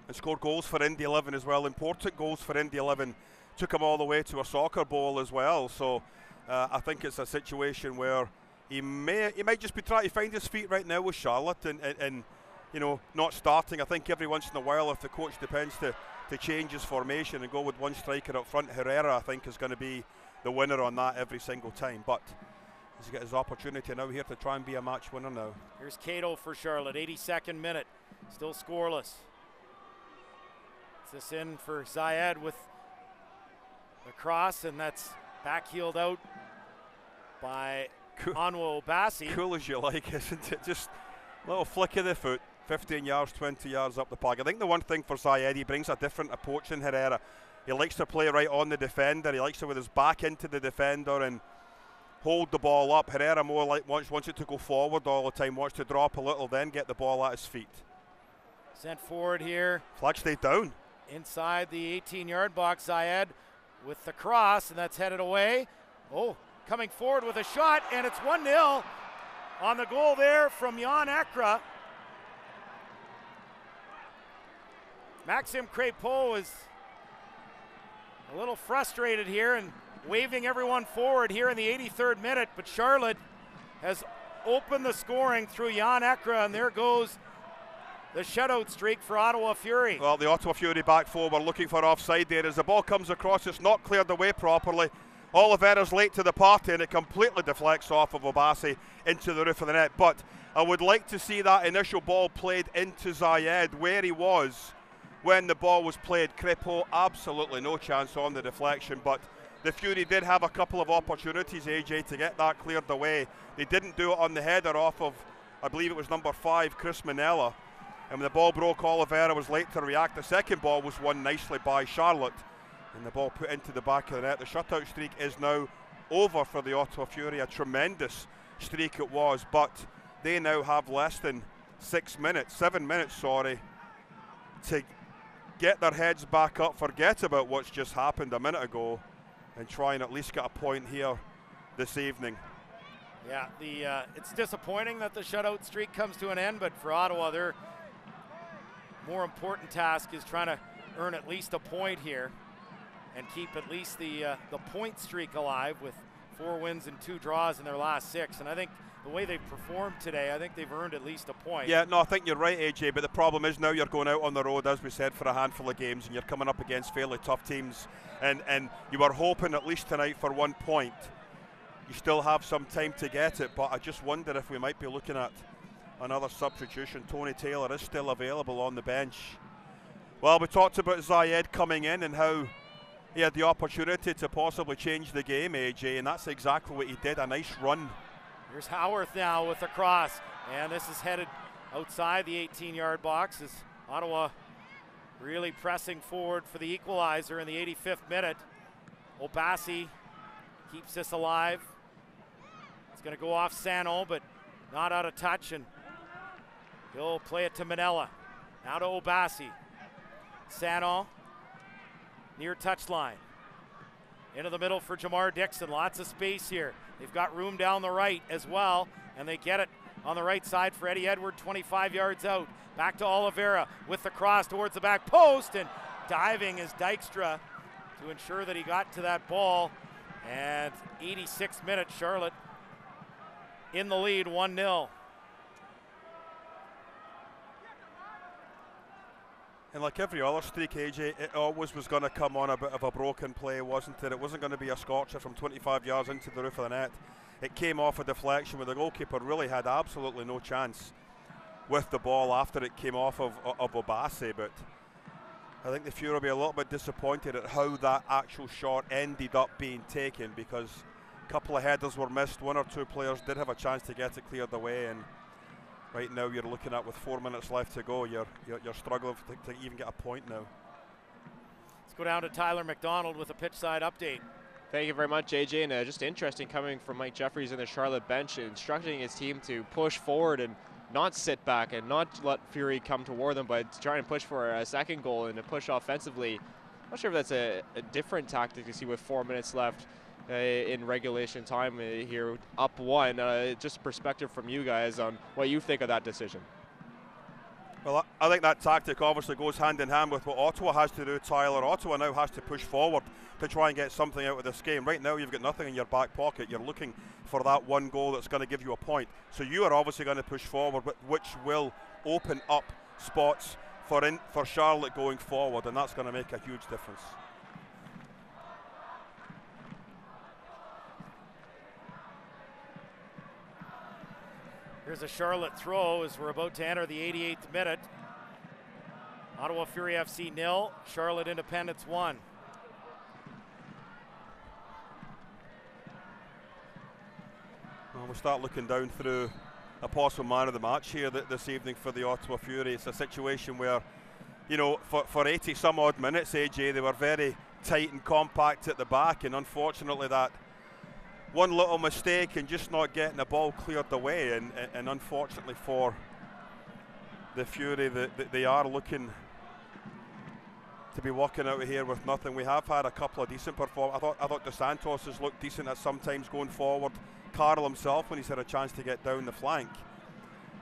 S2: And scored goals for Indy 11 as well, important goals for Indy 11. Took him all the way to a soccer bowl as well. So I think it's a situation where he might just be trying to find his feet right now with Charlotte and you know, not starting. I think every once in a while, if the coach depends to change his formation and go with one striker up front, Herrera I think is going to be the winner on that every single time. But he's got his opportunity now here to try and be a match winner now.
S8: Here's Cato for Charlotte, 82nd minute, still scoreless. This in for Zayed with the cross, and that's backheeled out by Anwo Obasi.
S2: Cool as you like, isn't it? Just a little flick of the foot, 15 yards, 20 yards up the park. I think the one thing for Zayed, he brings a different approach than Herrera. He likes to play right on the defender. He likes to with his back into the defender and hold the ball up. Herrera more like wants it to go forward all the time, wants to drop a little, then get the ball at his feet.
S8: Sent forward here.
S2: Flag stayed down.
S8: Inside the 18-yard box, Zayed with the cross, and that's headed away. Oh, coming forward with a shot, and it's 1-0 on the goal there from Jan Ekra. Maxim Crépeau is a little frustrated here and waving everyone forward here in the 83rd minute, but Charlotte has opened the scoring through Jan Ekra, and there goes the shutout streak for Ottawa Fury.
S2: Well, the Ottawa Fury back four were looking for offside there. As the ball comes across, it's not cleared away properly. Oliveira's late to the party and it completely deflects off of Obasi into the roof of the net. But I would like to see that initial ball played into Zayed where he was when the ball was played. Crépeau, absolutely no chance on the deflection, but the Fury did have a couple of opportunities, AJ, to get that cleared away. They didn't do it on the header off of, I believe it was number 5, Chris Manella. And when the ball broke, Oliveira was late to react. The second ball was won nicely by Charlotte, and the ball put into the back of the net. The shutout streak is now over for the Ottawa Fury. A tremendous streak it was, but they now have less than 7 minutes, to get their heads back up, forget about what's just happened a minute ago, and try and at least get a point here this evening.
S8: Yeah, it's disappointing that the shutout streak comes to an end, but for Ottawa, their more important task is trying to earn at least a point here and keep at least the point streak alive with 4 wins and 2 draws in their last 6. And I think the way they've performed today, I think they've earned at least a point.
S2: Yeah, no, I think you're right, AJ, but the problem is now you're going out on the road, as we said, for a handful of games, and you're coming up against fairly tough teams, and you were hoping at least tonight for 1 point. You still have some time to get it, but I just wonder if we might be looking at another substitution. Tony Taylor is still available on the bench. Well, we talked about Zayed coming in and how he had the opportunity to possibly change the game, AJ, and that's exactly what he did. A nice run.
S8: Here's Howarth now with the cross, and this is headed outside the 18-yard box as Ottawa really pressing forward for the equalizer in the 85th minute. Obasi keeps this alive. It's going to go off Sano, but not out of touch, and he'll play it to Manella. Now to Obasi. Sano, near touchline. Into the middle for Jamar Dixon. Lots of space here. They've got room down the right as well, and they get it on the right side for Eddie Edward, 25 yards out. Back to Oliveira with the cross towards the back post, and diving is Dykstra to ensure that he got to that ball. And 86 minutes, Charlotte in the lead, 1-0.
S2: And like every other streak, AJ, it always was going to come on a bit of a broken play, wasn't it? It wasn't going to be a scorcher from 25 yards into the roof of the net. It came off a deflection where the goalkeeper really had absolutely no chance with the ball after it came off of Obasi. But I think the Fury will be a little bit disappointed at how that actual shot ended up being taken, because a couple of headers were missed. 1 or 2 players did have a chance to get it cleared away, and right now you're looking at, with 4 minutes left to go, you're struggling to even get a point now.
S8: Let's go down to Tyler Mcdonald with a pitch side update.
S1: Thank you very much, AJ. And just interesting coming from Mike Jeffries in the Charlotte bench, instructing his team to push forward and not sit back and not let Fury come toward them, but try and push for a second goal and to push offensively. I'm not sure if that's a different tactic to see with 4 minutes left in regulation time here, up 1. Just perspective from you guys on what you think of that decision.
S2: Well, I think that tactic obviously goes hand in hand with what Ottawa has to do, Tyler. Ottawa now has to push forward to try and get something out of this game. Right now you've got nothing in your back pocket. You're looking for that one goal that's going to give you a point. So you are obviously going to push forward, which will open up spots for Charlotte going forward, and that's going to make a huge difference.
S8: Here's a Charlotte throw as we're about to enter the 88th minute. Ottawa Fury FC 0, Charlotte Independence 1.
S2: Well, we'll start looking down through a possible man of the match here this evening for the Ottawa Fury. It's a situation where, you know, for 80 some odd minutes, AJ, they were very tight and compact at the back, and unfortunately that one little mistake and just not getting the ball cleared away, and unfortunately for the Fury, they are looking to be walking out of here with nothing. We have had a couple of decent performances. I thought Dos Santos has looked decent at sometimes going forward. Carl himself, when he's had a chance to get down the flank.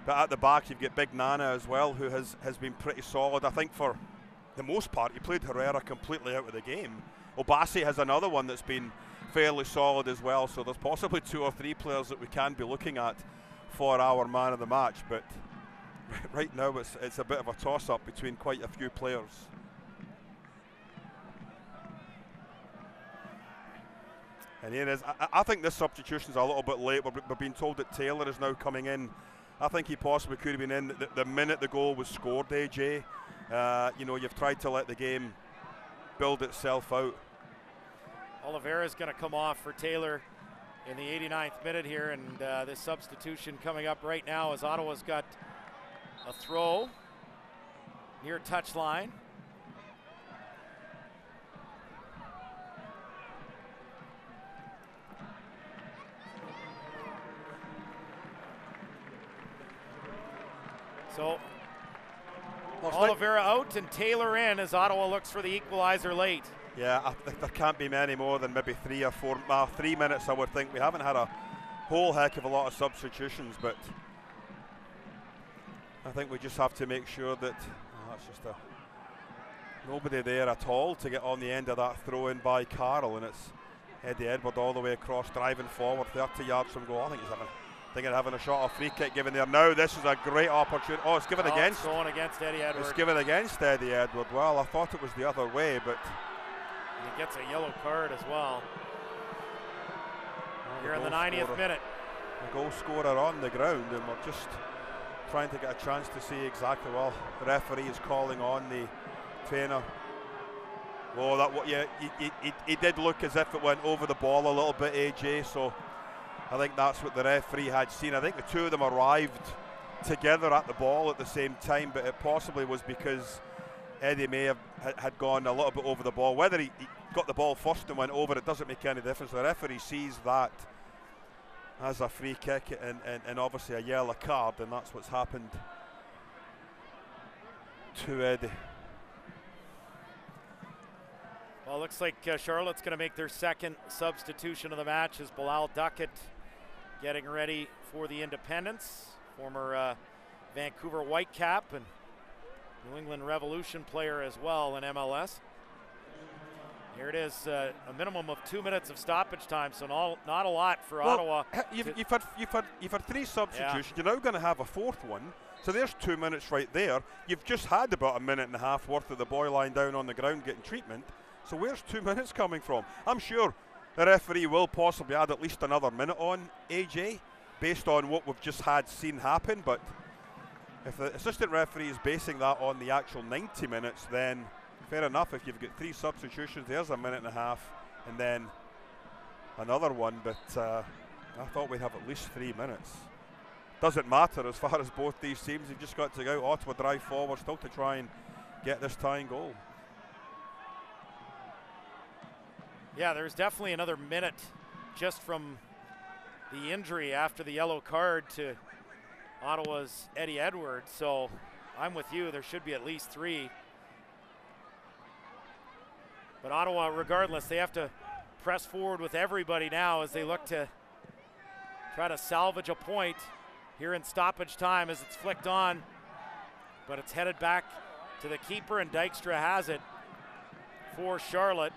S2: But at the back you've got Big Nana as well, who has been pretty solid. I think for the most part he played Herrera completely out of the game. Obasi has another one that's been fairly solid as well, so there's possibly 2 or 3 players that we can be looking at for our man of the match, but right now it's a bit of a toss-up between quite a few players. And here it is. I think this substitution's a little bit late. We're being told that Taylor is now coming in. I think he possibly could have been in the minute the goal was scored, AJ. You know, you've tried to let the game build itself out.
S8: Oliveira's going to come off for Taylor in the 89th minute here, and this substitution coming up right now as Ottawa's got a throw near touchline. So Oliveira out and Taylor in as Ottawa looks for the equalizer late.
S2: Yeah, I think there can't be many more than maybe 3 or 4, 3 minutes I would think. We haven't had a whole heck of a lot of substitutions, but I think we just have to make sure that that's just nobody there at all to get on the end of that throw in by Carroll, and it's Eddie Edward all the way across, driving forward 30 yards from goal. I think he's having a shot, a free kick given there. Now this is a great opportunity. Oh, it's given against.
S8: It's going against Eddie Edward.
S2: It's given against Eddie Edward. Well, I thought it was the other way, but
S8: he gets a yellow card as well. Here in the 90th minute.
S2: The goal scorer on the ground, and we're just trying to get a chance to see exactly. Well, the referee is calling on the trainer. Oh, he did look as if it went over the ball a little bit, AJ. So I think that's what the referee had seen. I think the two of them arrived together at the ball at the same time, but it possibly was because Eddie may have had gone a little bit over the ball. Whether he got the ball first and went over, it doesn't make any difference. The referee sees that as a free kick and obviously a yellow card, and that's what's happened to Eddie.
S8: Well, it looks like Charlotte's going to make their second substitution of the match as Bilal Duckett getting ready for the Independence. Former Vancouver Whitecap and New England Revolution player as well in MLS. Here it is, a minimum of 2 minutes of stoppage time, so not a lot for Ottawa.
S2: You've had 3 substitutions. Yeah. You're now going to have a 4th one. So there's 2 minutes right there. You've just had about a minute and a half worth of the boy lying down on the ground getting treatment. So where's 2 minutes coming from? I'm sure the referee will possibly add at least another minute on, AJ, based on what we've just had seen happen. But if the assistant referee is basing that on the actual 90 minutes, then fair enough. If you've got 3 substitutions, there's a minute and a half and then another one. But I thought we'd have at least 3 minutes. Doesn't matter as far as both these teams. They've just got to go. Ottawa drive forward still to try and get this tying goal.
S8: Yeah, there's definitely another minute just from the injury after the yellow card to Ottawa's Eddie Edwards. So I'm with you. There should be at least 3. But Ottawa, regardless, they have to press forward with everybody now as they look to try to salvage a point here in stoppage time as it's flicked on. But it's headed back to the keeper, and Dykstra has it for Charlotte.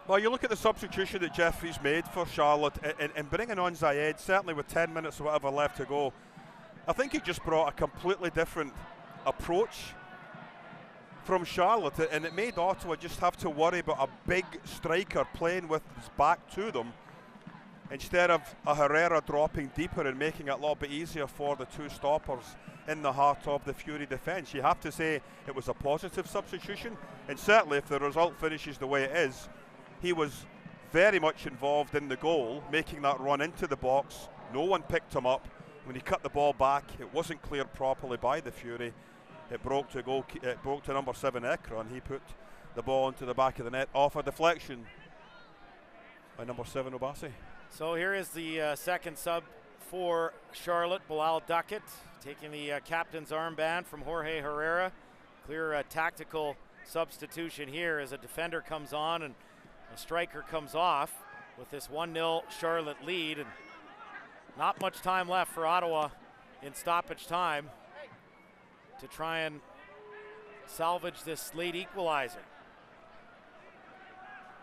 S2: Well, you look at the substitution that Jeffrey's made for Charlotte and bringing on Zayed, certainly with 10 minutes or whatever left to go. I think he just brought a completely different approach from Charlotte, and it made Ottawa just have to worry about a big striker playing with his back to them instead of a Herrera dropping deeper and making it a little bit easier for the 2 stoppers in the heart of the Fury defence. You have to say it was a positive substitution, and certainly if the result finishes the way it is, he was very much involved in the goal, making that run into the box. No one picked him up. When he cut the ball back, it wasn't cleared properly by the Fury. It broke to number 7 Ekra, and he put the ball into the back of the net off a deflection by number 7 Obasi.
S8: So here is the second sub for Charlotte, Bilal Duckett, taking the captain's armband from Jorge Herrera. Clear tactical substitution here as a defender comes on and a striker comes off with this 1-0 Charlotte lead. And not much time left for Ottawa in stoppage time to try and salvage this late equalizer.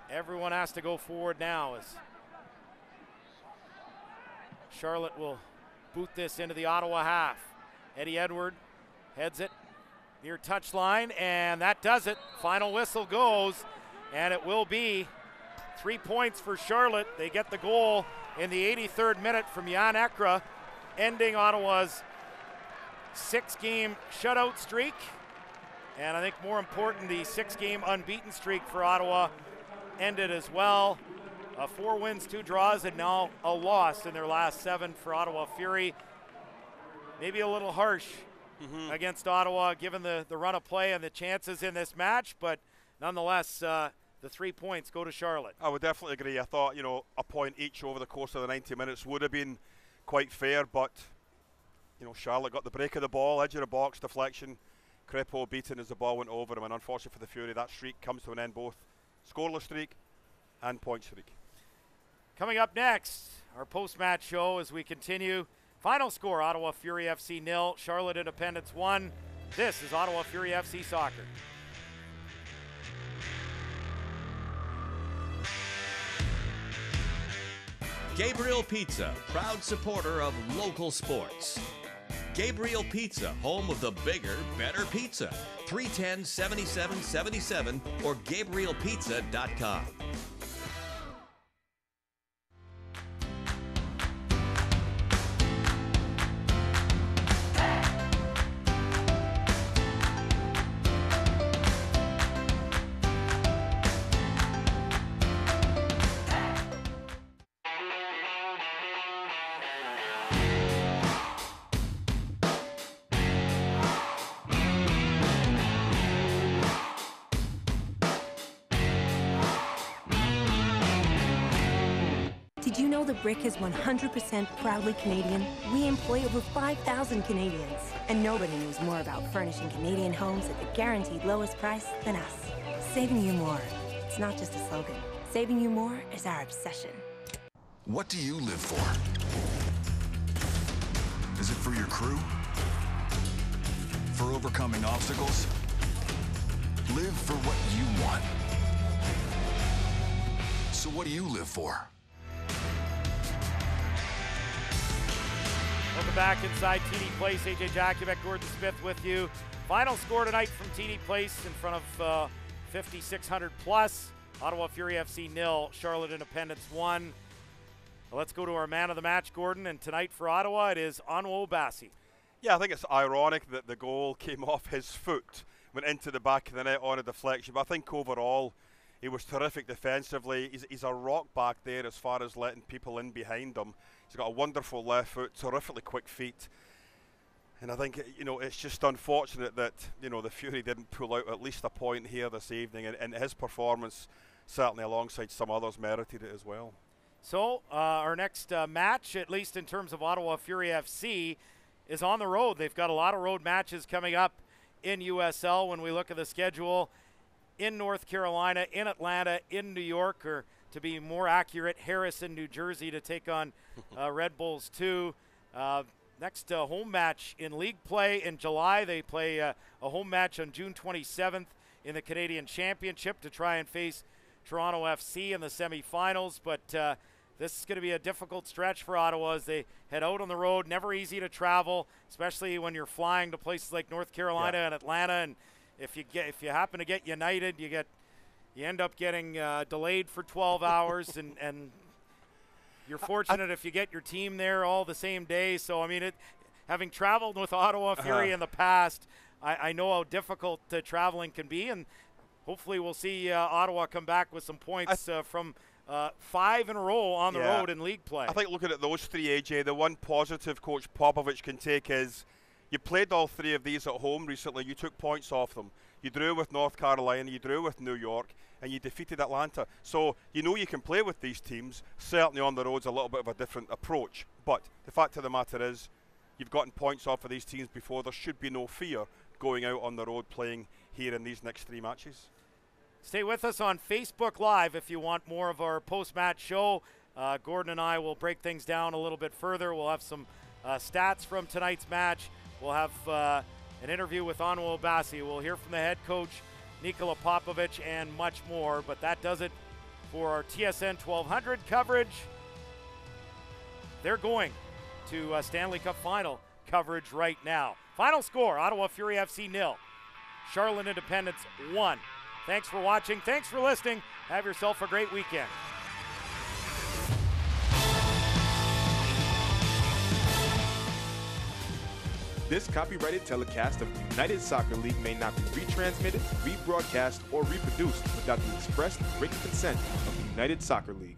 S8: Everyone has to go forward now as Charlotte will boot this into the Ottawa half. Eddie Edward heads it near touchline, and that does it. Final whistle goes, and it will be 3 points for Charlotte. They get the goal in the 83rd minute from Jan Ekra, ending Ottawa's 6-game shutout streak. And I think more important, the 6-game unbeaten streak for Ottawa ended as well. 4 wins, 2 draws, and now a loss in their last 7 for Ottawa Fury. Maybe a little harsh against Ottawa given the run of play and the chances in this match, but nonetheless, the 3 points go to Charlotte.
S2: I would definitely agree. I thought, a point each over the course of the 90 minutes would have been quite fair, but, Charlotte got the break of the ball, edge of the box, deflection. Crepeau beaten as the ball went over him, and unfortunately for the Fury, that streak comes to an end, both scoreless streak and point streak.
S8: Coming up next, our post-match show as we continue. Final score, Ottawa Fury FC 0, Charlotte Independence 1. This is Ottawa Fury FC Soccer.
S4: Gabriel Pizza, proud supporter of local sports. Gabriel Pizza, home of the bigger, better pizza. 310-7777 or GabrielPizza.com.
S3: Did you know the Brick is 100% proudly Canadian? We employ over 5,000 Canadians, and nobody knows more about furnishing Canadian homes at the guaranteed lowest price than us. Saving you more. It's not just a slogan. Saving you more is our obsession.
S5: What do you live for? Is it for your crew? For overcoming obstacles? Live for what you want. So what do you live for?
S8: Welcome back inside TD Place. AJ Jakubek, Gordon Smith with you. Final score tonight from TD Place in front of 5,600 plus. Ottawa Fury FC 0, Charlotte Independence 1. Well, let's go to our man of the match, Gordon. And tonight for Ottawa, it is Onwo Obasi.
S2: Yeah, I think it's ironic that the goal came off his foot, went into the back of the net on a deflection. But I think overall, he was terrific defensively. He's a rock back there as far as letting people in behind him. He's got a wonderful left foot, terrifically quick feet. And I think, it's just unfortunate that, the Fury didn't pull out at least a point here this evening. And his performance certainly alongside some others merited it as well.
S8: So our next match, at least in terms of Ottawa Fury FC, is on the road. They've got a lot of road matches coming up in USL when we look at the schedule. In North Carolina, in Atlanta, in New York, or to be more accurate, Harrison, New Jersey to take on Red Bulls 2. Next home match in league play in July. They play a home match on June 27th in the Canadian Championship to try and face Toronto FC in the semifinals. But this is going to be a difficult stretch for Ottawa as they head out on the road. Never easy to travel, especially when you're flying to places like North Carolina and Atlanta. And if you happen to get United, you end up getting delayed for 12 hours, and you're fortunate if you get your team there all the same day. So I mean, having traveled with Ottawa Fury in the past, I know how difficult traveling can be, and hopefully we'll see Ottawa come back with some points from 5 in a row on the road in league play.
S2: I think looking at those three, AJ, the one positive Coach Popovich can take is you played all 3 of these at home recently. You took points off them. You drew with North Carolina, you drew with New York, and you defeated Atlanta. So you know you can play with these teams. Certainly on the road's a little bit of a different approach. But the fact of the matter is you've gotten points off of these teams before. There should be no fear going out on the road playing here in these next 3 matches.
S8: Stay with us on Facebook Live if you want more of our post-match show. Gordon and I will break things down a little bit further. We'll have some stats from tonight's match. We'll have an interview with Onwo Obasi. We'll hear from the head coach, Nikola Popovich, and much more. But that does it for our TSN 1200 coverage. They're going to Stanley Cup Final coverage right now. Final score, Ottawa Fury FC 0, Charlotte Independence 1. Thanks for watching. Thanks for listening. Have yourself a great weekend.
S17: This copyrighted telecast of the United Soccer League may not be retransmitted, rebroadcast, or reproduced without the express written consent of the United Soccer League.